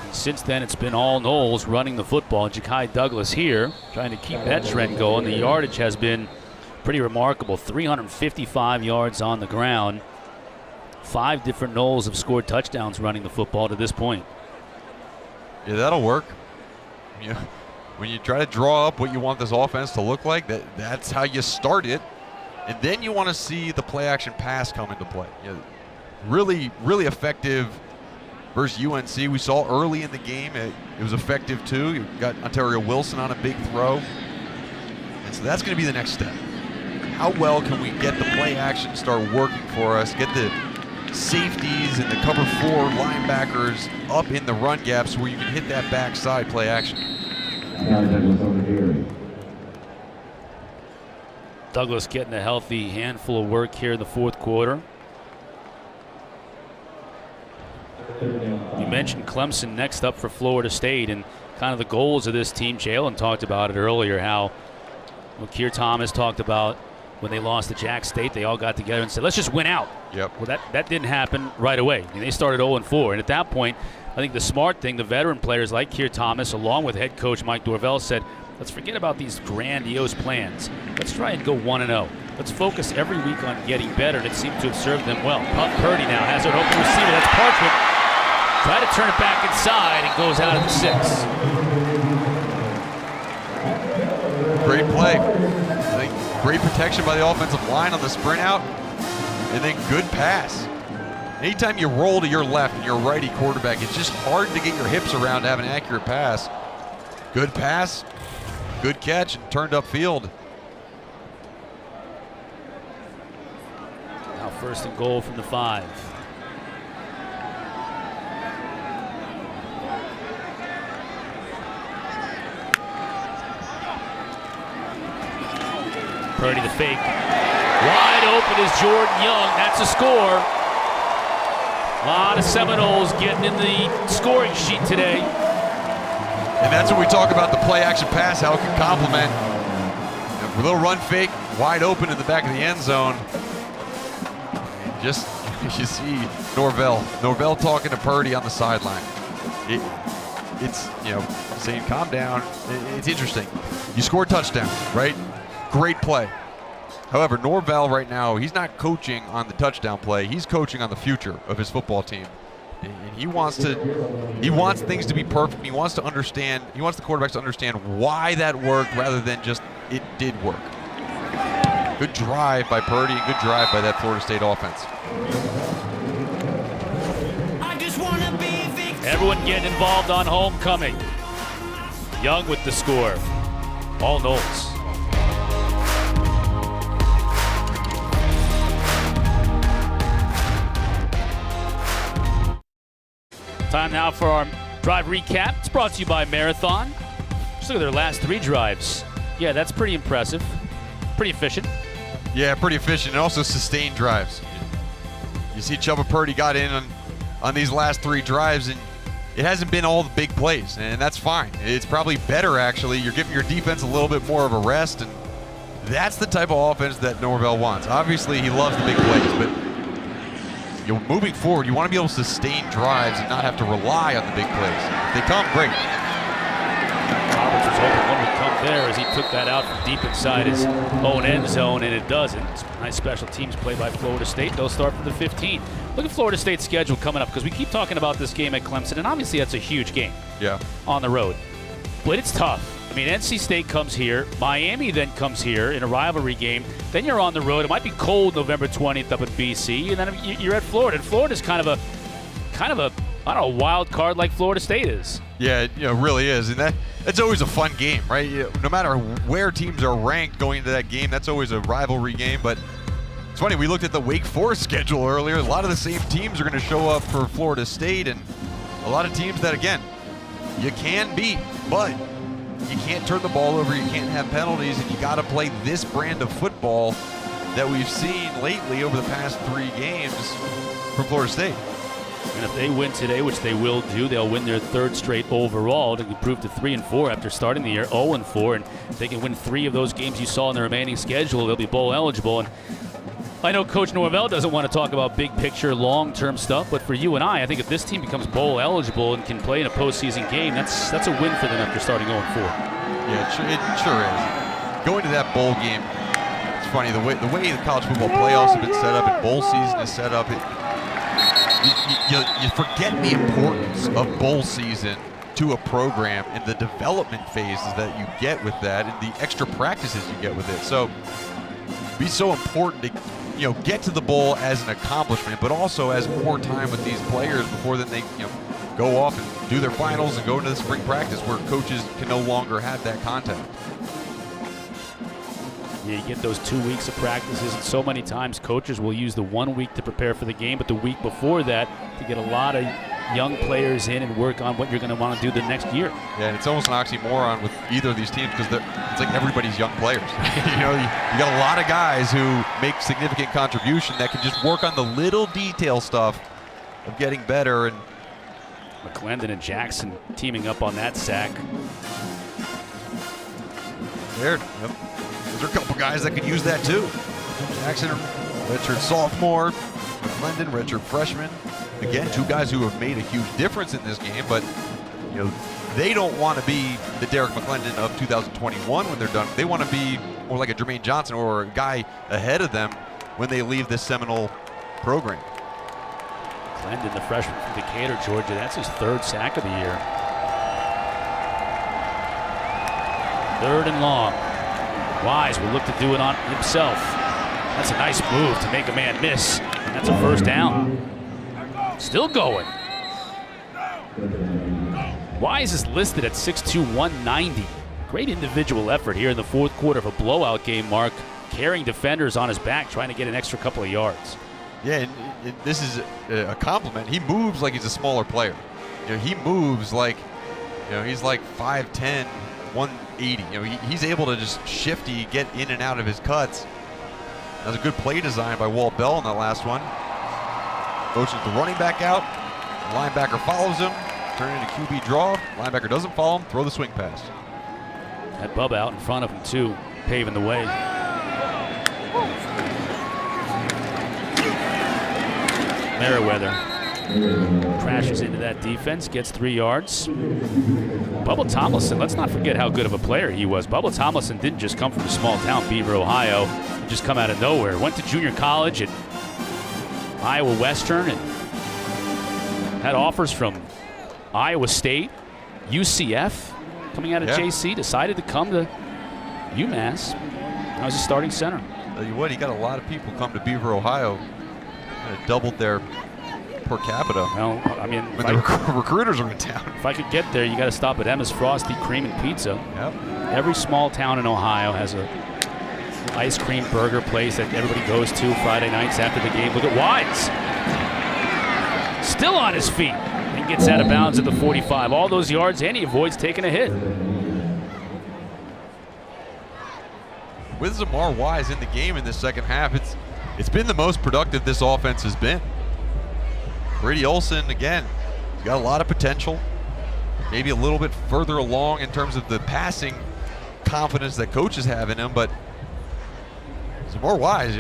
And since then, it's been all Noles running the football. Ja'Kai Douglas here, trying to keep that trend going. The yardage has been pretty remarkable. 355 yards on the ground. 5 different Noles have scored touchdowns running the football to this point. Yeah, that'll work. When you try to draw up what you want this offense to look like, that's how you start it. And then you want to see the play-action pass come into play. Really, really effective versus UNC. We saw early in the game it was effective too. You got Ontario Wilson on a big throw. And so that's going to be the next step. How well can we get the play action start working for us, get the safeties and the cover 4 linebackers up in the run gaps where you can hit that backside play action. Douglas getting a healthy handful of work here in the 4th quarter. You mentioned Clemson next up for Florida State, and kind of the goals of this team. Jalen talked about it earlier, how Keir Thomas talked about when they lost to Jack State, they all got together and said, let's just win out. Yep. Well, that didn't happen right away. They started 0-4, and at that point, I think the smart thing, the veteran players like Keir Thomas, along with head coach Mike Dorvell, said, let's forget about these grandiose plans. Let's try and go 1-0. Let's focus every week on getting better, and it seemed to have served them well. Purdy now has an open receiver. That's Parchment. Try to turn it back inside, and goes out at the 6. Great play. I think great protection by the offensive line on the sprint out, and then good pass. Anytime you roll to your left and you're a righty quarterback, it's just hard to get your hips around to have an accurate pass. Good pass, good catch, and turned upfield. Now 1st and goal from the 5. Purdy the fake. Wide open is Jordan Young. That's a score. A lot of Seminoles getting in the scoring sheet today. And that's when we talk about the play-action pass, how it can complement. A little run fake, wide open in the back of the end zone. And just, you see Norvell talking to Purdy on the sideline. It's saying, calm down. It's interesting. You score a touchdown, right? Great play. However, Norvell right now, he's not coaching on the touchdown play. He's coaching on the future of his football team. And he wants things to be perfect. He wants the quarterbacks to understand why that worked rather than just it did work. Good drive by Purdy and good drive by that Florida State offense. Everyone getting involved on homecoming. Young with the score. All Noles. Time now for our drive recap. It's brought to you by Marathon. Just look at their last 3 drives. Yeah, that's pretty impressive. Pretty efficient. Yeah, pretty efficient and also sustained drives. You see Chubba Purdy got in on these last 3 drives, and it hasn't been all the big plays, and that's fine. It's probably better, actually. You're giving your defense a little bit more of a rest, and that's the type of offense that Norvell wants. Obviously, he loves the big plays, but moving forward, you want to be able to sustain drives and not have to rely on the big plays. If they come, great. Roberts was hoping one would come there as he took that out from deep inside his own end zone, and it doesn't. It's nice special teams play by Florida State. They'll start from the 15. Look at Florida State's schedule coming up, because we keep talking about this game at Clemson, and obviously that's a huge game on the road. But it's tough. I mean, NC State comes here, Miami then comes here in a rivalry game, then you're on the road. It might be cold November 20th up in BC, and then you're at Florida. And Florida's kind of a I don't know, wild card like Florida State is. Yeah, it really is, and that's always a fun game, right? No matter where teams are ranked going into that game, that's always a rivalry game. But it's funny, we looked at the Wake Forest schedule earlier. A lot of the same teams are going to show up for Florida State, and a lot of teams that, again, you can beat, but you can't turn the ball over, you can't have penalties, and you got to play this brand of football that we've seen lately over the past 3 games from Florida State. And if they win today, which they will do, they'll win their 3rd straight overall to improve to 3-4 after starting the year 0-4. And if they can win 3 of those games you saw in the remaining schedule, they'll be bowl eligible. And I know Coach Norvell doesn't want to talk about big picture, long-term stuff, but for you and I think if this team becomes bowl eligible and can play in a postseason game, that's a win for them after starting 0-4. Yeah, it sure is. Going to that bowl game, it's funny, the way the college football playoffs have been set up and bowl season is set up, you forget the importance of bowl season to a program and the development phases that you get with that and the extra practices you get with it. So it'd be so important to get to the bowl as an accomplishment, but also as more time with these players before then they go off and do their finals and go into the spring practice where coaches can no longer have that contact. Yeah, you get those 2 weeks of practices, and so many times coaches will use the 1 week to prepare for the game, but the week before that to get a lot of young players in and work on what you're going to want to do the next year. Yeah, and it's almost an oxymoron with either of these teams because it's like everybody's young players. you got a lot of guys who make significant contribution that can just work on the little detail stuff of getting better. And McClendon and Jackson teaming up on that sack. There, those are a couple guys that could use that too. Jackson, redshirt sophomore, McClendon, redshirt freshman. Again, 2 guys who have made a huge difference in this game, but they don't want to be the Derek McClendon of 2021 when they're done. They want to be more like a Jermaine Johnson or a guy ahead of them when they leave this Seminole program. McClendon, the freshman from Decatur, Georgia, that's his 3rd sack of the year. 3rd and long. Wise will look to do it on himself. That's a nice move to make a man miss, and that's a 1st down. Still going. Wise is listed at 6'2", 190. Great individual effort here in the 4th quarter of a blowout game, Mark, carrying defenders on his back, trying to get an extra couple of yards. Yeah, and this is a compliment. He moves like he's a smaller player. He moves like, he's like 5'10", 180. He's able to just shifty, get in and out of his cuts. That was a good play design by Walt Bell in that last one. Motions the running back out. Linebacker follows him. Turn into QB draw. Linebacker doesn't follow him. Throw the swing pass. Had Bubba out in front of him too, paving the way. Merriweather crashes into that defense, gets 3 yards. Bubba Tomlinson, let's not forget how good of a player he was. Bubba Tomlinson didn't just come from a small town, Beaver, Ohio, and just come out of nowhere. Went to junior college at Iowa Western and had offers from Iowa State, UCF, coming out of JC, decided to come to UMass. Now he's a starting center. Tell you what, he got a lot of people come to Beaver, Ohio. Kind of doubled their per capita. Well, I mean, when the recruiters are in town. If I could get there, you got to stop at Emma's Frosty Cream and Pizza. Yep. Every small town in Ohio has a ice cream burger place that everybody goes to Friday nights after the game. Look at Wise. Still on his feet. And gets out of bounds at the 45. All those yards, and he avoids taking a hit. With Zamar Wise in the game in this second half, it's been the most productive this offense has been. Brady Olson, again, he's got a lot of potential. Maybe a little bit further along in terms of the passing confidence that coaches have in him, but Zamar Wise,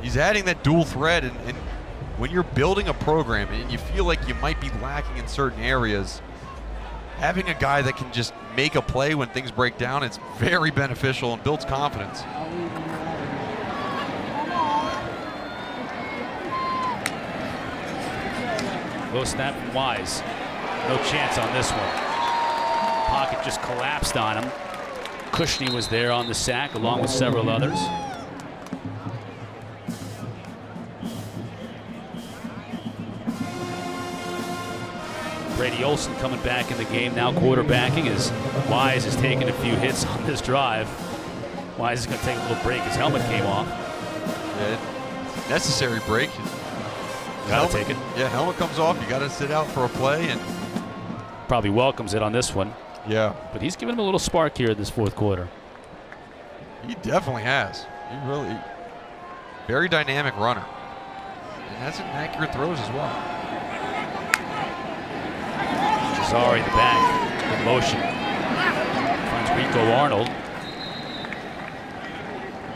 he's adding that dual threat, and when you're building a program and you feel like you might be lacking in certain areas, having a guy that can just make a play when things break down, it's very beneficial and builds confidence. Low snap from Wise. No chance on this one. Pocket just collapsed on him. Cushney was there on the sack along with several others. Brady Olson coming back in the game, now quarterbacking, as Wise has taken a few hits on this drive. Wise is going to take a little break. His helmet came off. Yeah, necessary break. Gotta take it. Yeah, helmet comes off. You got to sit out for a play, and probably welcomes it on this one. Yeah. But he's given him a little spark here in this fourth quarter. He definitely has. He really, very dynamic runner. And has some accurate throws as well. Cesare the back, good motion. Finds Rico Arnold.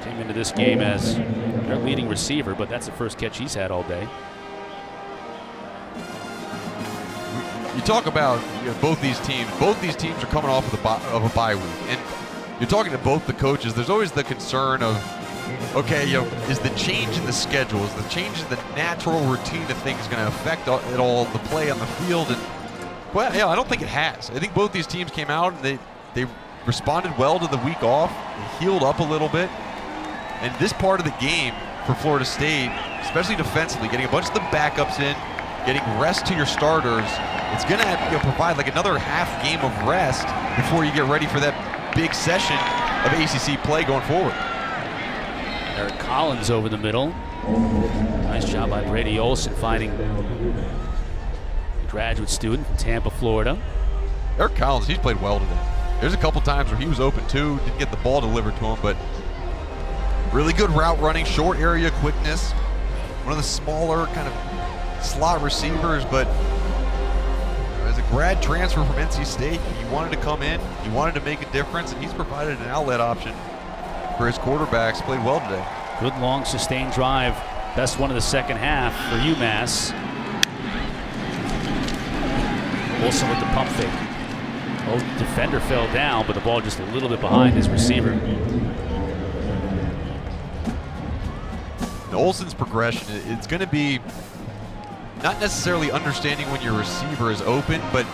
Came into this game as their leading receiver, but that's the first catch he's had all day. You talk about both these teams. Both these teams are coming off of a bye week, and you're talking to both the coaches. There's always the concern of, okay, is the change in the schedule, is the change in the natural routine of things going to affect it all, the play on the field? And well, yeah, I don't think it has. I think both these teams came out and they responded well to the week off. They healed up a little bit, and this part of the game for Florida State, especially defensively, getting a bunch of the backups in, getting rest to your starters, it's going to provide like another half game of rest before you get ready for that big session of ACC play going forward. Eric Collins over the middle. Nice job by Brady Olson finding a graduate student from Tampa, Florida. Eric Collins, he's played well today. There's a couple times where he was open too, didn't get the ball delivered to him, but really good route running, short area quickness. One of the smaller kind of slot receivers, but as a grad transfer from NC State, he wanted to come in, he wanted to make a difference, and he's provided an outlet option for his quarterbacks. Played well today. Good long sustained drive. Best one of the second half for UMass. Wilson with the pump fake. Oh, defender fell down, but the ball just a little bit behind his receiver. Olson's progression, it's going to be not necessarily understanding when your receiver is open, but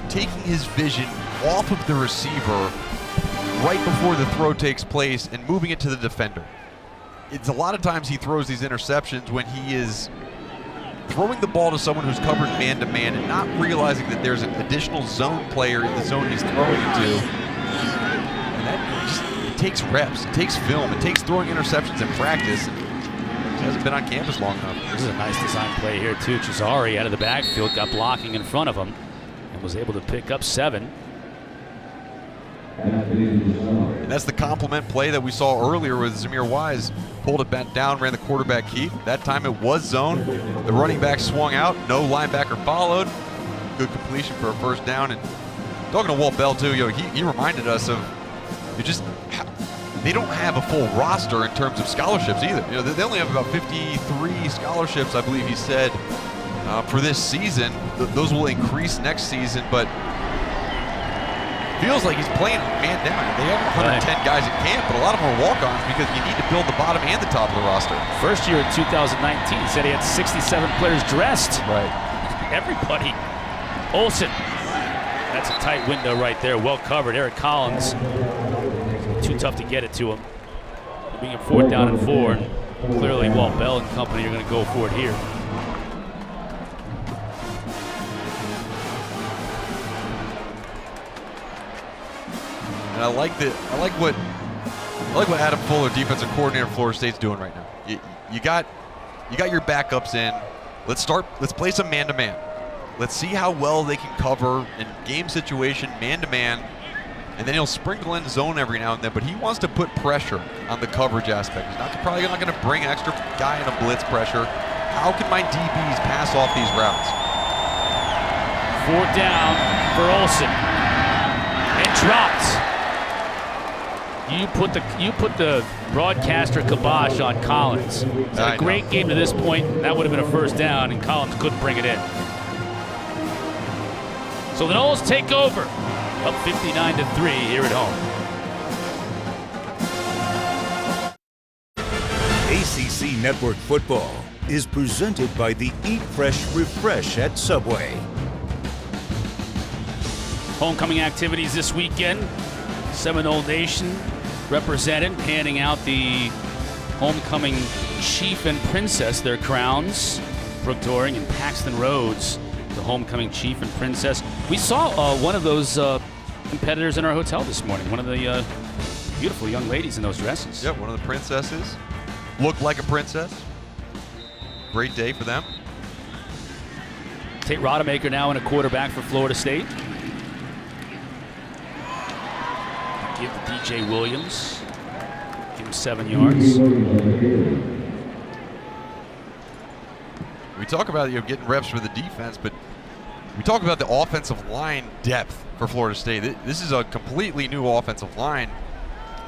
taking his vision off of the receiver right before the throw takes place and moving it to the defender. It's a lot of times he throws these interceptions when he is throwing the ball to someone who's covered man-to-man and not realizing that there's an additional zone player in the zone he's throwing into. And that it takes reps, it takes film, it takes throwing interceptions in practice. He hasn't been on campus long enough. This is a nice design play here too. Cesare out of the backfield, got blocking in front of him, and was able to pick up 7. And that's the complement play that we saw earlier with Zamir Wise. Pulled it back down, ran the quarterback keep. That time it was zone. The running back swung out, no linebacker followed. Good completion for a first down. And talking to Walt Bell too, he reminded us of they don't have a full roster in terms of scholarships either. They only have about 53 scholarships, I believe he said, for this season. Those will increase next season, but feels like he's playing man down. They have 110 guys at camp, but a lot of them are walk-ons because you need to build the bottom and the top of the roster. First year in 2019, he said he had 67 players dressed. Right. Everybody. Olson. That's a tight window right there. Well covered. Eric Collins. Too tough to get it to him. He'll being a 4th down and 4. And clearly, Walt Bell and company are going to go for it here. And I like what Adam Fuller, defensive coordinator of Florida State's doing right now. You got your backups in. Let's play some man-to-man. Let's see how well they can cover in game situation, man-to-man, and then he'll sprinkle in zone every now and then, but he wants to put pressure on the coverage aspect. He's probably not going to bring an extra guy in a blitz pressure. How can my DBs pass off these routes? 4th down for Olsen. And dropped. You put the broadcaster kibosh on Collins. It's a great game to this point. That would have been a 1st down, and Collins couldn't bring it in. So the Noles take over, up 59-3 here at home. ACC Network Football is presented by the Eat Fresh Refresh at Subway. Homecoming activities this weekend. Seminole Nation represented, handing out the homecoming chief and princess their crowns. Brooke Doring and Paxton Rhodes, the homecoming chief and princess. We saw one of those competitors in our hotel this morning. One of the beautiful young ladies in those dresses. Yep, one of the princesses. Looked like a princess. Great day for them. Tate Rodemaker now in a quarterback for Florida State. Give to DJ Williams. Give him 7 yards. We talk about getting reps for the defense, but we talk about the offensive line depth for Florida State. This is a completely new offensive line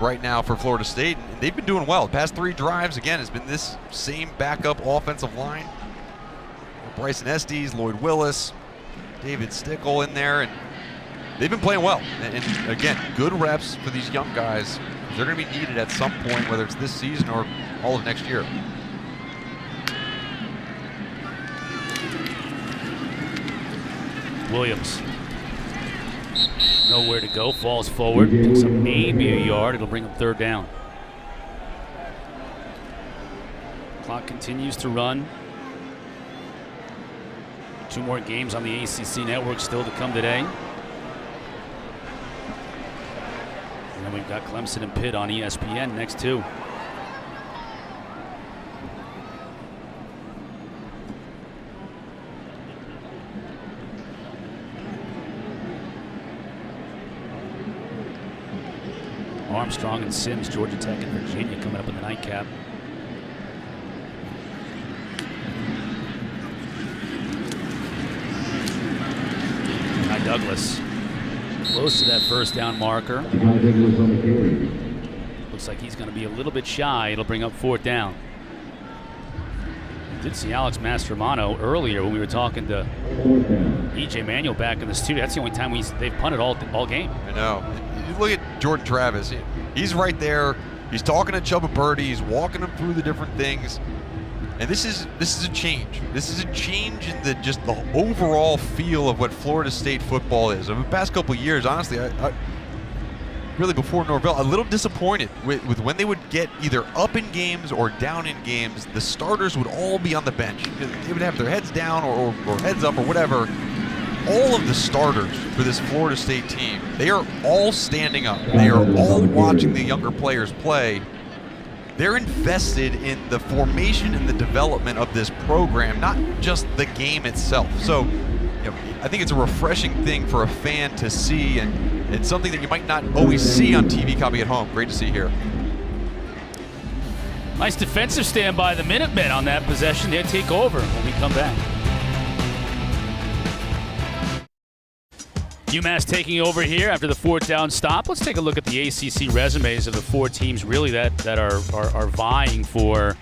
right now for Florida State, and they've been doing well. The past 3 drives, again, has been this same backup offensive line. Bryson Estes, Lloyd Willis, David Stickle in there, and they've been playing well. And again, good reps for these young guys. They're going to be needed at some point, whether it's this season or all of next year. Williams. Nowhere to go, falls forward, picks up maybe a yard. It'll bring him 3rd down. Clock continues to run. 2 more games on the ACC network still to come today. And then we've got Clemson and Pitt on ESPN next 2. Armstrong and Sims, Georgia Tech and Virginia coming up in the nightcap. Ty Douglas close to that 1st down marker. Looks like he's going to be a little bit shy. It'll bring up 4th down. Did see Alex Mastromano earlier when we were talking to E.J. Manuel back in the studio. That's the only time they've punted all game. I know. You look at Jordan Travis. He's right there. He's talking to Chubba Purdy. He's walking him through the different things. And this is a change. This is a change in the overall feel of what Florida State football is. Over the past couple of years, honestly, I really before Norvell, a little disappointed with when they would get either up in games or down in games. The starters would all be on the bench. They would have their heads down or heads up or whatever. All of the starters for this Florida State team, they are all standing up. They are all watching the younger players play. They're invested in the formation and the development of this program, not just the game itself. So, I think it's a refreshing thing for a fan to see, and it's something that you might not always see on TV copy at home. Great to see here. Nice defensive stand by the Minutemen on that possession. They'll take over when we come back. UMass taking over here after the 4th down stop. Let's take a look at the ACC resumes of the 4 teams really that are vying for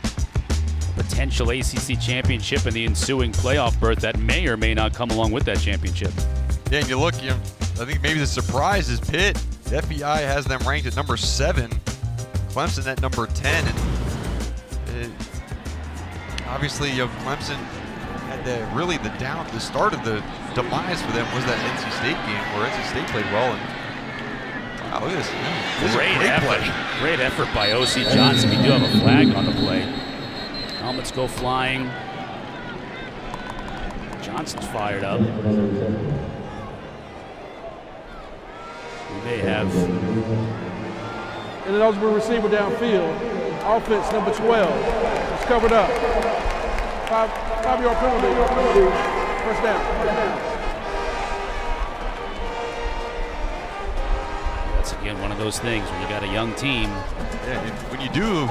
potential ACC championship and the ensuing playoff berth that may or may not come along with that championship. Yeah, and you look, I think maybe the surprise is Pitt. The FBI has them ranked at number 7, Clemson at number 10, and obviously Clemson had the start of the demise for them was that NC State game where NC State played well, and Wow, look at this. This is a Great great effort. play. Great effort by O.C. Johnson. We do have a flag on the play. Helmets go flying. Johnson's fired up. We may have Ineligible receiver downfield. Offense number 12. It's covered up. 5-yard penalty. First down. That's again one of those things when you got a young team. Yeah, and when you do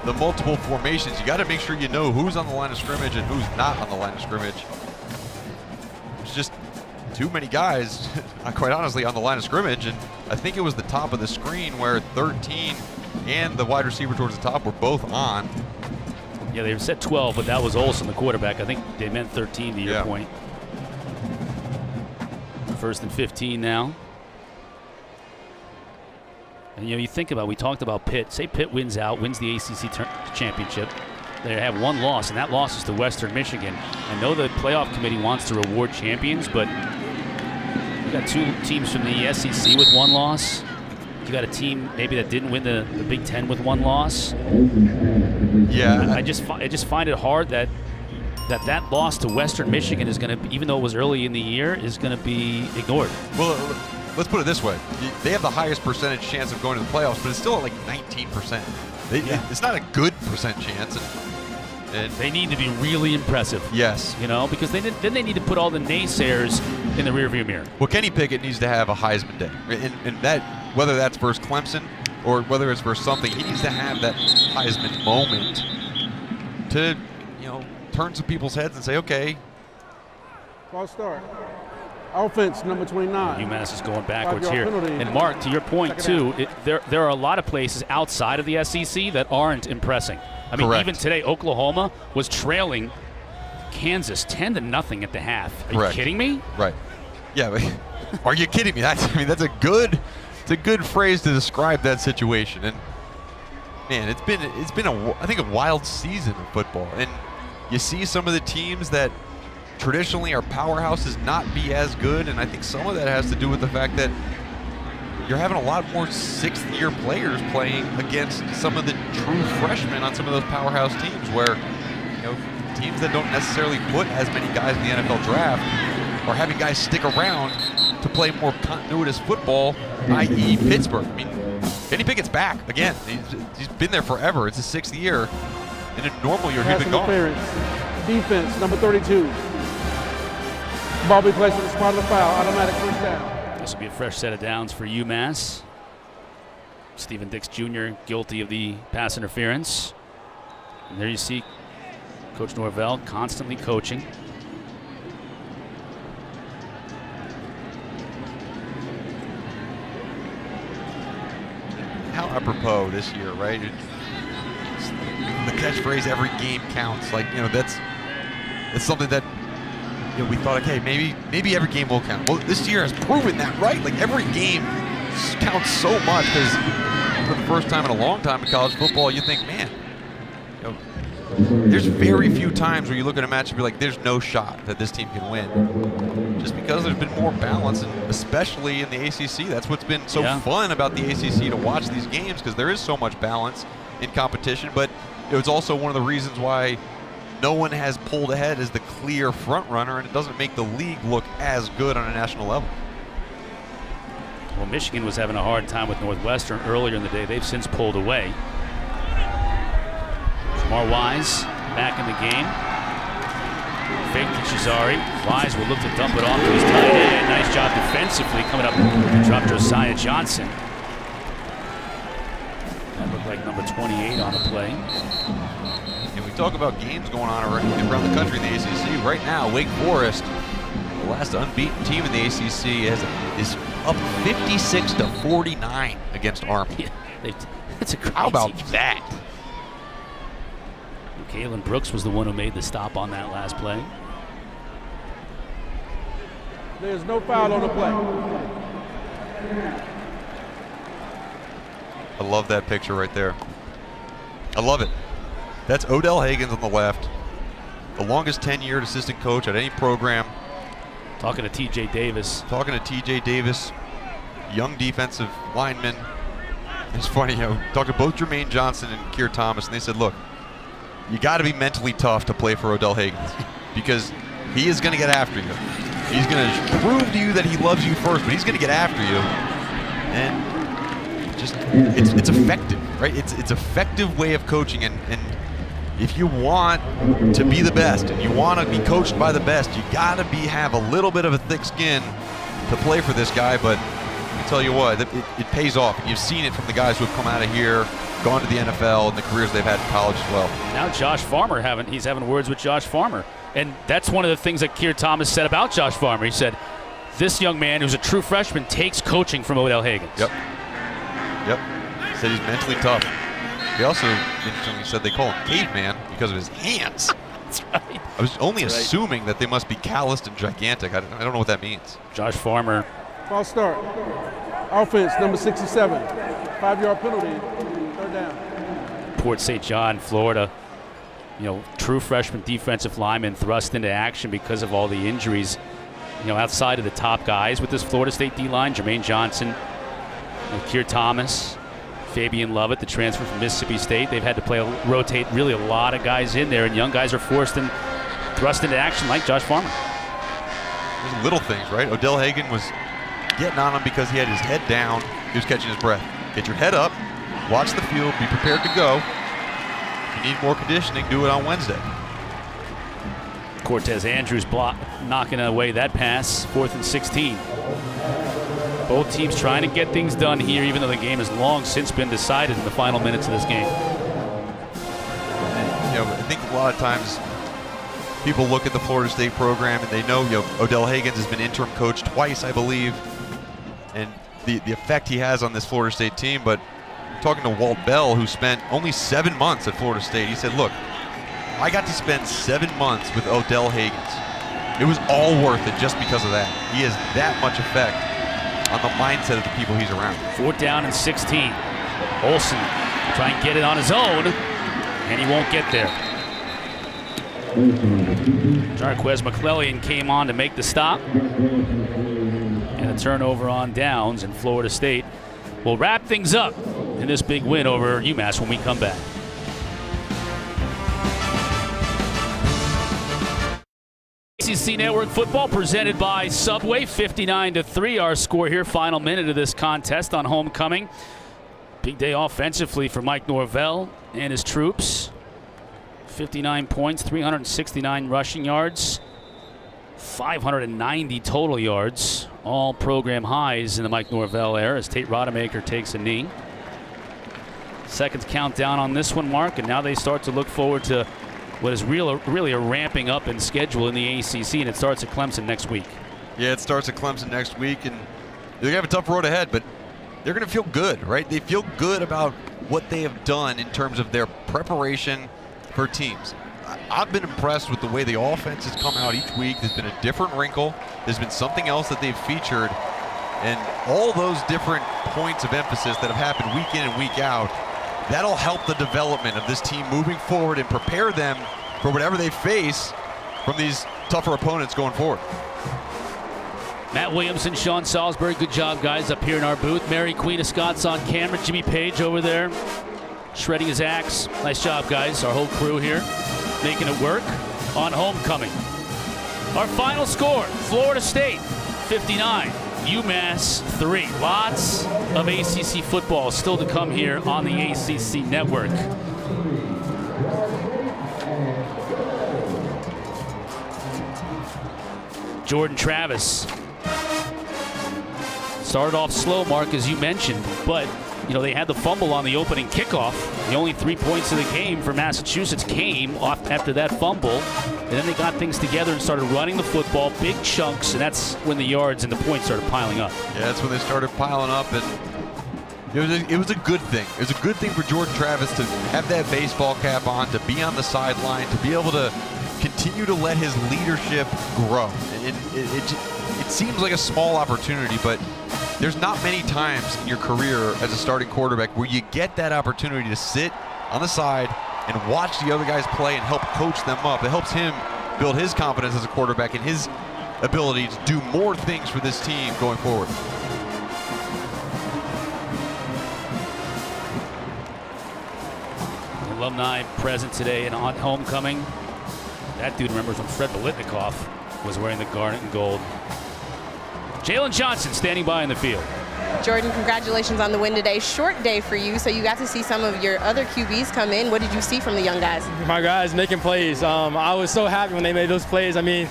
the multiple formations, you got to make sure you know who's on the line of scrimmage and who's not on the line of scrimmage. There's just too many guys, quite honestly, on the line of scrimmage, and I think it was the top of the screen where 13 and the wide receiver towards the top were both on. Yeah, they said 12, but that was Olsen, the quarterback. I think they meant 13 to your point. First and 15 now. And you know, you think about, we talked about Pitt. Say Pitt wins out, wins the ACC championship. They have one loss, and that loss is to Western Michigan. I know the playoff committee wants to reward champions, but you got two teams from the SEC with one loss. You got a team maybe that didn't win the Big Ten with one loss. Yeah, I just find it hard that loss to Western Michigan is going to, even though it was early in the year, is going to be ignored. Well, let's put it this way: they have the highest percentage chance of going to the playoffs, but it's still at like 19%. It's not a good percent chance. And they need to be really impressive. Yes. You know, because then they need to put all the naysayers in the rearview mirror. Well, Kenny Pickett needs to have a Heisman day, and that, whether that's versus Clemson or whether it's versus something, he needs to have that Heisman moment to, you know, turn some people's heads and say, okay. False start. Offense number 29. UMass is going backwards 5-yard here. penalty. And Mark, to your point too, there are a lot of places outside of the SEC that aren't impressing. I mean, Correct. even today, Oklahoma was trailing Kansas 10-0 at the half. Are Correct. you kidding me? Right. Yeah. But are you kidding me? That's a good phrase to describe that situation. And man, it's been I think a wild season of football. And you see some of the teams that traditionally are powerhouses not be as good, and I think some of that has to do with the fact that you're having a lot more sixth-year players playing against some of the true freshmen on some of those powerhouse teams, where, you know, teams that don't necessarily put as many guys in the NFL draft are having guys stick around to play more continuous football, i.e. Pittsburgh. I mean, Kenny Pickett's back again. He's been there forever. It's his sixth year. In a normal year, he'd been gone. Defense number 32. Ball be placed on the spot of the foul. Automatic first down. This will be a fresh set of downs for UMass. Stephen Dix Jr. guilty of the pass interference. And there you see Coach Norvell constantly coaching. How apropos this year, right? It's the catchphrase "every game counts." Like, you know, that's something that, you know, we thought, okay, maybe every game will count. Well, this year has proven that, right? Like, every game counts so much, because for the first time in a long time in college football, you think, man, you know, there's very few times where you look at a match and be like, there's no shot that this team can win. Just because there's been more balance, and especially in the ACC. That's what's been so fun about the ACC, to watch these games, because there is so much balance in competition. But it was also one of the reasons why no one has pulled ahead as the clear front runner, and it doesn't make the league look as good on a national level. Well, Michigan was having a hard time with Northwestern earlier in the day. They've since pulled away. Jamar Wise back in the game. Fake to Cesare. Wise will look to dump it off to his tight end. Nice job defensively coming up to drop Josiah Johnson. That looked like number 28 on the play. And we talk about games going on around the country in the ACC. Right now, Wake Forest, the last unbeaten team in the ACC, is up 56-49 against Army. Yeah, that's a crazy. How about that? Kalen Brooks was the one who made the stop on that last play. There's no foul on the play. I love that picture right there. I love it. That's Odell Haggins on the left, the longest tenured assistant coach at any program. Talking to TJ Davis. Talking to TJ Davis. young defensive linemen. It's funny, talked to both Jermaine Johnson and Keir Thomas, and they said, look, you got to be mentally tough to play for Odell Higgins because he is going to get after you. He's going to prove to you that he loves you first, but he's going to get after you. And just, it's effective, right? It's effective way of coaching, and if you want to be the best and you want to be coached by the best, you got to have a little bit of a thick skin to play for this guy. But I tell you what, it pays off. You've seen it from the guys who have come out of here, gone to the NFL, and the careers they've had in college as well. Now Josh Farmer he's having words with Josh Farmer. And that's one of the things that Keir Thomas said about Josh Farmer. He said, this young man who's a true freshman takes coaching from Odell Higgins. Yep. He said he's mentally tough. He also, interestingly, said they call him caveman because of his hands. That's right. I was only assuming that they must be calloused and gigantic. I don't know what that means. Josh Farmer. False start. Offense, number 67. 5-yard penalty, 3rd down. Port St. John, Florida. True freshman defensive lineman thrust into action because of all the injuries. Outside of the top guys with this Florida State D-line, Jermaine Johnson, Keir Thomas, Fabian Lovett, the transfer from Mississippi State. They've had to rotate really a lot of guys in there, and young guys are forced and thrust into action like Josh Farmer. There's little things, right? Odell Hagan was getting on him because he had his head down. He was catching his breath. Get your head up, watch the field, be prepared to go. If you need more conditioning, do it on Wednesday. Cortez Andrews knocking away that pass, 4th and 16. Both teams trying to get things done here, even though the game has long since been decided in the final minutes of this game. And, I think a lot of times people look at the Florida State program and they know, Odell Higgins has been interim coach twice, I believe, and the effect he has on this Florida State team. But talking to Walt Bell, who spent only 7 months at Florida State, he said, look, I got to spend 7 months with Odell Higgins. It was all worth it just because of that. He has that much effect on the mindset of the people he's around. 4th down and 16. Olsen trying to get it on his own, and he won't get there. Jarquez McClellan came on to make the stop. And a turnover on downs, and Florida State will wrap things up in this big win over UMass when we come back. ACC Network football presented by Subway, 59-3 our score here. Final minute of this contest on homecoming. Big day offensively for Mike Norvell and his troops. 59 points, 369 rushing yards, 590 total yards. All program highs in the Mike Norvell era as Tate Rodemaker takes a knee. Seconds count down on this one, Mark, and now they start to look forward to what is really a ramping up in schedule in the ACC, and it starts at Clemson next week. Yeah, it starts at Clemson next week, and they're going to have a tough road ahead, but they're going to feel good, right? They feel good about what they have done in terms of their preparation for teams. I've been impressed with the way the offense has come out each week. There's been a different wrinkle. There's been something else that they've featured, and all those different points of emphasis that have happened week in and week out, that'll help the development of this team moving forward and prepare them for whatever they face from these tougher opponents going forward. Matt Williamson, Sean Salisbury, good job, guys, up here in our booth. Mary Queen of Scots on camera. Jimmy Page over there shredding his axe. Nice job, guys. Our whole crew here making it work on homecoming. Our final score, Florida State 59. UMass 3. Lots of ACC football still to come here on the ACC Network. Jordan Travis started off slow, Mark, as you mentioned, but they had the fumble on the opening kickoff. The only 3 points of the game for Massachusetts came off after that fumble. And then they got things together and started running the football, big chunks, and that's when the yards and the points started piling up. Yeah, that's when they started piling up, and it was a good thing. It was a good thing for Jordan Travis to have that baseball cap on, to be on the sideline, to be able to continue to let his leadership grow. And it seems like a small opportunity, but there's not many times in your career as a starting quarterback where you get that opportunity to sit on the side and watch the other guys play and help coach them up. It helps him build his confidence as a quarterback and his ability to do more things for this team going forward. Alumni present today and on homecoming. That dude remembers when Fred Biletnikoff was wearing the garnet and gold. Jalen Johnson standing by in the field. Jordan, congratulations on the win today. Short day for you, so you got to see some of your other QBs come in. What did you see from the young guys? My guys making plays. I was so happy when they made those plays. I mean,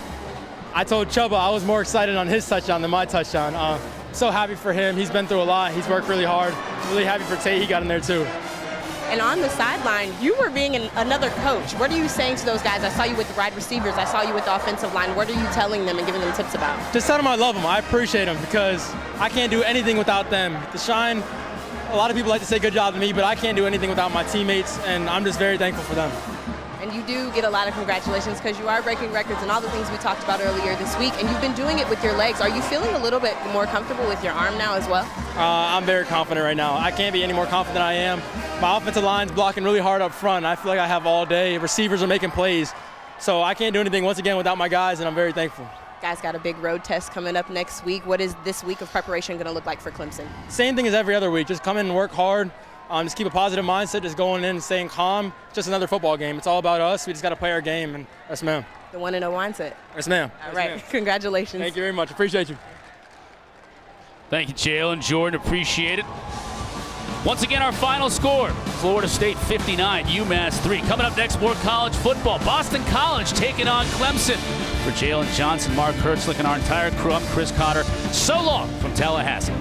I told Chubba I was more excited on his touchdown than my touchdown. So happy for him. He's been through a lot. He's worked really hard. Really happy for Tate. He got in there too. And on the sideline, you were being another coach. What are you saying to those guys? I saw you with the wide receivers. I saw you with the offensive line. What are you telling them and giving them tips about? Just tell them I love them. I appreciate them because I can't do anything without them. To shine, a lot of people like to say good job to me, but I can't do anything without my teammates, and I'm just very thankful for them. And you do get a lot of congratulations because you are breaking records and all the things we talked about earlier this week, and you've been doing it with your legs. Are you feeling a little bit more comfortable with your arm now as well? I'm very confident right now. I can't be any more confident than I am. My offensive line's blocking really hard up front. I feel like I have all day. Receivers are making plays. So I can't do anything, once again, without my guys, and I'm very thankful. Guys got a big road test coming up next week. What is this week of preparation going to look like for Clemson? Same thing as every other week. Just come in and work hard. Just keep a positive mindset, just going in and staying calm. It's just another football game. It's all about us. We just got to play our game, and yes, ma'am. The 1-0 mindset. Yes, ma'am. All right. Congratulations. Thank you very much. Appreciate you. Thank you, Jalen. Jordan, appreciate it. Once again, our final score, Florida State 59, UMass 3. Coming up next, more college football. Boston College taking on Clemson. For Jalen Johnson, Mark Hertzlich, and our entire crew, I'm Chris Cotter. So long from Tallahassee.